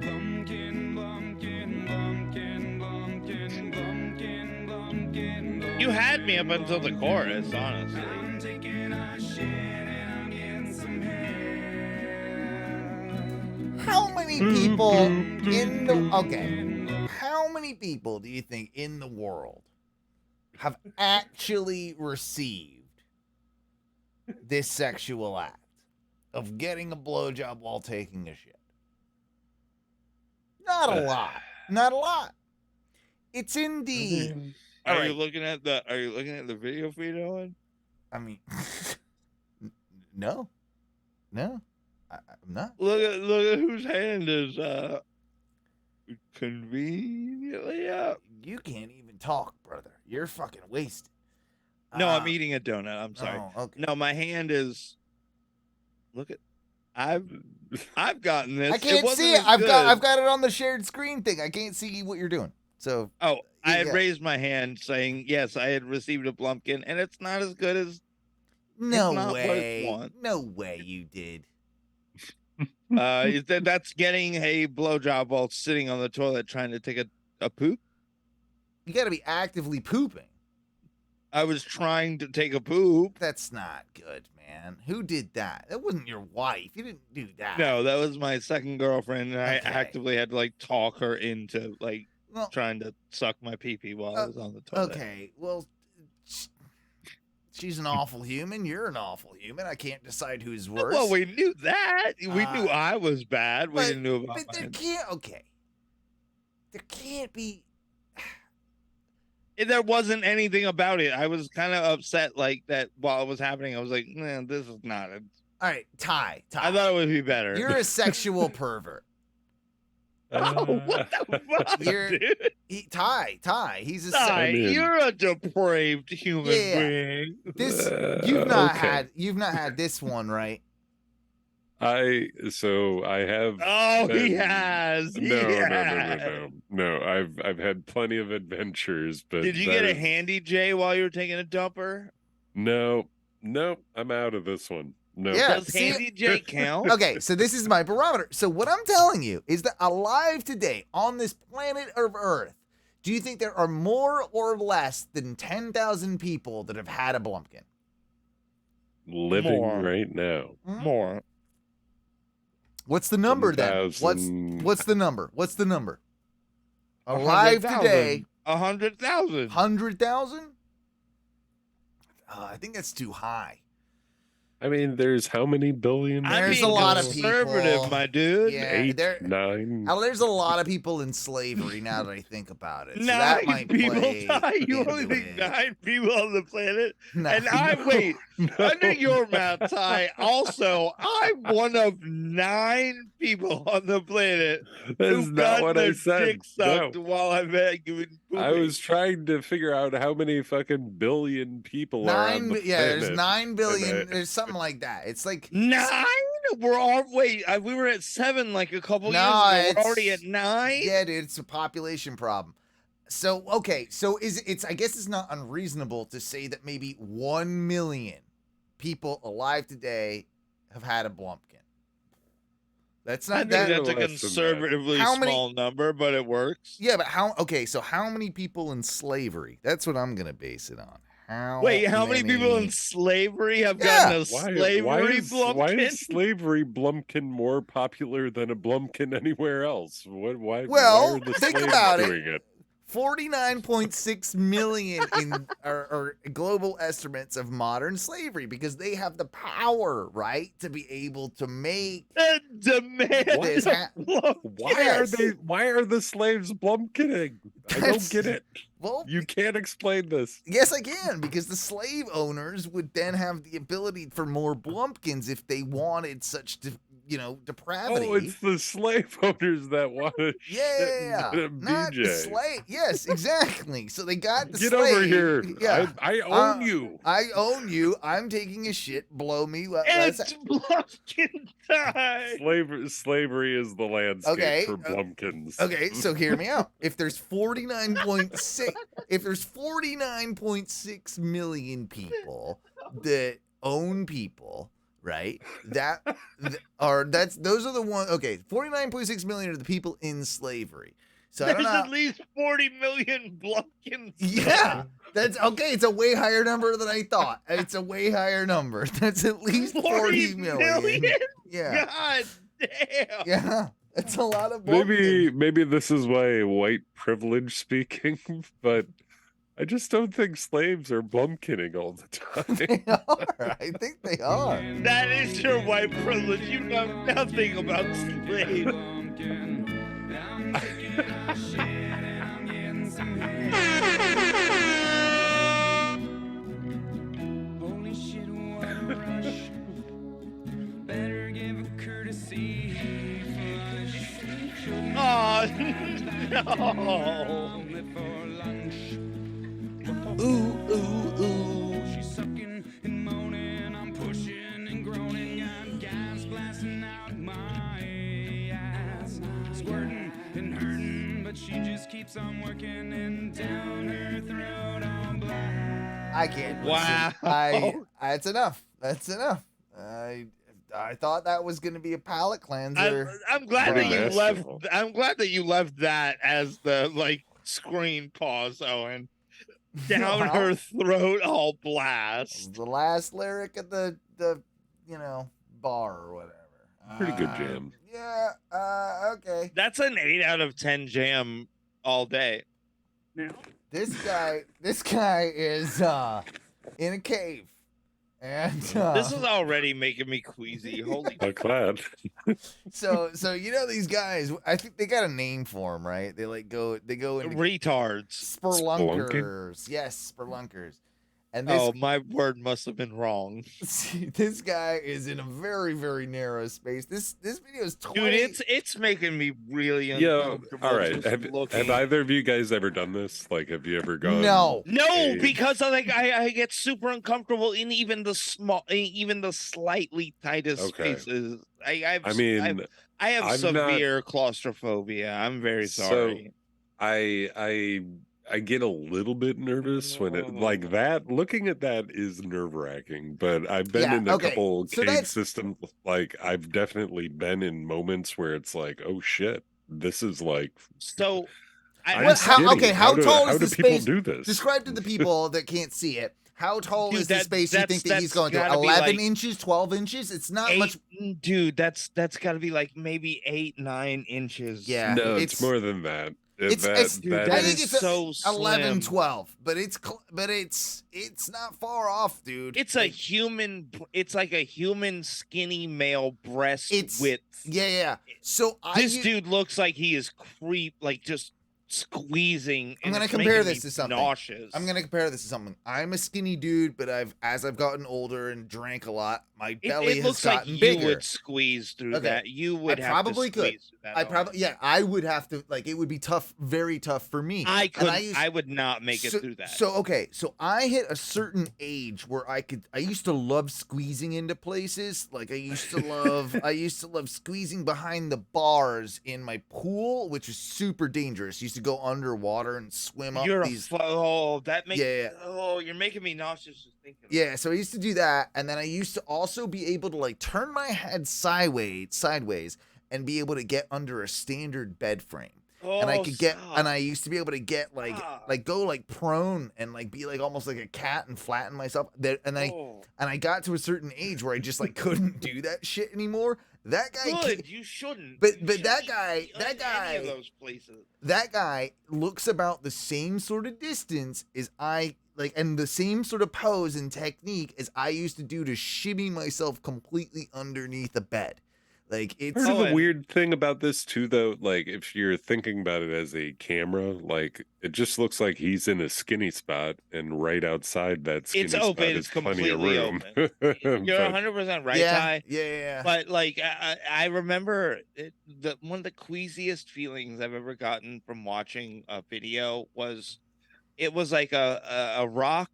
Blumpkin, blumpkin, blumpkin, blumpkin, blumpkin, blumpkin. You had me up until the chorus, honestly. I'm taking a shit and I'm getting some hair. How many people in the how many people do you think in the world have actually received this sexual act of getting a blowjob while taking a shit? Not a lot. Not a lot. It's in the. Are you looking at the video feed, Owen? I mean, no, I'm not. Look at whose hand is conveniently up. You can't even talk, brother. You're fucking wasted. No, I'm eating a donut. I'm sorry. Oh, okay. No, my hand is. Look at. I've gotten this. I can't see it. I've got it on the shared screen thing. I can't see what you're doing. So. Oh, I had raised my hand saying yes, I had received a Blumpkin, and it's not as good as. No way. No way you did. That's getting a blowjob while sitting on the toilet trying to take a poop. You got to be actively pooping. I was trying to take a poop. That's not good, man. Who did that? That wasn't your wife. You didn't do that. No, that was my second girlfriend, and I actively had to like talk her into like trying to suck my pee-pee while I was on the toilet. Okay, well, she's an awful human. You're an awful human. I can't decide who's worse. Well, we knew that. We knew I was bad. We didn't know about But there can't. Okay, there can't be. There wasn't anything about it. I was kind of upset like that while it was happening. I was like, man, this is not it. All right, Ty. I thought it would be better. You're a sexual pervert. Oh, what the fuck, dude? Ty. He's a Ty, you're a depraved human being. This you've not had this one, right? I have. Oh, he has. No. I've had plenty of adventures, but did you get a handy J while you were taking a dumper? No, I'm out of this one. No. Yeah, Does see- Handy J count? Okay, so this is my barometer. So what I'm telling you is that alive today on this planet of Earth, do you think there are more or less than 10,000 people that have had a Blumpkin? Living More. right now. More. What's the number then? 10,000. What's the number? What's the number? Alive 100,000. today, 100,000. 100,000? I think that's too high. I mean, there's how many billion? There's a lot of people. Conservative, my dude. Yeah, 8, there. 9. There's a lot of people in slavery now that I think about it. So that 9 might people play die. You only into think it. 9 people on the planet? No. And under your math, Ty, also, I'm one of 9 people on the planet That's who not got what their I said. dick sucked No. while I'm pooping. I was trying to figure out how many fucking billion people are on the there's planet. 9 billion. And There's something like that. It's like 9? We're all we were at 7 like a couple No, years ago. We're it's- already at 9. Yeah, dude, it's a population problem. So okay, so it's I guess it's not unreasonable to say that maybe 1 million people alive today have had a Blumpkin. That's I not think that. that's a less than that. conservatively How many- small number, but it works. Yeah, but how? Okay, so how many people in slavery? That's what I'm gonna base it on. Wait, how many people in slavery have gotten a slavery why Blumpkin? is slavery Blumpkin more popular than a Blumpkin anywhere else? Why Well, are the think slaves about it. doing it? 49.6 million in are global estimates of modern slavery because they have the power, right, to be able to make Demand this Why are the slaves Blumpkinning? I don't get it. Well, You can't explain this. yes, I can, because the slave owners would then have the ability for more Blumpkins if they wanted such, depravity. Oh, it's the slave owners that want to yeah, shit in a not the BJ. slave. Yes, exactly. So they got the Get slave. over here. Yeah, I own you. I own you. I'm taking a shit. Blow me. It's Blumpkin time. Slavery is the landscape Okay, for Blumpkins. Okay, so hear me out. If there's 49.6 million people that own people, right? Those are the one. Okay, 49.6 million are the people in slavery. So I don't There's know. at least 40 million Blumpkins. Yeah, that's okay. It's a way higher number than I thought. It's a way higher number. That's at least 40 million. Yeah. God damn. Yeah. That's a lot of Maybe this is why white privilege speaking, but I just don't think slaves are Blumpkinning all the time. They are. I think they are. That is your white privilege. You know nothing about slaves. Holy shit, what a rush. Better give a courtesy flush. Oh, no. Ooh. She's sucking and moaning. I'm pushing and groaning. Got gas blasting out my ass. Squirting and hurting, but she just keeps on working and down her throat on blast. I can't. Wow. That's enough. That's enough. I thought that was going to be a palate cleanser. I'm glad that you Masterful. left. I'm glad that you left that as the screen pause, Owen. Down Well, her throat, all blast. the last lyric of the bar or whatever. Pretty good jam. Yeah. Okay. That's an 8 out of 10 jam all day. This guy is in a cave, and This is already making me queasy. Holy I'm glad. so these guys. I think they got a name for them, right? They go into retards. Spurlunkers. Yes, Spurlunkers. And this, Oh, my word must have been wrong. this guy is in a very, very narrow space. This video is 20. Dude, it's making me really Yo, uncomfortable. all right. just Have looking. either of you guys ever done this? Like, have you ever gone? No. No, because I get super uncomfortable in even the slightly tightest Okay. spaces. I have I'm severe claustrophobia. I'm very sorry. I I get a little bit nervous when it like that. Looking at that is nerve wracking, but I've been in a couple cave systems. Like I've definitely been in moments where it's like, oh shit, this is like. So, how tall is the do people space? do this? Describe to the people that can't see it. How tall is the space you think that he's going to? gotta be 11 like inches, 12 inches? It's not much. Dude, that's got to be like maybe 8-9 inches. Yeah, no, it's more than that. I think it's so 11, slim. 12, but it's not far off, dude. It's a human. It's like a human skinny male breast width. Yeah. So this dude looks like he is just squeezing. I'm gonna compare this to something. Nauseous. I'm gonna compare this to something. I'm a skinny dude, but as I've gotten older and drank a lot, my belly has gotten bigger. You would squeeze through that. You would have to squeeze through that. I would have to. Like, it would be tough, very tough for me. I would not make it through that. So I hit a certain age where I used to love squeezing into places. Like I used to love squeezing behind the bars in my pool, which is super dangerous. Used to go underwater and swim up these. You're making me nauseous just thinking. Yeah, so I used to do that, and then I used to also be able to like turn my head sideways and be able to get under a standard bed frame. And I used to be able to get like go like prone and like be like almost like a cat and flatten myself. And I got to a certain age where I just like couldn't do that shit anymore. That guy you shouldn't. But that guy any of those places. That guy looks about the same sort of distance as I like, and the same sort of pose and technique as I used to do to shimmy myself completely underneath a bed. Like, it's part of the weird thing about this too, though. Like, if you're thinking about it as a camera, like it just looks like he's in a skinny spot, and right outside that skinny spot is plenty of room. Open. You're 100% right, Ty. Yeah. But like, I remember one of the queasiest feelings I've ever gotten from watching a video was, it was like a rock.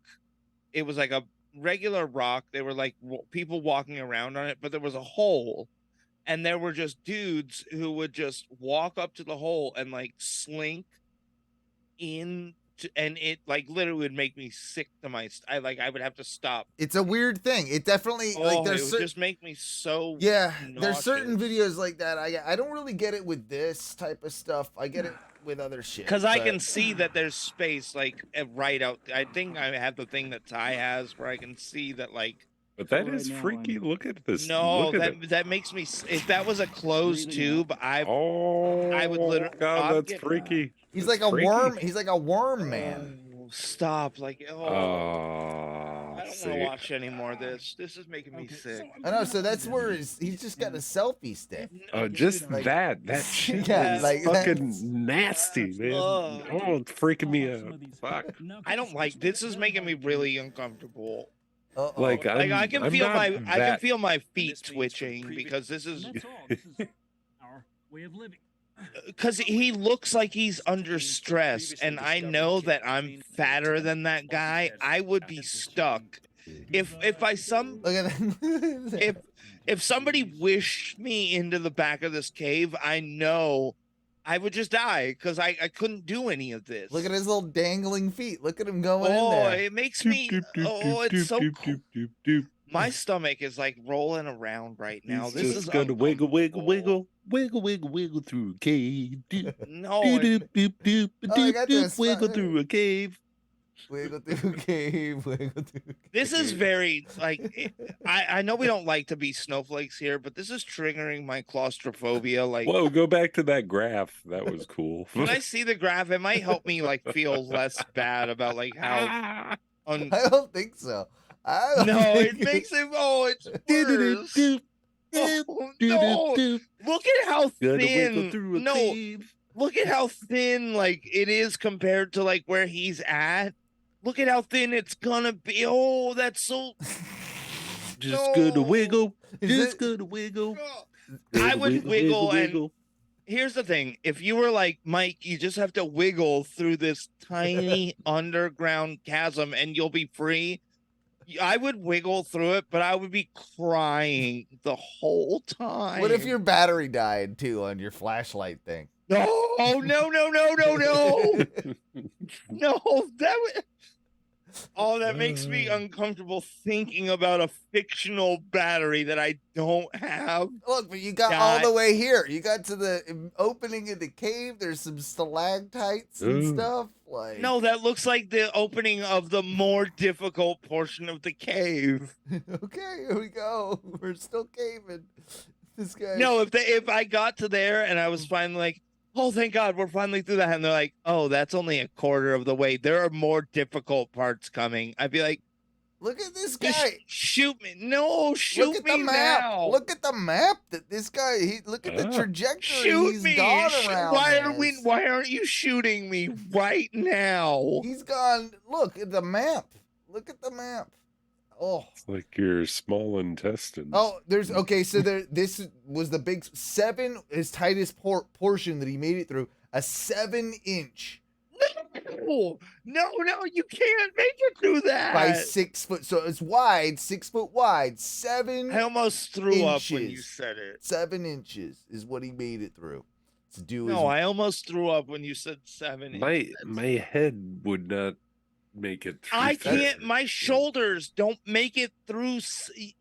It was like a regular rock. There were like people walking around on it, but there was a hole. And there were just dudes who would just walk up to the hole and like slink in, and it like literally would make me sick to my. I would have to stop. It's a weird thing. It definitely it would just make me so. Yeah, nauseous. There's certain videos like that. I don't really get it with this type of stuff. I get it with other shit. Because I can see that there's space like right out. I think I have the thing that Ty has where I can see that like. But that is freaky. Look at this. No, that makes me. If that was a closed tube, I would literally. God, that's freaky. He's like a worm. He's like a worm man. Stop! Like, I don't want see. to watch any more of this. This is making me sick. I know. So that's where he's just got a selfie stick. Just like, that shit is like fucking nasty, man. Oh, it's freaking me out. Fuck. I don't like. This is making me really uncomfortable. Like I can feel my feet twitching because this is our way of living. Because he looks like he's under stress, and I know that I'm fatter than that guy. I would be stuck if somebody wished me into the back of this cave. I know I would just die because I couldn't do any of this. Look at his little dangling feet. Look at him going in there. It makes me. It's so cool. My stomach is like rolling around right now. This is gonna wiggle through a cave. No, wiggle through a cave. Wiggle through a cave. This is very like. I know we don't like to be snowflakes here, but this is triggering my claustrophobia. Like, whoa, go back to that graph. That was cool. When I see the graph, it might help me like feel less bad about like how. I don't think so. It makes it. Oh, it's worse. No. Look at how thin. No, look at how thin like it is compared to like where he's at. Look at how thin it's gonna be. Oh, that's so. Just gonna wiggle. Just gonna wiggle. I would wiggle, and here's the thing: if you were like Mike, you just have to wiggle through this tiny underground chasm, and you'll be free. I would wiggle through it, but I would be crying the whole time. What if your battery died too on your flashlight thing? No. No, that would. Oh, that makes me uncomfortable thinking about a fictional battery that I don't have. Look, but you got all the way here. You got to the opening of the cave. There's some stalactites and stuff. Like, no, that looks like the opening of the more difficult portion of the cave. Okay, here we go. We're still caving. This guy. No, if I got to there and I was finally like, oh, thank God, we're finally through that, and they're like, oh, that's only a quarter of the way. There are more difficult parts coming. I'd be like, look at this guy. Shoot me. No, shoot look at me the map. now. Look at the map that this guy, look at the trajectory Shoot he's me. gone around. Why aren't you shooting me right now? He's gone. Look at the map. Look at the map. Oh, It's like your small intestines. oh, there's okay. So this was the big his tightest portion that he made it through, a 7-inch No, you can't make it through that. by 6 foot. So it's wide, 6 foot wide, 7. I almost threw up when you inches. said it. 7 inches is what he made it through. To do No, I almost threw up when you said 7. My head would not make it through. I that. can't. My shoulders don't make it through.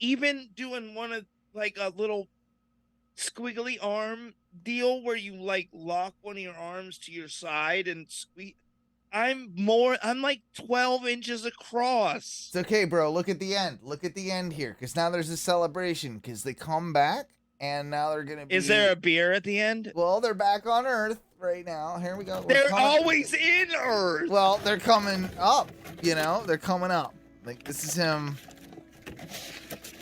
Even doing one of like a little squiggly arm deal where you like lock one of your arms to your side and squeeze. I'm like 12 inches across. It's okay, bro. Look at the end. Look at the end here, because now there's a celebration because they come back and now they're gonna be. Is there a beer at the end? Well, they're back on Earth right now. Here we go. They're always in Earth. Well, they're coming up. You know, they're coming up. Like this is him.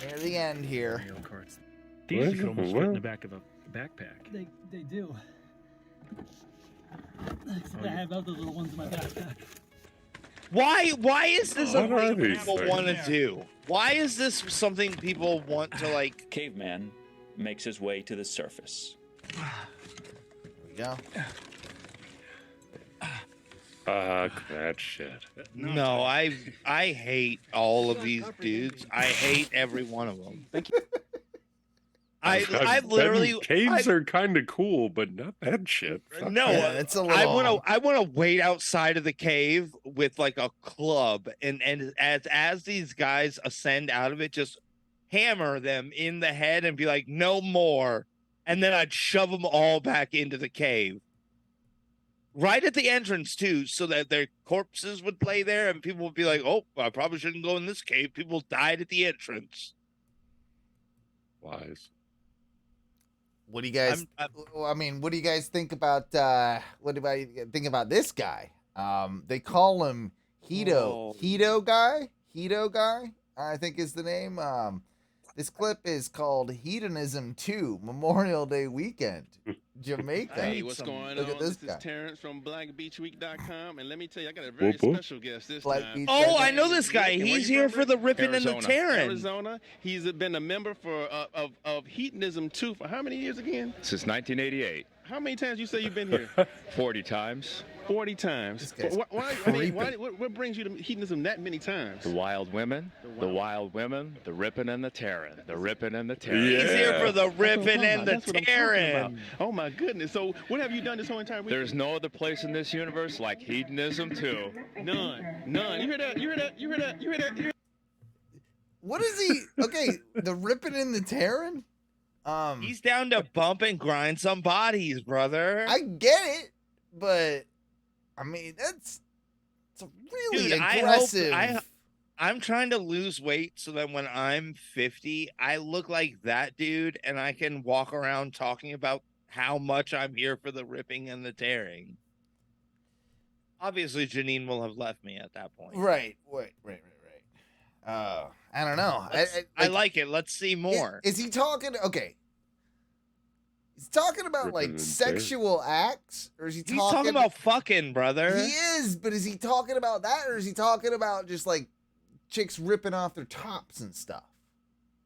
Near the end here. These you could almost fit in the back of a backpack. They do. I have other little ones in my backpack. Why is this a What are thing these people things? want to do? Why is this something people want to like? Caveman makes his way to the surface. Here we go. That shit. No, I hate all of these dudes. I hate every one of them. I literally caves are kind of cool, but not that shit. Fuck no. that. it's a little. I want to wait outside of the cave with like a club, and as these guys ascend out of it, just hammer them in the head and be like, no more, and then I'd shove them all back into the cave. Right at the entrance, too, so that their corpses would lay there and people would be like, oh, I probably shouldn't go in this cave. People died at the entrance. Lies. What do you guys? I mean, what do you guys think about? What do I think about this guy? They call him Hito. Hito guy. I think is the name. This clip is called Hedonism 2 Memorial Day Weekend, Jamaica. Hey, what's going Look on? at this This guy. is Terrence from BlackBeachWeek.com, and let me tell you, I got a very special guest this time. Oh, I know this guy. He's here for the ripping and the tearing. Arizona. He's been a member for of Hedonism 2 for how many years again? Since 1988. How many times you say you've been here? 40 times. 40 times. What brings you to hedonism that many times? The wild women, the ripping and the tearing, the ripping and the tearing. He's here for the ripping and the That's what I'm talking about. tearing. Oh my goodness! So what have you done this whole entire week? There's no other place in this universe like hedonism too. None. You hear that? You hear that? What is he? Okay, the ripping and the tearing. He's down to bump and grind some bodies, brother. I get it, but I mean it's a really Dude, aggressive. I'm trying to lose weight so that when I'm 50, I look like that dude and I can walk around talking about how much I'm here for the ripping and the tearing. Obviously, Janine will have left me at that point. Right. I don't know. I like it. Let's see more. Is he talking? Okay. He's talking about Ripping like and sexual acts, or is he He's talking about fucking, brother. He is, but is he talking about that, or is he talking about just like chicks ripping off their tops and stuff?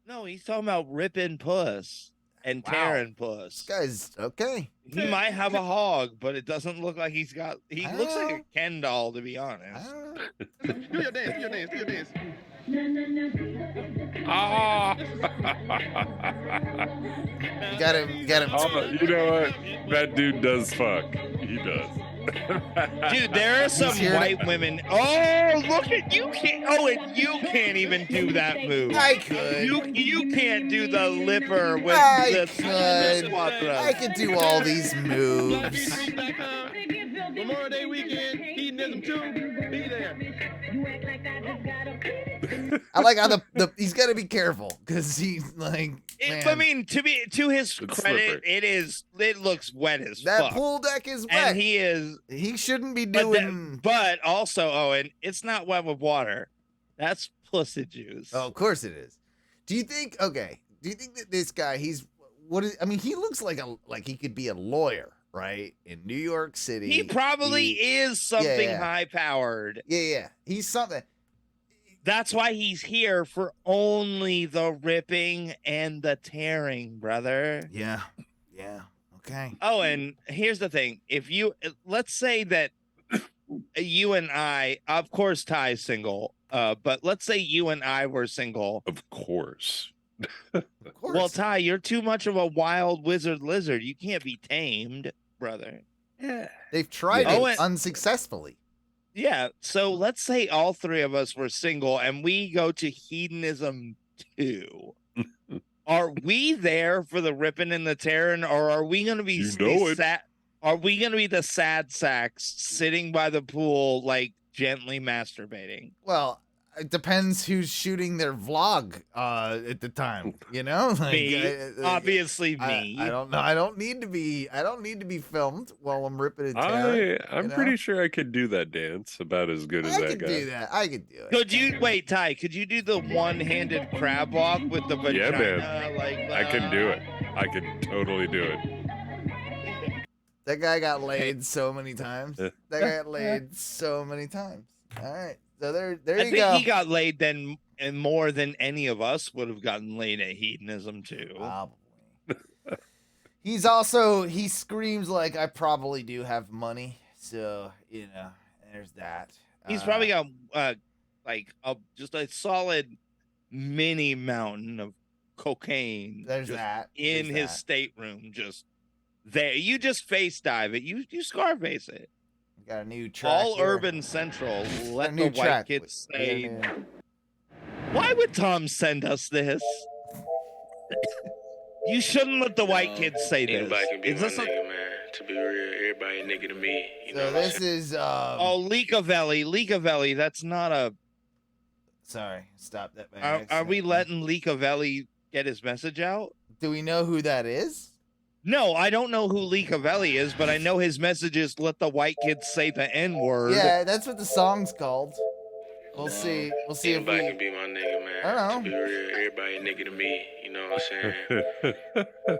No, he's talking about ripping puss and tearing puss. This guy's okay. He might have a hog, but it doesn't look like he's got. He looks like a Ken doll, to be honest. Do your dance. Ah! You got him. Oh, you know what? That dude does fuck. He does. Dude, there are some white women. Oh, look at you! And you can't even do that move. I could. You can't do the lipper with I the could. I could do all these moves. Memorial Day weekend, hedonism 2, be there. I like how the he's got to be careful because he's like. I mean, to his credit, it looks wet as that fuck. pool deck is wet, and he shouldn't be doing. But also, Owen, it's not wet with water. That's pussy juice. Oh, of course it is. Do you think? Okay. Do you think that this guy? I mean, he looks like he could be a lawyer, right? In New York City. He probably is something high powered. Yeah. He's something. That's why he's here for only the ripping and the tearing, brother. Yeah. Okay. Oh, and here's the thing. Let's say that you and I, of course, Ty's single, but let's say you and I were single. Of course. Well, Ty, you're too much of a wild wizard lizard. You can't be tamed, brother. Yeah. They've tried it unsuccessfully. Yeah, so let's say all three of us were single and we go to hedonism 2. Are we there for the ripping and the tearing, or are we going to be sad? Are we going to be the sad sacks sitting by the pool, like gently masturbating? Well, it depends who's shooting their vlog at the time, you know? Like, me, obviously me. I don't know. I don't need to be filmed while I'm ripping and tearing. I'm pretty sure I could do that dance about as good as that guy. I could do that. I could do it. Could you wait, Ty? Could you do the one-handed crab walk with the vagina? Yeah, man. I can do it. I can totally do it. That guy got laid so many times. That guy got laid so many times. All right. So there you go. I think he got laid and more than any of us would have gotten laid at hedonism 2. Probably. He screams like, I probably do have money. So, there's that. He's probably got just a solid mini mountain of cocaine. There's that. In his stateroom, just there. You just face dive it. You Scarface it. Got a new track. All here. Urban Central. Let the white kids say. Why would Tom send us this? You shouldn't let the white kids say this. Anybody can be my nigga, man. To be real, everybody nigga to me. So this is Leakavelli. That's not a. Sorry, stop that. Are we letting Leakavelli get his message out? Do we know who that is? No, I don't know who Leakavelli is, but I know his message is let the white kids say the N-word. Yeah, that's what the song's called. We'll see. We'll see Anybody if we can be my nigga, man. I don't know. To be real, everybody nigga to me. You know what I'm saying?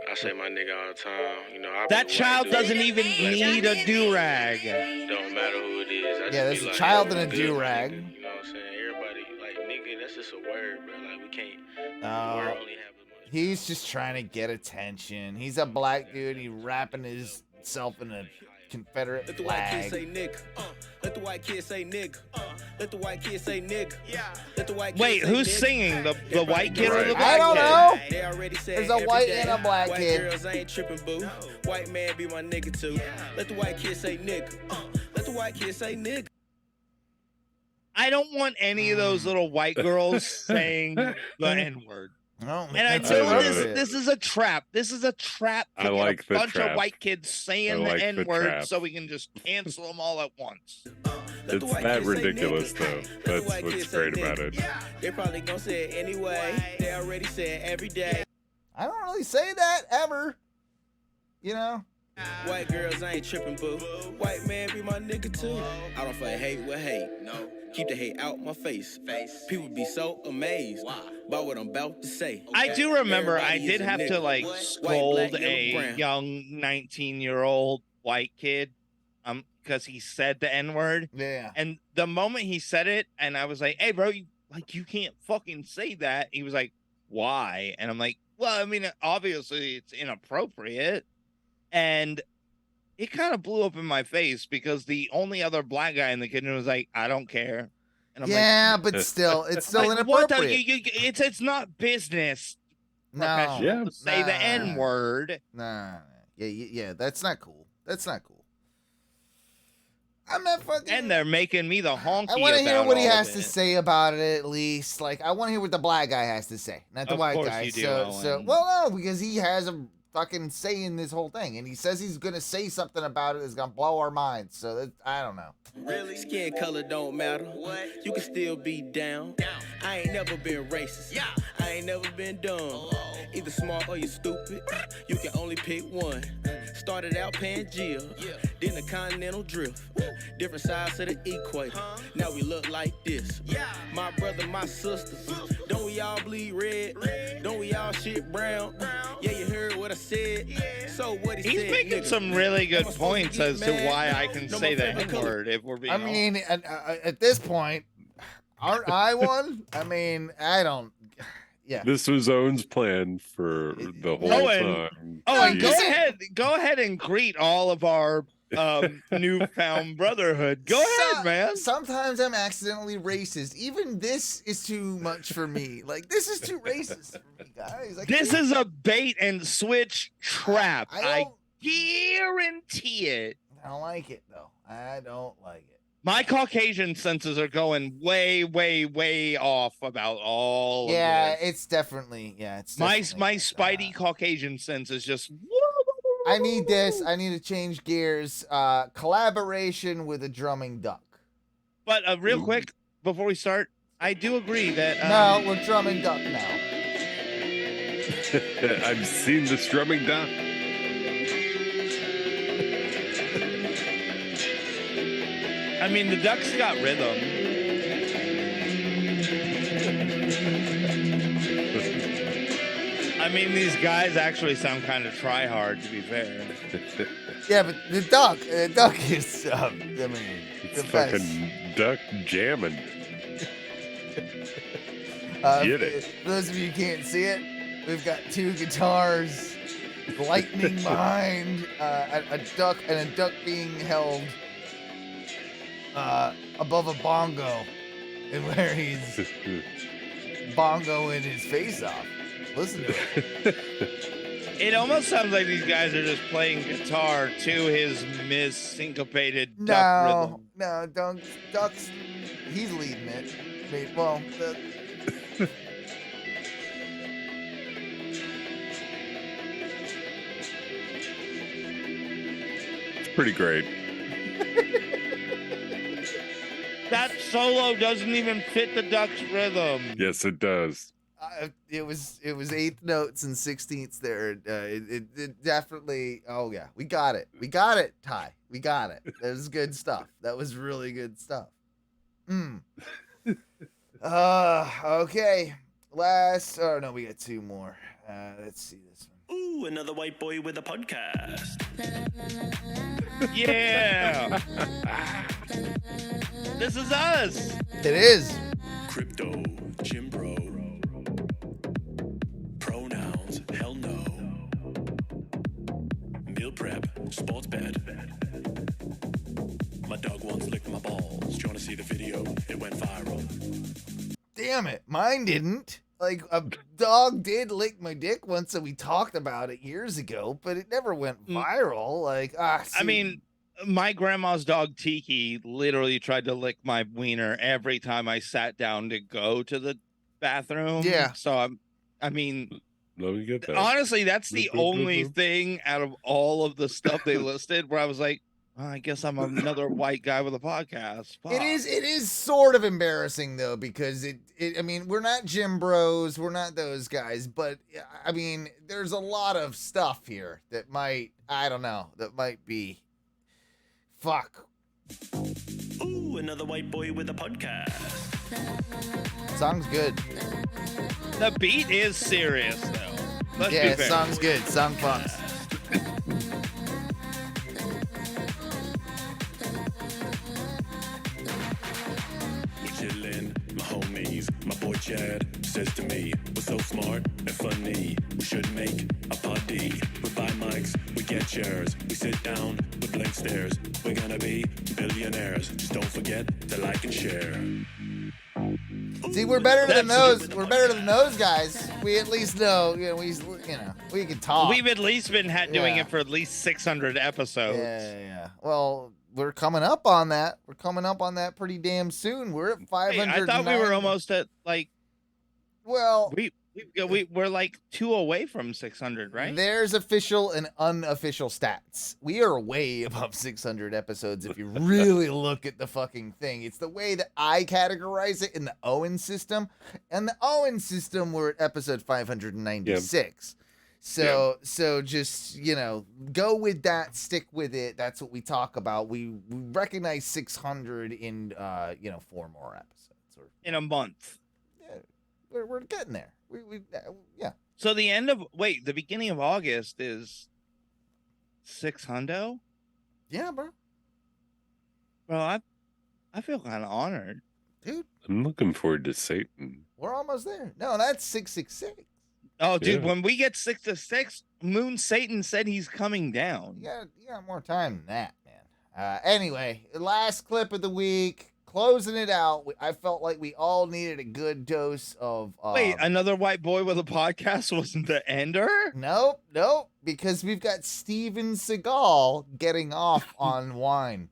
I say my nigga all the time. You know, that child doesn't even need a do-rag. Don't matter who it is. There's a child in a do-rag. You know what I'm saying? Everybody, like, nigga, that's just a word, bro. Like, we can't. He's just trying to get attention. He's a black dude. He's wrapping himself in a Confederate Let the white kid flag. say nigga. Let the white kid say nigga. Let the white kid say nigga. Yeah. Let the white kid Wait, say who's nigga. singing? The white kid or the black I don't kid? know. They already said There's a every white day. and a black White kid. girls ain't tripping, boo. White man be my nigga too. Let the white kid say nigga. Let the white kid say nigga. I don't want any of those little white girls saying the N-word. No, and I know this is a trap. This is a trap to I get like a the bunch trap. of white kids saying I like the the N-word trap. so we can just cancel them all at once. It's that ridiculous, though. That's what's great about it. They probably gonna say it anyway. They already say it every day. I don't really say that ever. You know? White girls ain't tripping, boo. White man be my nigga too. I don't fight hate with hate. No. Keep the hate out my face. People be so amazed by what I'm about to say. I do remember Everybody I is did a have to nigga. like White, scold black, yellow, a brown. young 19-year-old white kid because he said the N-word. Yeah. And the moment he said it and I was like, hey bro, you can't fucking say that. He was like, why? And I'm like, well, I mean, obviously it's inappropriate. And it kind of blew up in my face because the only other black guy in the kitchen was like, I don't care. And I'm Yeah, like, but still, it's still like, what the- inappropriate. it's not business. No. professional to say the Nah. N-word. Nah. Yeah, that's not cool. That's not cool. I'm not fucking. And they're making me the honky. I want to hear about what he all has of to it. say about it, at least. Like, I want to hear what the black guy has to say, not the Of white course guy. you do, so, Owen. well, no, because he has a fucking say in this whole thing, and he says he's gonna say something about it that's gonna blow our minds. So that, I don't know. Really? Skin color don't matter. What? You can still be down. I ain't never been racist. Yeah. I ain't never been dumb. Either smart or you stupid. You can only pick one. Started out Pangea, then the continental drift. Different sides of the equator. Now we look like this. My brother, my sister. Don't we all bleed red? Don't we all shit brown? Yeah, you heard what I said. So what he He's said, making nigga. some really good Am I supposed points to get as to mad? why I can No, say my the favorite color. N-word if we're being I mean, at this point, aren't I one? I mean, I don't. Yeah. This was Owen's plan for the whole time. Owen, He- go ahead and greet all of our newfound brotherhood. Go ahead, man. Sometimes I'm accidentally racist. Even this is too much for me. Like, this is too racist for me, guys. This is a bait and switch trap. I I guarantee it. I don't like it, though. I don't like it. My Caucasian senses are going way, way, way off about all Yeah, of this. it's definitely. Yeah, it's My definitely, Spidey Caucasian sense is just I need this. I need to change gears. Collaboration with a drumming duck. But real quick before we start, I do agree that No, we're drumming duck now. I've seen the strumming duck. I mean the duck's got rhythm. I mean these guys actually sound kind of try hard, to be fair. Yeah, but the duck is. I mean, It's the best. fucking duck jamming. Get it. For those of you who can't see it, we've got two guitars, lightning behind, a duck, and a duck being held above a bongo, and where he's bongoing his face off. Listen to it. It almost sounds like these guys are just playing guitar to his syncopated duck rhythm. No, ducks. He's leading it. Wait, well, It's pretty great. That solo doesn't even fit the duck's rhythm. Yes, it does. it was eighth notes and 16ths there. It definitely. Oh yeah, we got it. We got it, Ty. We got it. That was good stuff. That was really good stuff. Okay. Last. Oh no, we got two more. Let's see this one. Ooh, another white boy with a podcast. Yeah. This is us. It is. Crypto, Jim Bro. Pronouns, hell no. Meal prep, sports bet. My dog once licked my balls. Do you want to see the video? It went viral. Damn it, mine didn't. Like, a dog did lick my dick once, and we talked about it years ago, but it never went viral. Like, I mean, my grandma's dog Tiki literally tried to lick my wiener every time I sat down to go to the bathroom. Yeah. So I mean, no, you get that. Honestly, that's the only thing out of all of the stuff they listed where I was like, well, I guess I'm another white guy with a podcast. Fuck. It is sort of embarrassing though, because I mean, we're not gym bros, we're not those guys, but I mean, there's a lot of stuff here that might, I don't know, that might be fuck. Ooh, another white boy with a podcast. Song's good. The beat is serious though. Let's Yeah, be fair. song's good. Song funks. We're chillin', my homies, my boy Chad says to me, we're so smart and funny, we should make a party. We buy mics, we get chairs, we sit down with blank stares. We're gonna be billionaires, just don't forget to like and share. See, we're better than those. We're better than those guys. We at least know, we can talk. We've at least been doing Yeah. it for at least 600 episodes. Yeah. Well, we're coming up on that. We're coming up on that pretty damn soon. We're at 500. I thought we were almost at like. Well, we're like 2 away from 600, right? There's official and unofficial stats. We are way above 600 episodes if you really look at the fucking thing. It's the way that I categorize it in the Owen system. And the Owen system, we're at episode 596. So just, go with that, stick with it. That's what we talk about. We recognize 600 in 4 more episodes. In a month. Yeah, we're getting there. Yeah. So the beginning of August is 600? Yeah, bro. Well, I feel kind of honored. Dude. I'm looking forward to Satan. We're almost there. No, that's 666. Oh, dude, when we get 666, Moon Satan said he's coming down. You got more time than that, man. Anyway, last clip of the week. Closing it out, I felt like we all needed a good dose of... Wait, another white boy with a podcast wasn't the ender? Nope, because we've got Steven Seagal getting off on wine.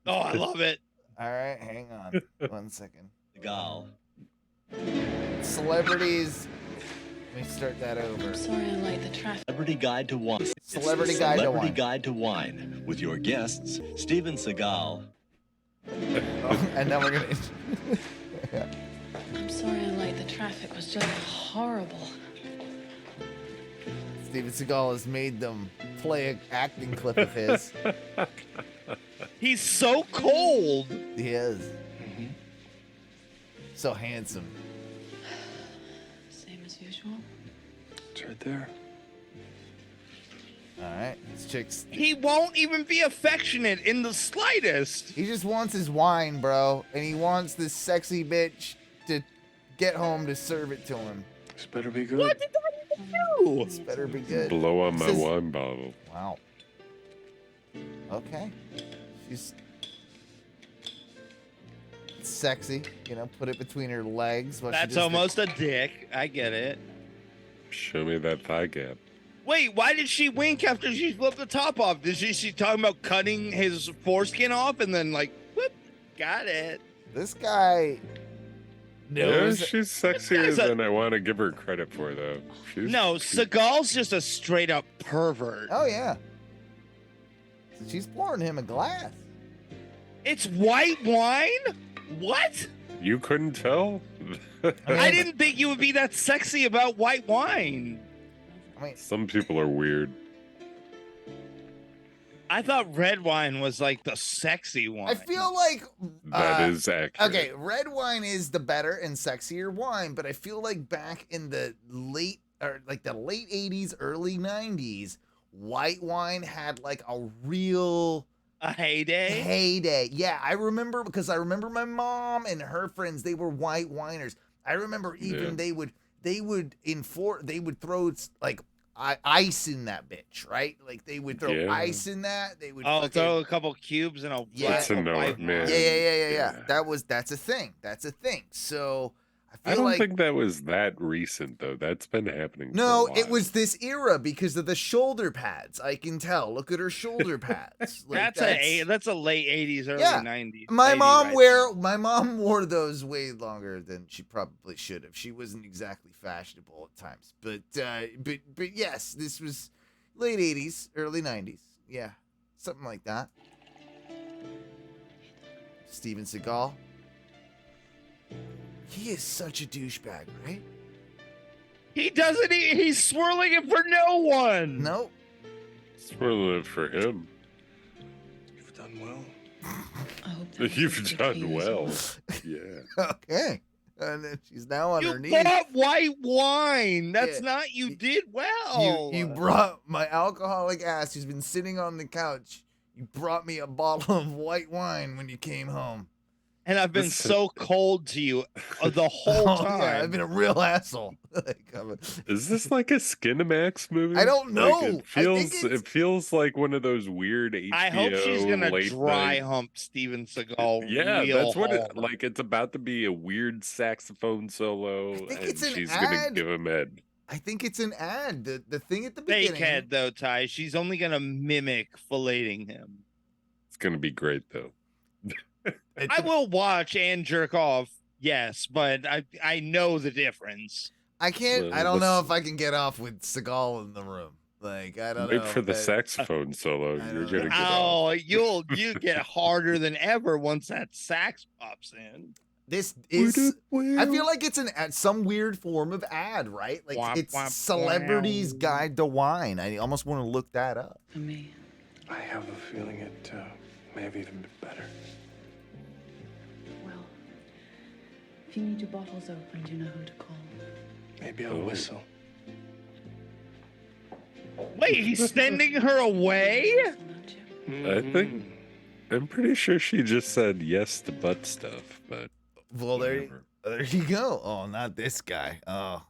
Oh, I love it. All right, hang on 1 second. Seagal. Celebrities... Let me start that over. I'm sorry, I like the traffic. Celebrity Guide to Wine. Celebrity Guide to Wine. Celebrity Guide to Wine with your guests, Steven Seagal. And then we're gonna. Yeah. I'm sorry, I like the traffic was just horrible. Steven Seagal has made them play an acting clip of his. He's so cold. He is. So handsome. Same as usual. It's right there. All right, this chick's... He won't even be affectionate in the slightest. He just wants his wine, bro, and he wants this sexy bitch to get home to serve it to him. This better be good. What did that even do? This better be good. Blow on my wine bottle. Wow. Okay. She's sexy, put it between her legs. That's almost a dick. I get it. Show me that thigh gap. Wait, why did she wink after she flipped the top off? Did she talking about cutting his foreskin off and then whoop, got it. This guy knows. Yeah, she's sexier than I want to give her credit for, though. Seagal's just a straight up pervert. Oh, yeah. She's pouring him a glass. It's white wine? What? You couldn't tell? I didn't think you would be that sexy about white wine. Some people are weird. I thought red wine was like the sexy one. I feel like that is accurate. Okay, red wine is the better and sexier wine, but I feel like back in the late 80s, early 90s, white wine had like a real heyday. Yeah, I remember because I remember my mom and her friends, they were white winers. I remember even they would throw like ice in that bitch, right? Like they would throw ice in that. They would throw a couple cubes in a white man. Yeah. That's a thing. So I don't think that was that recent though. That's been happening. No, for a it while. was this era because of the shoulder pads. I can tell. Look at her shoulder pads. Like, that's a late 80s, early 90s. My mom wore those way longer than she probably should have. She wasn't exactly fashionable at times. But yes, this was late 80s, early 90s. Yeah. Something like that. Steven Seagal. He is such a douchebag, right? He doesn't. He's swirling it for no one. Nope. Swirling it for him. You've done well. You've done well. Yeah. Okay. And then she's now on her knees. You bought white wine. That's not. You did well. You brought my alcoholic ass who's been sitting on the couch. You brought me a bottle of white wine when you came home. And I've been so cold to you the whole time. Yeah, I've been a real asshole. Is this like a Skinamax movie? I don't know. Like it feels like one of those weird HBO. I hope she's gonna late dry night. hump Steven Seagal. Yeah, real that's what hard. it's about to be a weird saxophone solo, and it's an she's ad. gonna give him head. I think it's an ad. The thing at the Fake beginning. head though, Ty. She's only gonna mimic filleting him. It's gonna be great though. I will watch and jerk off, yes, but I know the difference. I can't. I don't know if I can get off with Seagal in the room. Like I don't know. Wait for the saxophone solo. You're gonna get off. You get harder than ever once that sax pops in. This is. I feel like it's some weird form of ad, right? Like it's Celebrity's Guide to Wine. I almost want to look that up. For me, I have a feeling it may have even been better. Well, if you need your bottles opened, you know who to call. Maybe I'll whistle. Wait, he's sending her away? I'm pretty sure she just said yes to butt stuff, but well, there you go. Oh, not this guy. Oh,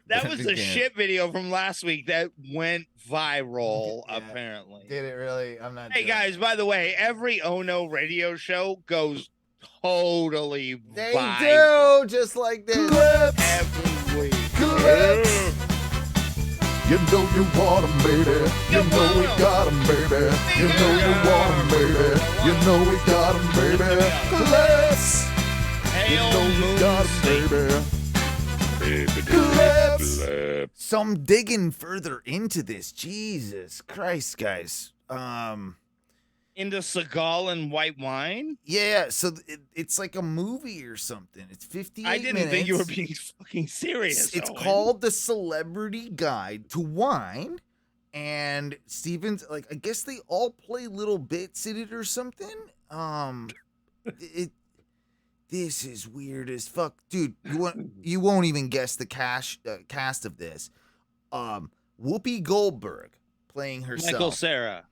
that was a shit video from last week that went viral. Apparently, did it really? I'm not. Hey guys, by the way, every Ono radio show goes totally. They do just like this every week. You know you want 'em, baby. You know we got 'em, baby. You know you want 'em, baby. You know we got 'em, baby. Let's. You know you got 'em, baby. Let's. So I'm digging further into this. Jesus Christ, guys. Into Seagal and white wine? Yeah, so it's like a movie or something. It's 58 minutes. I didn't think you were being fucking serious. It's Owen. called The Celebrity Guide to Wine. And Steven's, like, I guess they all play little bits in it or something. This is weird as fuck. Dude, you won't even guess the cast of this. Whoopi Goldberg playing herself. Michael Cera.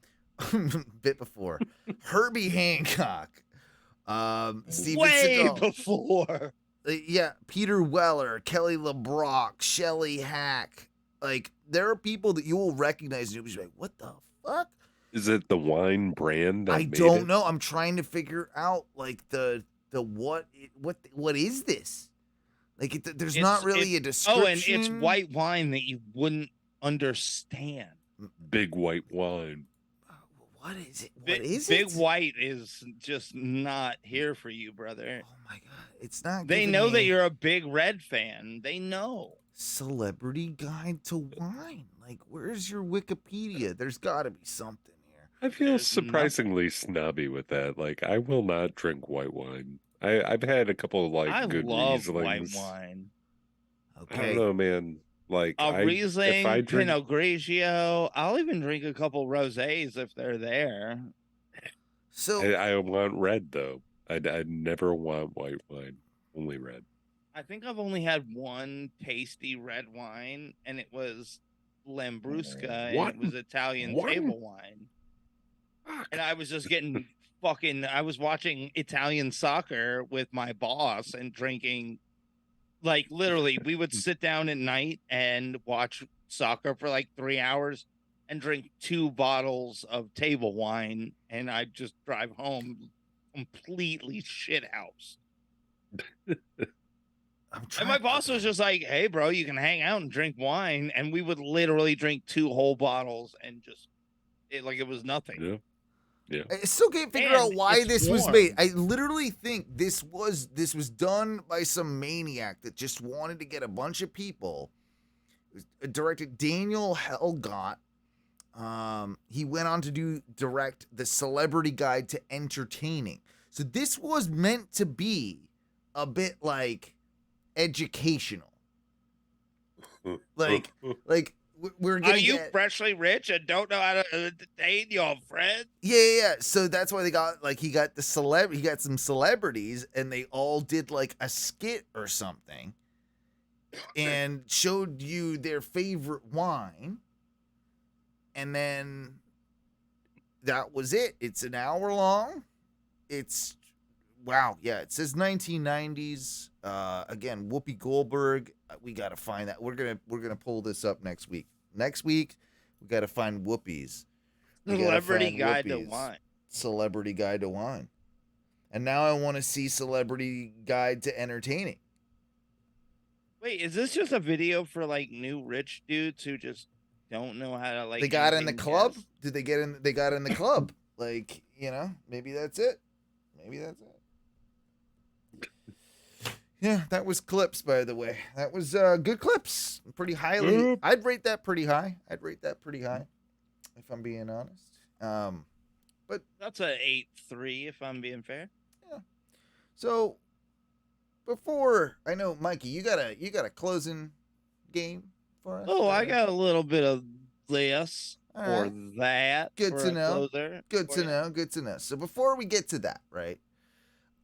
Bit before. Herbie Hancock. Steven Way Seagal. before. Yeah, Peter Weller, Kelly LeBrock, Shelley Hack. Like, there are people that you will recognize and you'll be like, what the fuck? Is it the wine brand? I don't know. I'm trying to figure out like the what is this? Like there's not really a description. Oh, and it's white wine that you wouldn't understand. Big white wine. What is it? What is Big it? White is just not here for you, brother. Oh my god, it's not. They giving know me that you're a big Red fan. They know. Celebrity Guide to Wine. Like, where's your Wikipedia? There's got to be something here. I feel surprisingly snobby with that. Like, I will not drink white wine. I've had a couple of I good love Rieslings. white wine. I don't know, man. Like A Riesling, if I drink, Pinot Grigio. I'll even drink a couple rosés if they're there. So I want red though. I'd never want white wine. Only red. I think I've only had one tasty red wine, and it was Lambrusca, and it was Italian table wine. And I was just getting I was watching Italian soccer with my boss and drinking, like, literally, we would sit down at night and watch soccer for like 3 hours and drink 2 bottles of table wine, and I'd just drive home completely shithoused. And my boss was just like, hey, bro, you can hang out and drink wine. And we would literally drink 2 whole bottles and just, it was nothing. Yeah. I still can't figure out why this was made. I literally think this was done by some maniac that just wanted to get a bunch of people. It was directed Daniel Helgott. He went on to direct The Celebrity Guide to Entertaining. So this was meant to be a bit like educational. Like we're gonna Are you freshly rich and don't know how to entertain your friends? Yeah. So that's why they got he got some celebrities and they all did like a skit or something and showed you their favorite wine. And then that was it. It's an hour long. It's wow. Yeah. It says 1990s. Again, Whoopi Goldberg. We got to find that. We're going to pull this up next week. Next week, we got to find Whoopi's. Celebrity Guide to Wine. Celebrity Guide to Wine. And now I want to see Celebrity Guide to Entertaining. Wait, is this just a video for like new rich dudes who just don't know how to like? They got in the club? Did they get in? They got in the club. Like, maybe that's it. Maybe that's it. Yeah, that was clips, by the way. That was good clips. Pretty highly. I'd rate that pretty high. If I'm being honest. But that's a 8.3 if I'm being fair. Yeah. So before I know, Mikey, you got a closing game for us? Oh, I got a little bit of this All or right. that. Good for to a know. closer Good for to you. know. Good to know. So before we get to that, right?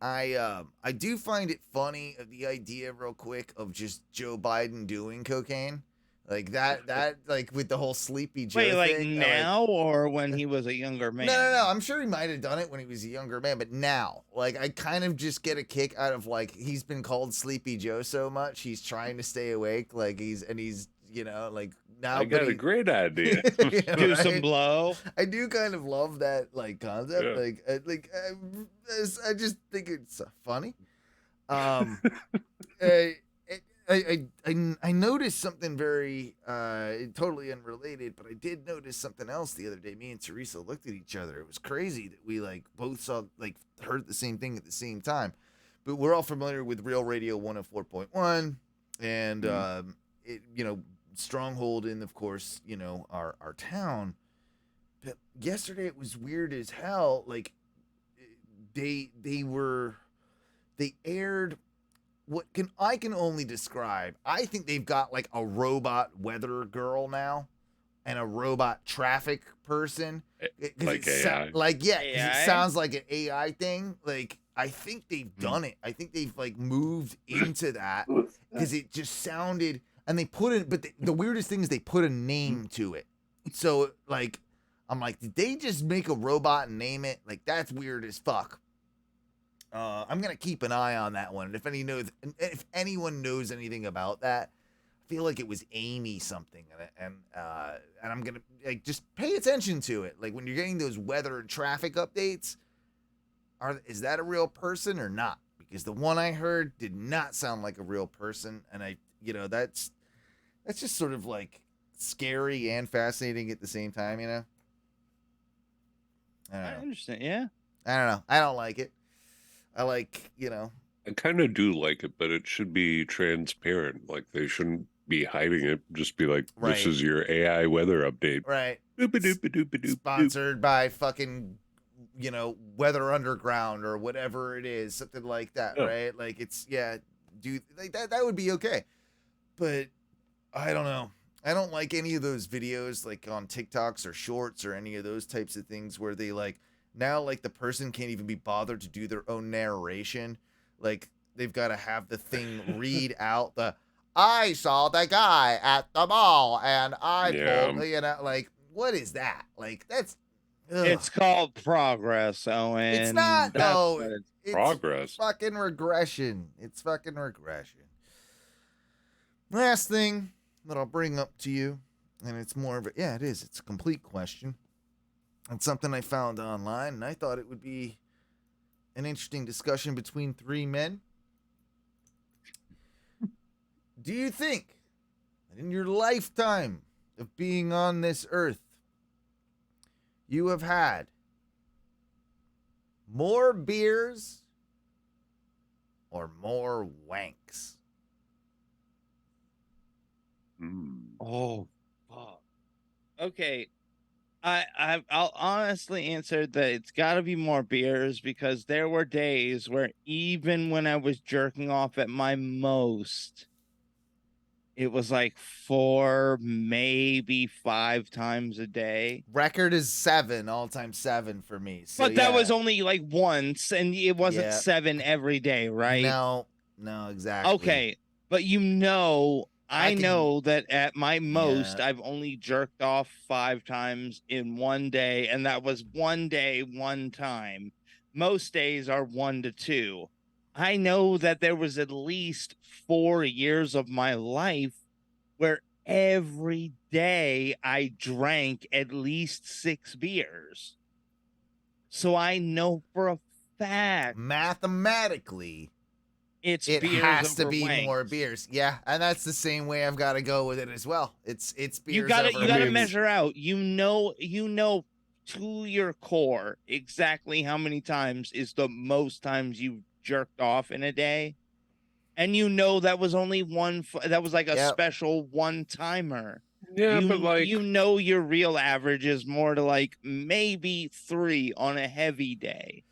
I do find it funny the idea real quick of just Joe Biden doing cocaine. Like that like with the whole Sleepy Joe Wait, like thing. now or when he was a younger man? No. I'm sure he might have done it when he was a younger man, but now, like, I kind of just get a kick out of like he's been called Sleepy Joe so much, he's trying to stay awake, like he's like now. I got a great idea. Do some blow. I do kind of love that like concept. Yeah. I just think it's funny. I noticed something very totally unrelated, but I did notice something else the other day. Me and Teresa looked at each other. It was crazy that we like both saw heard the same thing at the same time. But we're all familiar with Real Radio 104.1 and stronghold in, of course, our town. But yesterday it was weird as hell. Like they aired what I can only describe. I think they've got like a robot weather girl now and a robot traffic person. Like AI. It sounds like an AI thing. Like I think they've done it. I think they've like moved into that because it just sounded. And they put it, but the weirdest thing is they put a name to it. So like, I'm like, did they just make a robot and name it? Like that's weird as fuck. I'm gonna keep an eye on that one. If anyone knows anything about that, I feel like it was Amy something, and I'm gonna like just pay attention to it. Like when you're getting those weather and traffic updates, is that a real person or not? Because the one I heard did not sound like a real person, and that's just sort of like scary and fascinating at the same time, I understand. Yeah. I don't know. I don't like it. I like, I kind of do like it, but it should be transparent. Like they shouldn't be hiding it. Just be like, this is your AI weather update. Right. Doop-a-doop-a-doop-a-doop. Sponsored by fucking, Weather Underground or whatever it is, something like that, right? Like it's dude, like that would be okay. But I don't know. I don't like any of those videos like on TikToks or shorts or any of those types of things where they like now like the person can't even be bothered to do their own narration. Like they've got to have the thing read out I saw the guy at the mall and I pulled, like what is that? Like that's It's called progress, Owen. It's not. It's progress. Fucking regression. It's fucking regression. Last thing that I'll bring up to you, and it's more of a, it is. It's a complete question. It's something I found online, and I thought it would be an interesting discussion between three men. Do you think that in your lifetime of being on this earth, you have had more beers or more wanks? Oh, fuck. Okay. I'll honestly answer that it's got to be more beers because there were days where even when I was jerking off at my most, it was like 4, maybe 5 times a day. Record is 7, all-time 7 for me. So, but that was only like once, and it wasn't 7 every day, right? No, exactly. Okay, but I know that at my most, I've only jerked off 5 times in one day, and that was one day, one time. Most days are 1 to 2. I know that there was at least 4 years of my life where every day I drank at least 6 beers. So I know for a fact, mathematically, it beers has to over be wanks. more beers. Yeah, and that's the same way I've got to go with it as well. It's beers. You gotta measure out. You know to your core exactly how many times is the most times you jerked off in a day, and you know that was only that was like a special one-timer. Yeah, but like, you know your real average is more to like maybe 3 on a heavy day.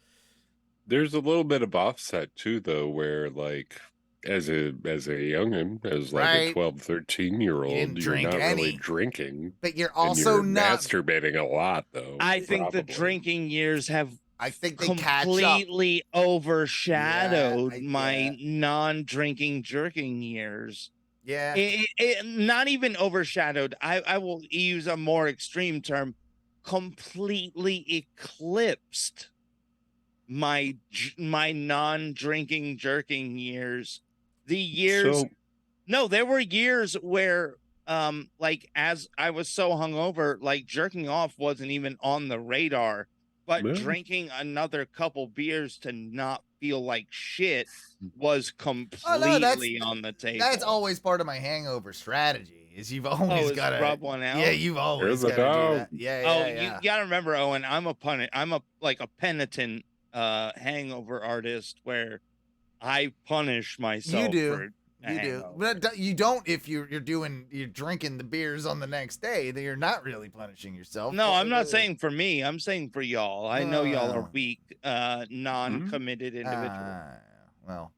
there's a little bit of offset too, though, where like as a youngin, as like Right. a 12, 13-year-old, you're not really drinking. But you're and also you're not masturbating a lot, though. I think the probably. drinking years have I think they catch up. completely overshadowed Yeah, my non-drinking jerking years. Yeah. Not even overshadowed. I will use a more extreme term. Completely eclipsed my non-drinking jerking years. The years. No, there were years where like as I was so hungover, like jerking off wasn't even on the radar. But drinking another couple beers to not feel like shit was completely on the table. That's always part of my hangover strategy. Is you've always got to rub one out. Yeah, you've always got to do that. Yeah. You gotta remember, Owen. I'm a penitent hangover artist where I punish myself. You do. For You do, but you don't if you're drinking the beers on the next day. Then you're not really punishing yourself. No, I'm not saying for me. I'm saying for y'all. I know y'all are weak, non-committed individuals. Well,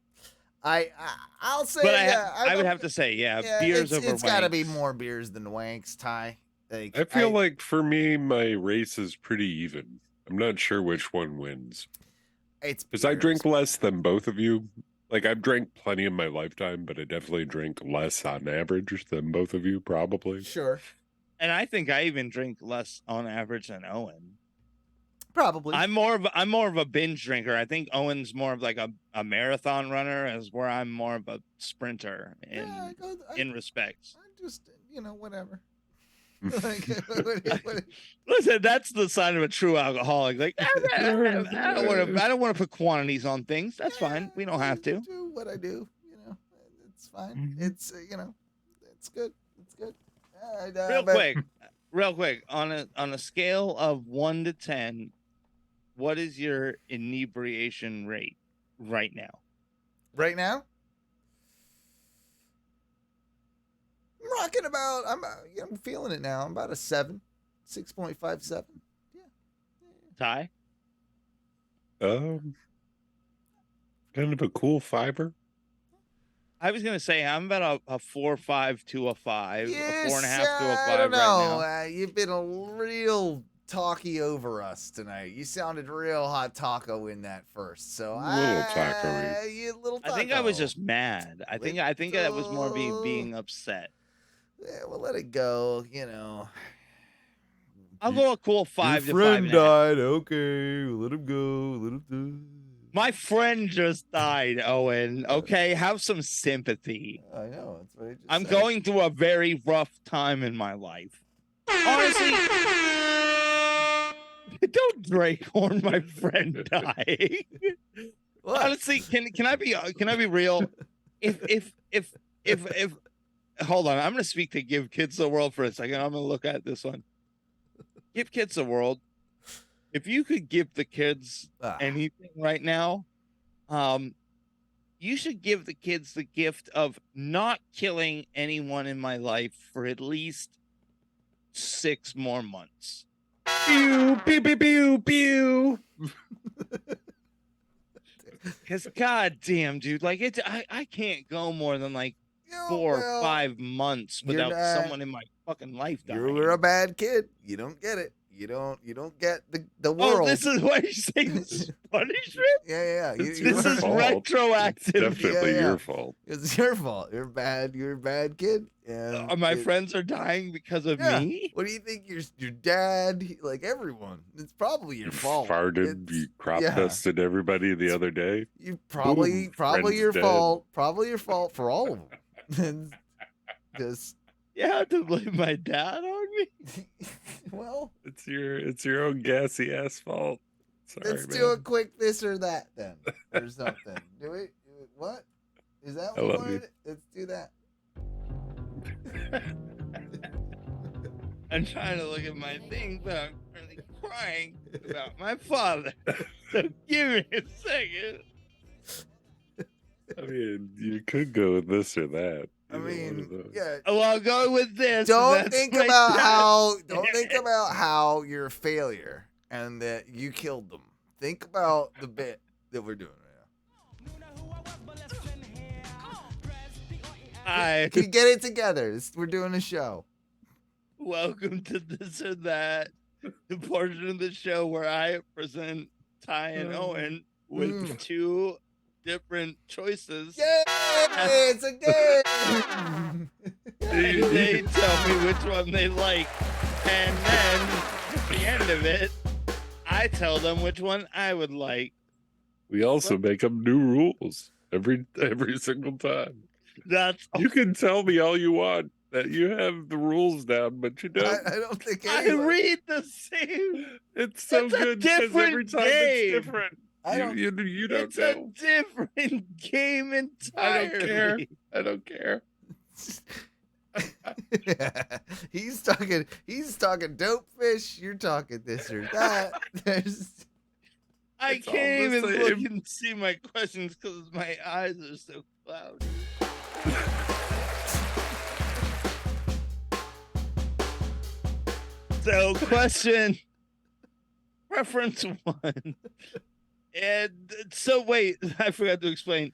I'll say, but I would have to say, beers over. It's got to be more beers than wanks, Ty. Like, I feel like for me, my race is pretty even. I'm not sure which one wins. It's because I drink less than both of you. Like, I've drank plenty in my lifetime, but I definitely drink less on average than both of you, probably. Sure. And I think I even drink less on average than Owen. Probably. I'm more of a binge drinker. I think Owen's more of like a marathon runner, as where I'm more of a sprinter in respects. I just, whatever. Listen, that's the sign of a true alcoholic. Like, I don't want to put quantities on things. That's fine. We don't have to. Do what I do. It's fine. It's it's good. It's good. Real quick. On a scale of 1 to 10, what is your inebriation rate right now? Right now? I'm rocking about. I'm feeling it now. I'm about a 7, 6.57. Yeah. Ty? Kind of a cool fiber. I was gonna say I'm about a 4.5 to a 5, Yes, a 4.5 to a 5 I don't know. right now. You've been a real talky over us tonight. You sounded real hot taco in that first. So A little taco-y. little taco. I think I was just mad. I think that was more being upset. Yeah, well, let it go. I'll go a cool 5 to 5. Your friend died. Okay, let him go. Let him do. My friend just died, Owen. Okay, have some sympathy. I know. That's what I just I'm said. going through a very rough time in my life. Honestly, don't Drake horn my friend dying. Honestly, can I be real? If hold on, I'm gonna speak to Give Kids the World for a second. I'm gonna look at this one. Give Kids the World. If you could give the kids anything right now, you should give the kids the gift of not killing anyone in my life for at least 6 more months. Pew, pew, pew, pew, pew. Because goddamn, dude, like I can't go more than like 4 or 5 months without someone in my fucking life dying. You're a bad kid. You don't get it. You don't get the world. Oh, this is why you say this is punishment? Yeah. It's This your is fault. retroactive. It's definitely your fault. It's your fault. You're bad. You're a bad kid. Yeah. My friends are dying because of me? What do you think? Your dad, like everyone. It's probably your fault. Farted, you crop dusted everybody the other day. You probably friend's your dead. fault. Probably your fault for all of them. Just You have to blame my dad on me? well, it's your own gassy ass fault. Sorry, let's man. do a quick this or that then, or something. Do it. What is that? I What love you. Let's do that. I'm trying to look at my thing, but I'm really crying about my father. So give me a second. I mean, you could go with this or that. I mean, yeah. Oh, I'll go with this. Don't think about how you're a failure and that you killed them. Think about the bit that we're doing right now. Can you get it together? We're doing a show. Welcome to This or That, the portion of the show where I present Ty and Owen with two different choices. Yay! It's a game! They tell me which one they like, and then at the end of it, I tell them which one I would like. We also make up new rules every single time. You can tell me all you want that you have the rules down, but you don't. I don't think I read the same. It's so It's a good because every different time game. it's different. You don't It's know. a different game entirely. I don't care. He's talking dope fish. You're talking this or that. I It's can't all the even look same. and see my questions because my eyes are so cloudy. So, question reference one. And so, wait, I forgot to explain.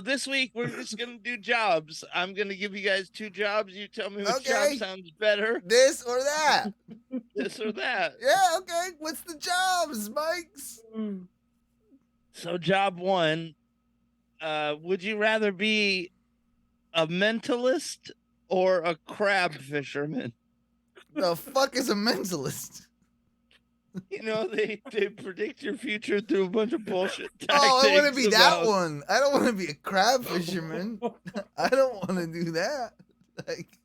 This week, we're just going to do jobs. I'm going to give you guys two jobs. You tell me which job sounds better. This or that. This or that. Yeah, okay. What's the jobs, Mikes? So, job one, would you rather be a mentalist or a crab fisherman? The fuck is a mentalist? You know, they predict your future through a bunch of bullshit tactics. Oh, I want to be that about- one. I don't want to be a crab fisherman. I don't want to do that. Like,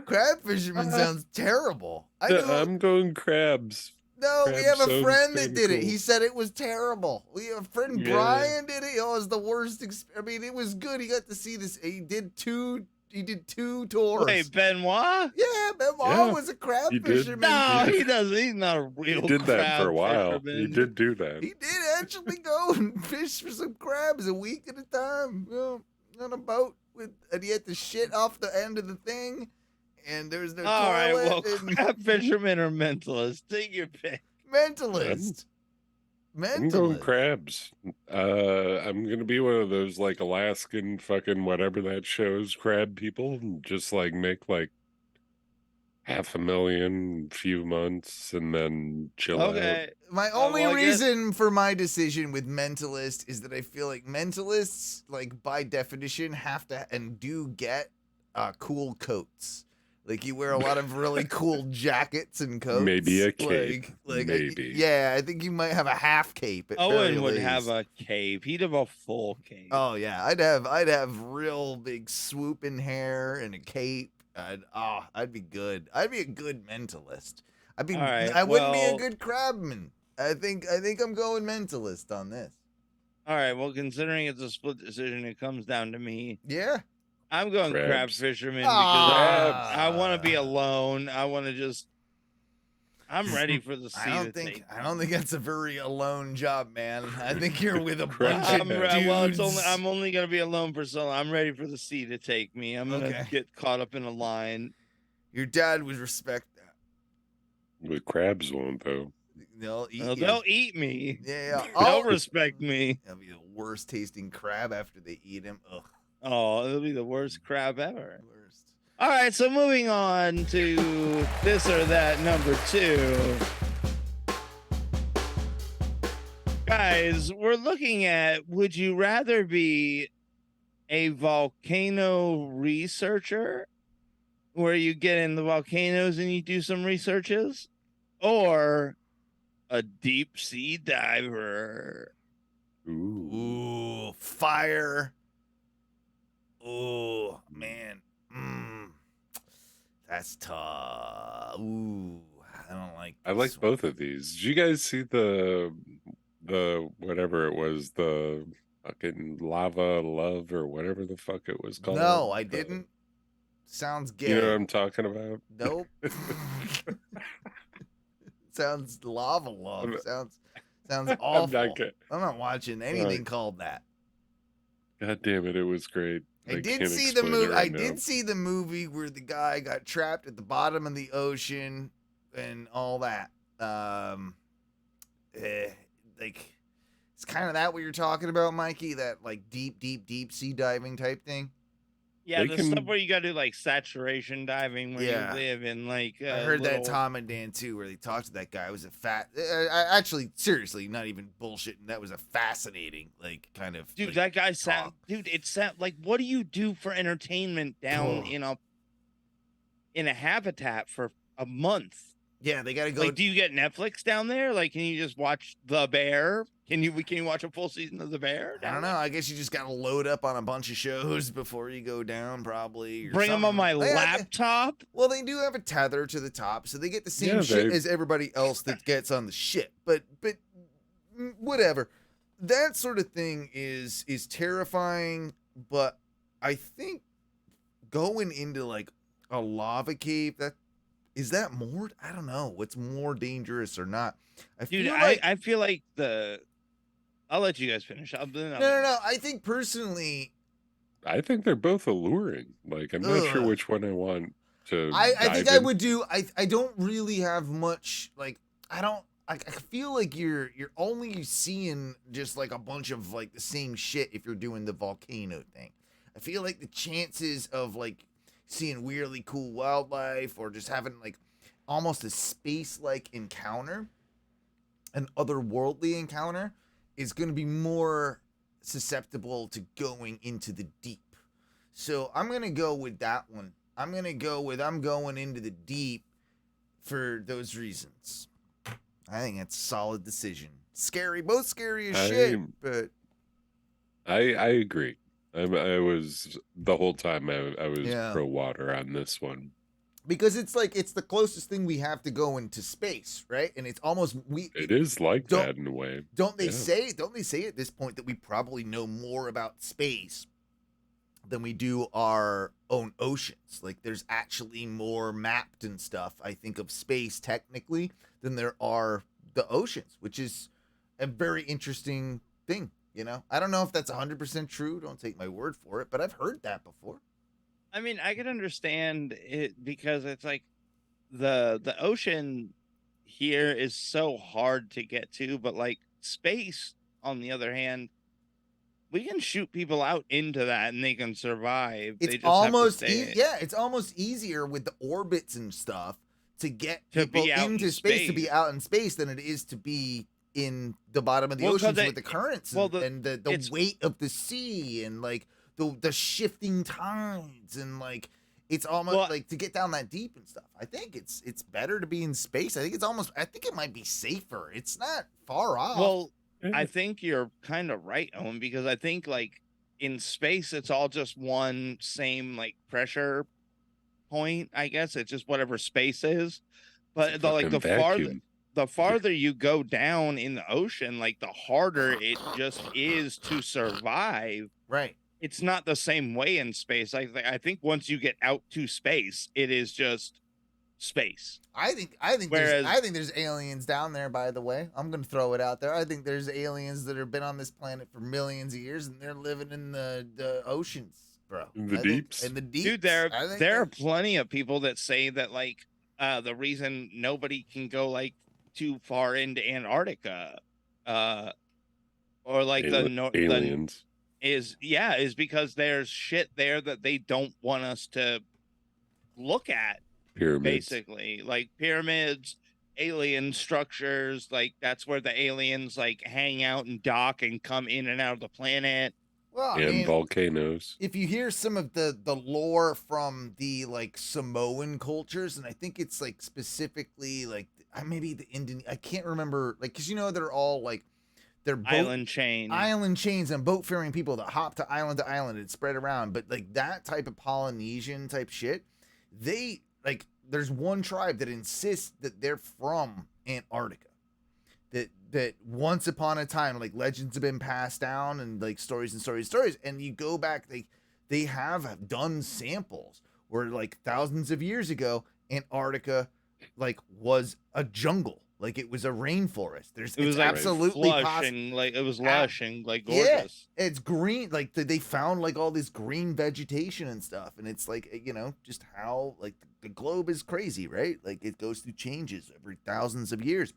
crab fisherman sounds terrible. I'm going crabs. No, we Crab have a sounds friend that kinda did it. cool. He said it was terrible. We have a friend, Yeah. Brian, did it. Oh, it was the worst. I mean, it was good. He got to see this. He did two tours. Wait, Benoit? Yeah, Benoit Yeah, was a crab he did. fisherman. No, he doesn't. He's not a real He did that crab for a while. fisherman. He did do that. He did actually go and fish for some crabs a week at a time. You know, on a boat and he had to shit off the end of the thing. And there's no All right, toilet. well, and crab fisherman or mentalist? Take your pick. mentalist. I'm going Mentalist. crabs. I'm gonna be one of those like Alaskan fucking whatever that shows crab people, and just like make like $500,000 few months and then chill out. My only well, I guess- reason for my decision with mentalist is that I feel like mentalists, like by definition, have to and do get cool coats. Like you wear a lot of really cool jackets and coats. Maybe a cape. Maybe. Yeah, I think you might have a half cape. At very Owen would least. have a cape. He'd have a full cape. Oh yeah, I'd have real big swooping hair and a cape. I'd be good. I'd be a good mentalist. All right, I wouldn't be a well- good crabman. I think I'm going mentalist on this. All right, well, considering it's a split decision, it comes down to me. Yeah. I'm going crab Crabs. fisherman Ah. because I want to be alone. I want to just. I'm ready for the sea to take. I don't think that's a very alone job, man. I think you're with a bunch of Well, it's dudes. I'm only gonna be alone for so long. I'm ready for the sea to take me. I'm gonna Okay. get caught up in a line. Your dad would respect that. The crabs won't though. They'll eat Well, you. they'll eat me. Yeah. They'll respect me. That'll be the worst tasting crab after they eat him. Ugh. Oh, it'll be the worst crab ever. All right, so moving on to this or that number 2. Guys, we're looking at would you rather be a volcano researcher where you get in the volcanoes and you do some researches, or a deep sea diver? Ooh, fire. Oh man, that's tough. Ooh, I don't like. I like both of these. Did you guys see the whatever it was, the fucking lava love or whatever the fuck it was called? No, I didn't. Sounds gay. You know what I'm talking about? Nope. sounds lava love. Sounds I'm awful. not good. I'm not watching anything called that. God damn it, it was great. I did can't see the explain it movie. right I now. did see the movie where the guy got trapped at the bottom of the ocean and all that. Like it's kind of that what you're talking about, Mikey. That like deep sea diving type thing. Yeah, the stuff where you got to do like saturation diving where Yeah. you live in like. I heard that little- Tom and Dan too, where they talked to that guy. It was a actually, seriously, not even bullshitting. That was a fascinating, like, kind of. Dude, like, that guy sound. Dude, it sound like. What do you do for entertainment down in a habitat for a month? Yeah, they gotta go. Like, do you get Netflix down there? Like, can you just watch The Bear? Can you watch a full season of The Bear? I don't know. I guess you just gotta load up on a bunch of shows before you go down, probably. Or Bring them on my laptop. Well, they do have a tether to the top, so they get the same Yeah, shit they- as everybody else that gets on the ship. But whatever. That sort of thing is terrifying. But I think going into like a lava cave, is that more? I don't know. What's more dangerous or not? I feel like I'll let you guys finish. No. I think personally, I think they're both alluring. Like, I'm not sure which one I want to. I think dive I would do. I don't really have much. Like, I feel like you're only seeing just like a bunch of like the same shit if you're doing the volcano thing. I feel like the chances of like seeing weirdly cool wildlife or just having like almost a space-like encounter, an otherworldly encounter, is going to be more susceptible to going into the deep. So I'm going to go with that one. I'm going into the deep for those reasons. I think it's a solid decision. Scary, both scary as shit, but I agree. I was the whole time I was pro water on this one. because it's like it's the closest thing we have to go into space, right? And it's almost It is like that in a way. Don't they Yeah. say at this point that we probably know more about space than we do our own oceans? Like there's actually more mapped and stuff, I think, of space technically than there are the oceans, which is a very interesting thing, you know? I don't know if that's 100% true, don't take my word for it, but I've heard that before. I mean, I can understand it because it's like the ocean here is so hard to get to, but like space, on the other hand, we can shoot people out into that and they can survive. They It's just have to almost stay- it's almost easier with the orbits and stuff to get To people be out into in space, to be space. out in space, than it is to be in the bottom of the Well, 'cause oceans they- with the currents well, and the it's- weight of the sea and like the shifting tides and like it's almost like to get down that deep and stuff. I think it's better to be in space. I think it might be safer. It's not far off. Well, I think you're kind of right, Owen, because I think like in space, it's all just one same like pressure point. I guess it's just whatever space is. But fucking vacuum. the farther you go down in the ocean, like the harder it just is to survive. Right. It's not the same way in space. I think once you get out to space, it is just space. I think there's aliens down there, by the way. I'm gonna throw it out there. I think there's aliens that have been on this planet for millions of years and they're living in the oceans, bro. In the I think- deeps. In the deeps. Dude, there I think are plenty of people that say that like the reason nobody can go like too far into Antarctica or like aliens. is because there's shit there that they don't want us to look at. Pyramids. Basically, like pyramids, alien structures, like that's where the aliens like hang out and dock and come in and out of the planet. Well, I And mean, volcanoes. if you hear some of the lore from the like Samoan cultures, and I think it's like specifically like maybe the Indian, I can't remember, like because you know they're all like they're Island chain. island chains and boat faring people that hop to island and spread around. But like that type of Polynesian type shit, they like there's one tribe that insists that they're from Antarctica. That once upon a time, like legends have been passed down and like stories, and you go back, they have done samples where like thousands of years ago, Antarctica like was a jungle. like it was a rainforest. It was It's like absolutely lush possible. and like it was lush and like Yeah, gorgeous. it's green. Like they found like all this green vegetation and stuff, and it's like just how like the globe is crazy, right? Like it goes through changes every thousands of years.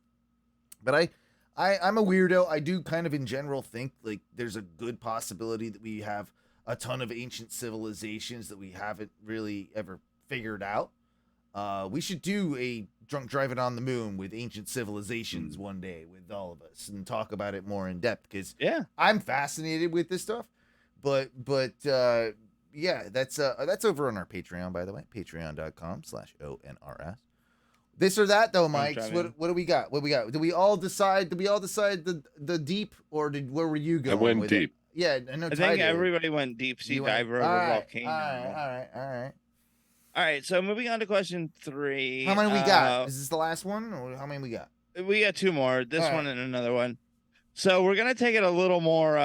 But I'm a weirdo. I do kind of in general think like there's a good possibility that we have a ton of ancient civilizations that we haven't really ever figured out. We should do a drunk driving on the moon with ancient civilizations one day with all of us and talk about it more in depth because I'm fascinated with this stuff. But yeah, that's over on our Patreon, by the way, patreon.com/ONRS. This or that though, Mike. What do we got? What we got? Did we all decide the deep or where were you going? I went with deep. It? Yeah, I know. I think everybody went deep sea diver over volcano. All right. All right, so moving on to question 3. How many we got? Is this the last one, or how many we got? We got 2 more. This All one right. and another one. So we're gonna take it a little more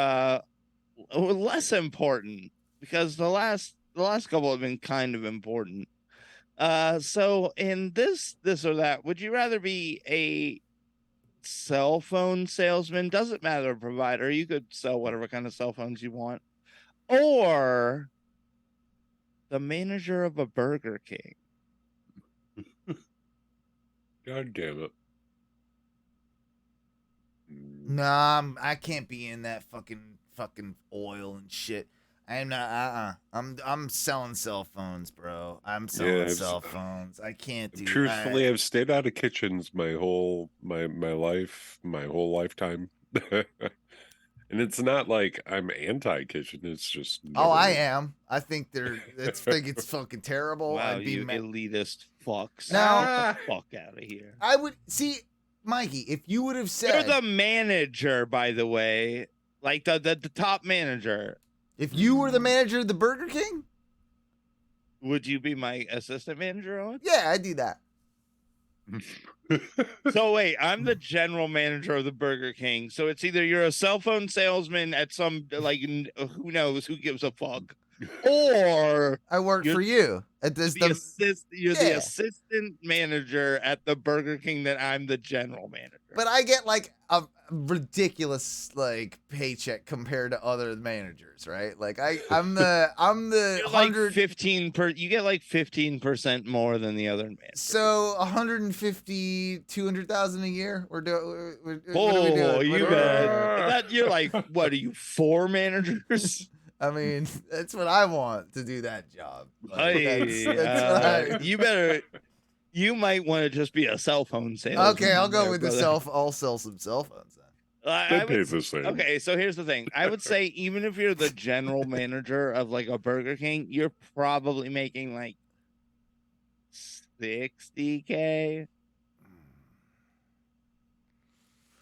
less important because the last couple have been kind of important. So in this or that, would you rather be a cell phone salesman? Doesn't matter provider. You could sell whatever kind of cell phones you want, or the manager of a Burger King. God damn it. Nah, I can't be in that fucking oil and shit. I'm not. I'm selling cell phones, bro. I'm selling cell phones. I can't do. Truthfully, I've stayed out of kitchens my whole life, my whole lifetime. And it's not like I'm anti-kitchen. It's just I am. I think it's fucking terrible. Wow, I'd be you elitist fucks. Now, Get the fuck out of here. I would see, Mikey, if you would have said You're the manager, by the way, like the top manager. If you were the manager of the Burger King, would you be my assistant manager, Owen? Yeah, I'd do that. So wait, I'm the general manager of the Burger King. So it's either you're a cell phone salesman at some who knows, who gives a fuck, or I work for you at this. You're the assistant manager at the Burger King that I'm the general manager. But I get like a ridiculous like paycheck compared to other managers, right? Like I'm the You're like 15 per. You get like 15% more than the other managers. So 150, 200,000 a year. What are we doing? You bet. You're like, what are you, 4 managers? I mean, that's what I want to do that job. Like, You better. You might want to just be a cell phone salesman. Okay, I'll go with I'll sell some cell phones then. They pay the same. Okay, so here's the thing. I would say even if you're the general manager of like a Burger King, you're probably making like $60K.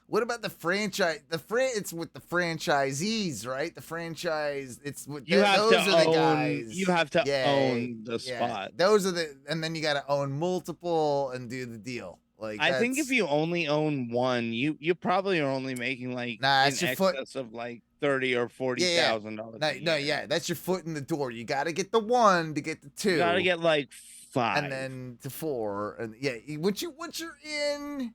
What about the franchise? It's with the franchisees, right? The franchise. It's with You have those to are the own. guys. You have to own the spot. Those are and then you got to own multiple and do the deal. Like I think if you only own one, you probably are only making like it's in your foot. excess of like $30,000 or $40,000. No, that's your foot in the door. You got to get the 1 to get the 2. You gotta get like 5, and then to 4, and once you're in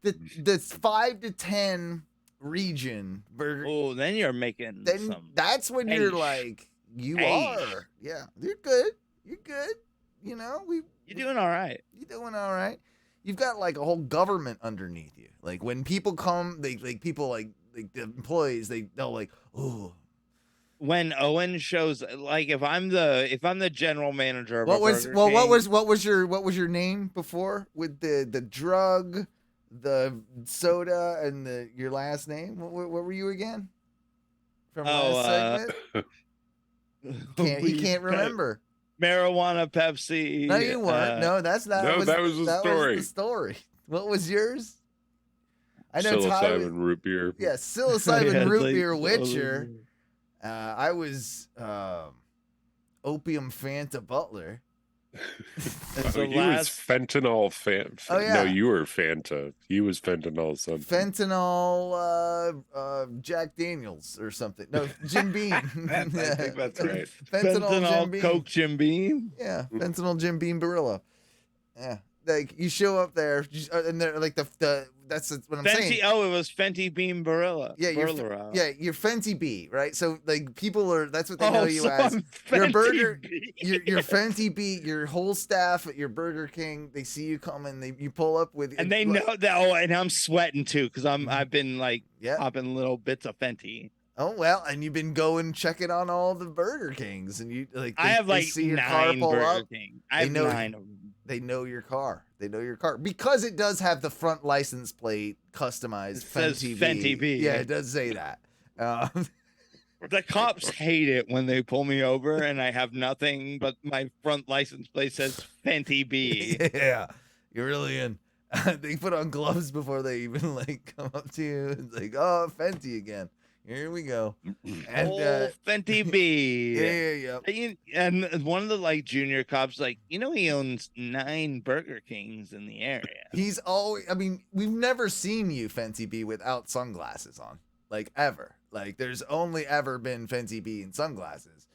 the 5 to 10 region burger. Oh, then you're making. That's when you're like, you are. Yeah, you're good. You're good. You know, you're doing all right. You're doing all right. You've got like a whole government underneath you. Like when people come, they like people like the employees. They'll like, oh. When Owen shows, like, if I'm the general manager of what King, was your name before with the drug, the soda, and your last name? What were you again? From last segment? He can't remember. Marijuana, Pepsi. No, you weren't. No, that's not. No, that was the story. Was the story. What was yours? I know psilocybin root beer. Yeah, psilocybin root beer Witcher. I was opium Fanta Butler. He was fentanyl Oh, yeah. No, you were Fanta. He was fentanyl something. Fentanyl Jack Daniels or something. No, Jim Beam. I think that's right. Fentanyl Jim Beam. Coke Jim Beam. Yeah, fentanyl Jim Beam Barilla. Yeah. Like you show up there, and they're like the that's what I'm saying. Oh, it was Fenty Bean Barilla. Yeah, you're Fenty B, right? So like people are that's what they know you as. Your burger, your Fenty B, your whole staff at your Burger King. They see you coming, you pull up with, and they know that. Oh, and I'm sweating too because I've been like popping little bits of Fenty. Oh well, and you've been going checking on all the Burger Kings, and you like I have like see your 9 car pull Burger up. King. I have 9 of them. They know your car. They know your car because it does have the front license plate customized. It says Fenty B. Yeah, it does say that. The cops hate it when they pull me over and I have nothing but my front license plate says Fenty B. Yeah, you're really in. They put on gloves before they even like come up to you. It's like, oh, Fenty again. Here we go. And Fenty B. Yeah. And one of the like junior cops, like, he owns 9 Burger Kings in the area. He's always, I mean, we've never seen you, Fenty B, without sunglasses on. Like ever. Like there's only ever been Fenty B in sunglasses.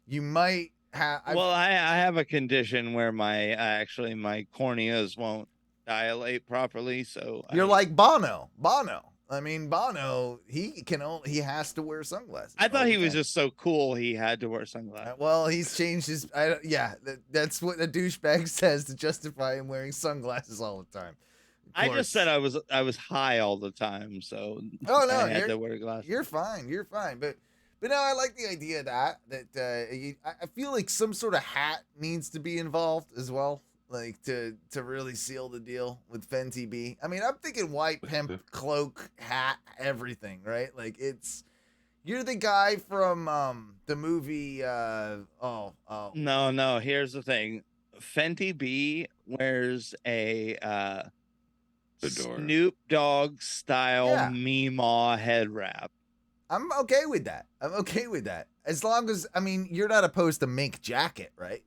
You might have. Well, I have a condition where my corneas won't dilate properly. So you're like Bono. I mean, Bono, he has to wear sunglasses. I thought he was just so cool he had to wear sunglasses. Well, he's changed his. That's what a douchebag says to justify him wearing sunglasses all the time. I just said I was high all the time, so I had to wear glasses. You're fine. But no, I like the idea that I feel like some sort of hat needs to be involved as well. Like to really seal the deal with Fenty B. I mean, I'm thinking white pimp cloak, hat, everything, right? Like you're the guy from the movie. No. Here's the thing: Fenty B wears a Snoop Dogg style Meemaw head wrap. I'm okay with that. As long as you're not opposed to mink jacket, right?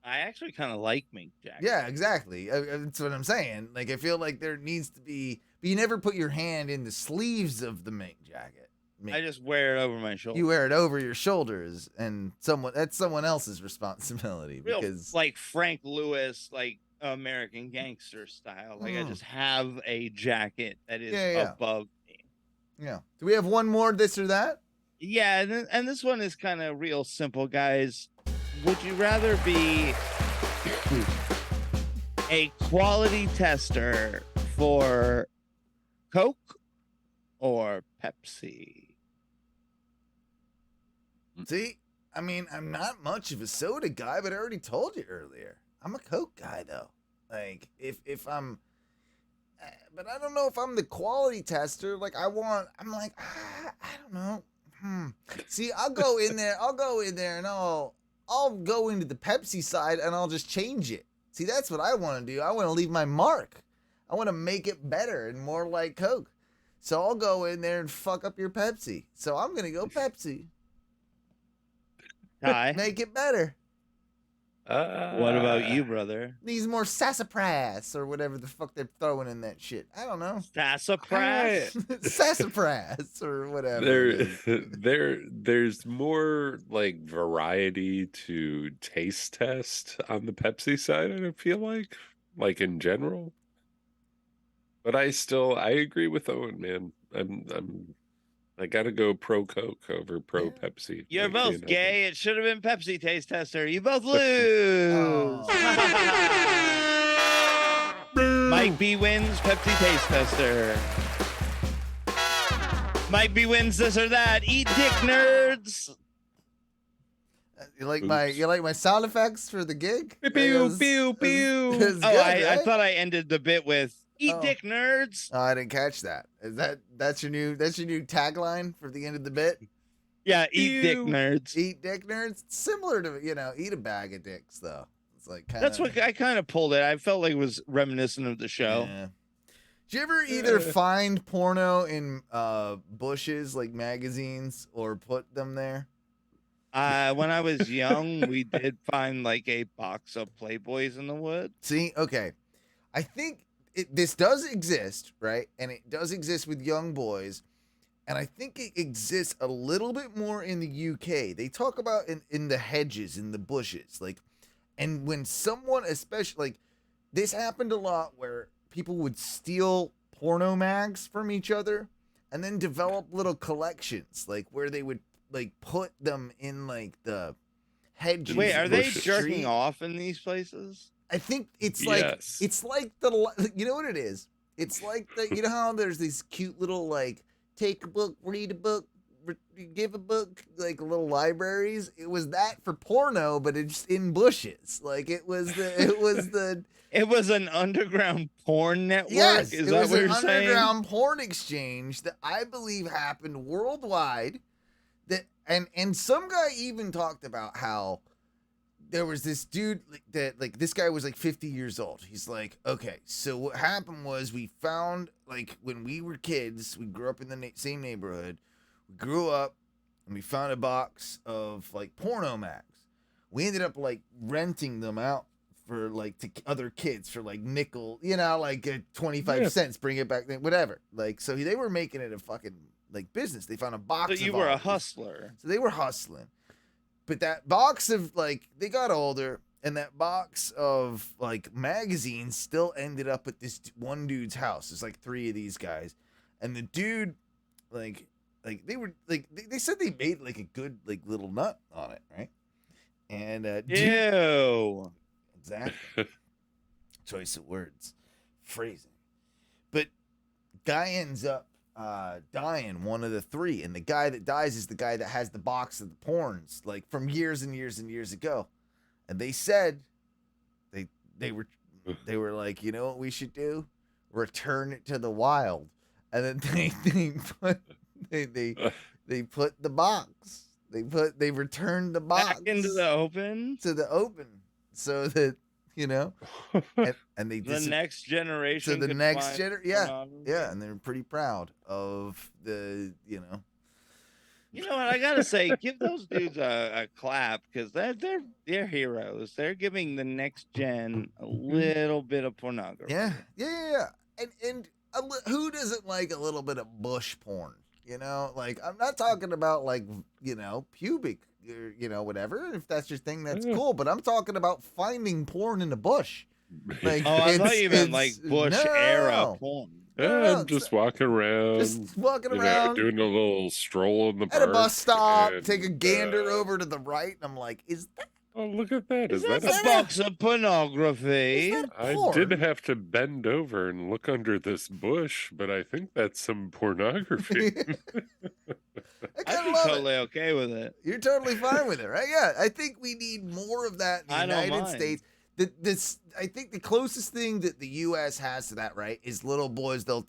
I actually kind of like mink jacket. Yeah, exactly. That's what I'm saying. Like, I feel like there needs to be, but you never put your hand in the sleeves of the mink jacket. I just wear it over my shoulder. You wear it over your shoulders, and that's someone else's responsibility. Because like Frank Lewis, like American Gangster style. Like I just have a jacket that is above me. Yeah. Do we have one more this or that? Yeah, and this one is kind of real simple, guys. Would you rather be a quality tester for Coke or Pepsi? See, I'm not much of a soda guy, but I already told you earlier. I'm a Coke guy, though. Like, if I'm... But I don't know if I'm the quality tester. Like, I don't know. See, I'll go in there and I'll go into the Pepsi side and I'll just change it. See, that's what I want to do. I want to leave my mark. I want to make it better and more like Coke. So I'll go in there and fuck up your Pepsi. So I'm going to go Pepsi. Hi. Make it better. What about you, brother? Needs more sassafras or whatever the fuck they're throwing in that shit. I don't know. Sassafras? Sassafras or whatever. There's more like variety to taste test on the Pepsi side, I feel like in general. But I agree with Owen, man. I gotta go pro Coke over pro Pepsi. You're both gay. It should have been Pepsi taste tester. You both lose. Mike B wins Pepsi taste tester. Mike B wins this or that. Eat dick, nerds. You like my sound effects for the gig? Pew pew pew. I thought I ended the bit with eat dick, nerds. Oh, I didn't catch that. That's your new tagline for the end of the bit? Yeah, eat dick, nerds. Eat dick, nerds. It's similar to eat a bag of dicks though. It's like that's what I kind of pulled it. I felt like it was reminiscent of the show. Yeah. Did you ever either find porno in bushes like magazines or put them there? When I was young, we did find like a box of Playboys in the woods. See, okay. I think this does exist, right? And it does exist with young boys. And I think it exists a little bit more in the UK. They talk about in the hedges, in the bushes. And when someone, especially, this happened a lot where people would steal porno mags from each other and then develop little collections, like where they would like put them in like the hedges. Wait, are in the they jerking street. off in these places? I think it's like Yes. it's like you know what it is? It's like you know how there's these cute little like take a book, read a book, give a book, like little libraries. It was that for porno, but it's in bushes. Like it was the It was an underground porn network. yes, Is it that was what an you're saying? underground porn exchange that I believe happened worldwide. That and some guy even talked about how there was this dude that this guy was like 50 years old. He's like, okay, so what happened was we found like when we were kids, we grew up in the same neighborhood. We grew up and we found a box of like porno mags. We ended up like renting them out for like to other kids for like nickel, you know, like 25 cents, bring it back, whatever. Like, so they were making it a fucking like business. They found a box. So you of were a ours. hustler. So they were hustling. But that box of like they got older, and that box of like magazines still ended up at this one dude's house. There's like 3 of these guys, and the dude, like they were like they said they made like a good like little nut on it, right? And Ew. Exactly. Choice of words, phrasing. But guy ends up dying, one of the 3, and the guy that dies is the guy that has the box of the porns like from years and years and years ago. And they said they were like, you know what we should do? Return it to the wild. And then they put the box. They returned the box Back into the open. to the open so that you know, and they The next generation. So the could next find yeah, pornography. yeah, and they're pretty proud of the, you know. You know what? I gotta say, give those dudes a clap because they're heroes. They're giving the next gen a little bit of pornography. Yeah. And who doesn't like a little bit of bush porn? You know, like I'm not talking about like, you know, pubic, or, you know, whatever. If that's your thing, that's cool. But I'm talking about finding porn in the bush. Like, Oh, I thought you meant like Bush era porn. And just walking around. Just walking you know, around. doing a little stroll in the At park. a bus stop, and, take a gander over to the right, and I'm like, is that? Oh, look at that. Is that a box of pornography? I did have to bend over and look under this bush, but I think that's some pornography. I'd be totally okay with it. You're totally fine with it, right? Yeah, I think we need more of that in the I don't United mind. States. I think the closest thing that the U.S. has to that, right, is little boys. They'll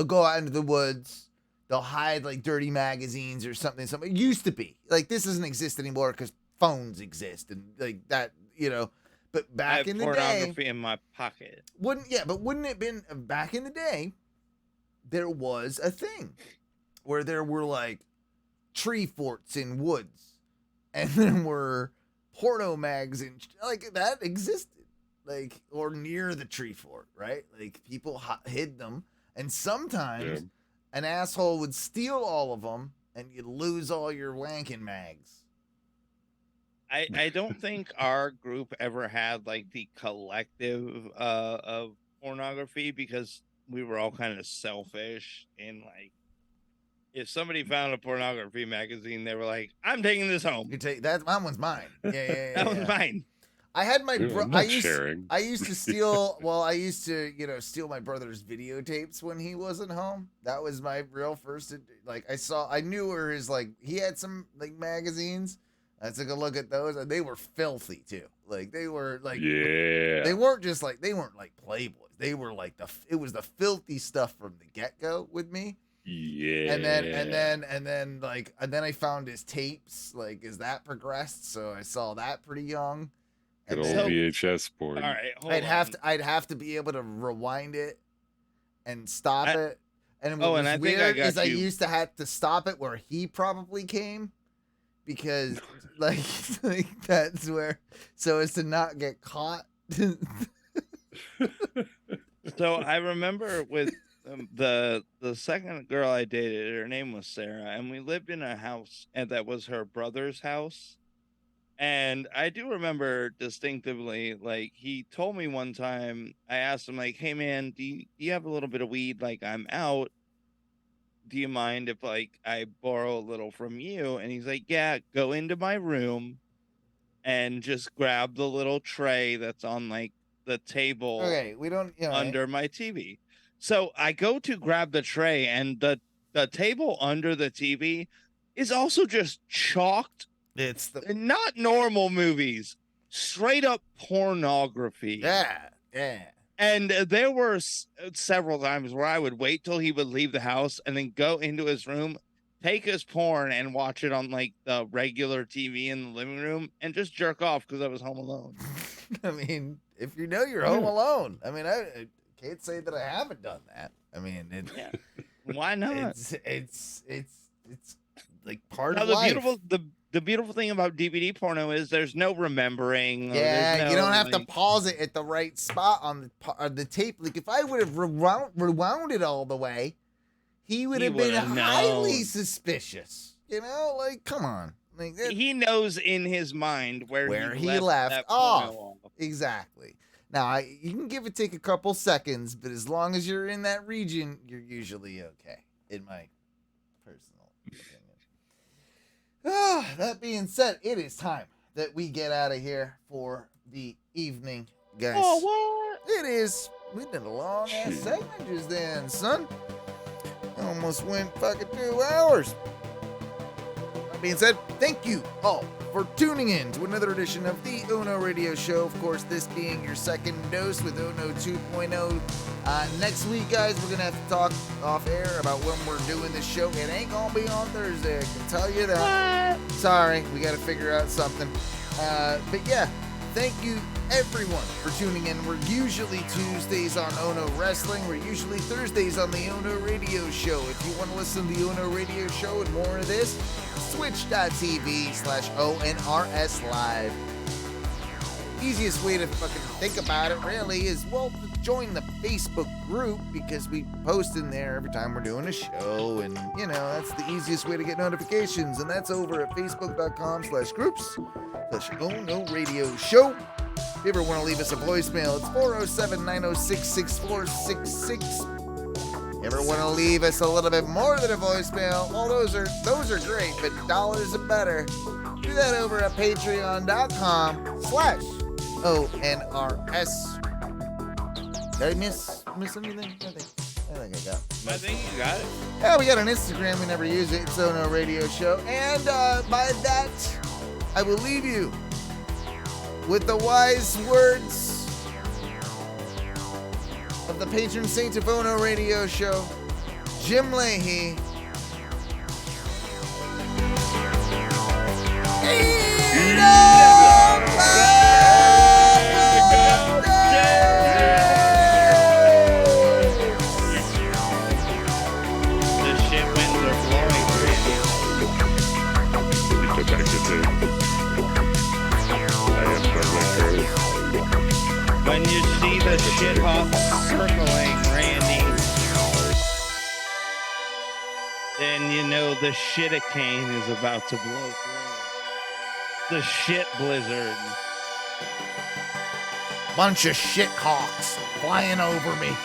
go out into the woods. They'll hide like dirty magazines or something. It used to be like this doesn't exist anymore because phones exist and like that, you know. But I back have in the day, pornography in my pocket. wouldn't it have been back in the day? There was a thing where there were like tree forts in woods, and there were porno mags and like that existed, like or near the tree fort, right? Like people hid them, and sometimes an asshole would steal all of them, and you'd lose all your wanking mags. I don't think our group ever had like the collective of pornography because we were all kind of selfish and like if somebody found a pornography magazine, they were like, "I'm taking this home. You take that one's mine. Yeah. That one's mine." I had my I'm not sharing. I used to steal. Well, I used to, you know, steal my brother's videotapes when he wasn't home. That was my real first. Like I knew where his like he had some like magazines. I took a look at those, and they were filthy too. Like they were like they weren't like Playboys. They were like it was the filthy stuff from the get go with me. Yeah. And then I found his tapes. Like as that progressed, so I saw that pretty young. Good old VHS porn. All right, I'd have to be able to rewind it and stop it. And what was and I think weird is I you. used to have to stop it where he probably came, because like that's where, so as to not get caught. So I remember with the second girl I dated, her name was Sarah, and we lived in a house, and that was her brother's house. And I do remember distinctively, like, he told me one time, I asked him, like, hey, man, do you have a little bit of weed? Like, I'm out. Do you mind if, like, I borrow a little from you? And he's like, yeah, go into my room and just grab the little tray that's on, like, the table Okay, we don't, you know, under my TV. So I go to grab the tray, and the table under the TV is also just chalked. It's not normal movies, straight up pornography. Yeah. And there were several times where I would wait till he would leave the house and then go into his room, take his porn and watch it on like the regular TV in the living room and just jerk off because I was home alone. I mean, if you know you're home alone, I mean, I can't say that I haven't done that. I mean, why not? It's like part now, of the life. The beautiful thing about DVD porno is there's no remembering. Yeah, you don't have to pause it at the right spot on the tape. Like if I would have rewound it all the way, he would have been highly suspicious. You know, like come on. Like, he knows in his mind where he left off. Exactly. Now you can give or take a couple seconds, but as long as you're in that region, you're usually okay. In my personal opinion. That being said, it is time that we get out of here for the evening, guys. Oh, what? It is. We did a long ass segment just then, son. Almost went fucking 2 hours. That being said, thank you all for tuning in to another edition of the Ono Radio Show. Of course, this being your second dose with Ono 2.0. Next week, guys, we're going to have to talk off air about when we're doing this show. It ain't going to be on Thursday, I can tell you that. What? Sorry, we got to figure out something. But yeah, thank you everyone for tuning in. We're usually Tuesdays on Ono Wrestling. We're usually Thursdays on the Ono Radio Show. If you want to listen to the Ono Radio Show and more of this, twitch.tv/ONRS Live. Easiest way to fucking think about it really is, well, to join the Facebook group because we post in there every time we're doing a show, and you know, that's the easiest way to get notifications, and that's over at facebook.com/groups/Ono Radio Show. If you ever want to leave us a voicemail, it's 407-906-6466. Ever want to leave us a little bit more than a voicemail? Well, those are great, but dollars are better. Do that over at patreon.com/ONRS. Did I miss anything? I think I got it. I think you got it. Yeah, we got an Instagram. We never use it. It's Ono Radio Show. And by that, I will leave you with the wise words of the patron saint of Ono Radio Show, Jim Leahy. The shit winds are blowing through. When you see the shit hawk circling, Randy, then you know the shit-a-cane is about to blow through. The shit blizzard. Bunch of shit hawks flying over me.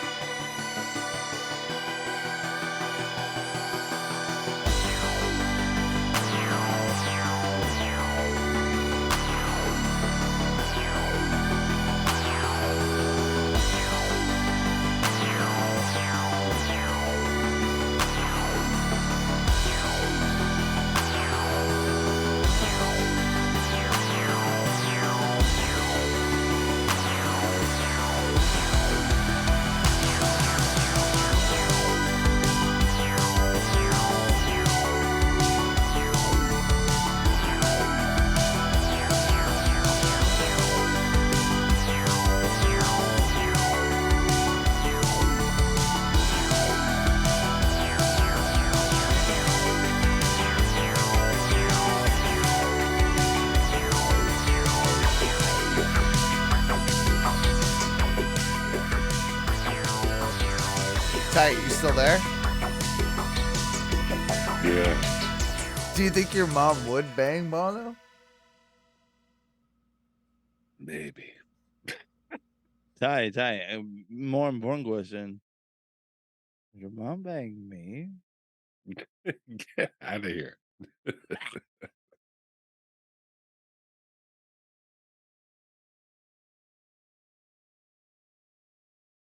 Tight, you still there? Yeah. Do you think your mom would bang Bono? Maybe. Ty. More important question. Did your mom bang me? Get out of here.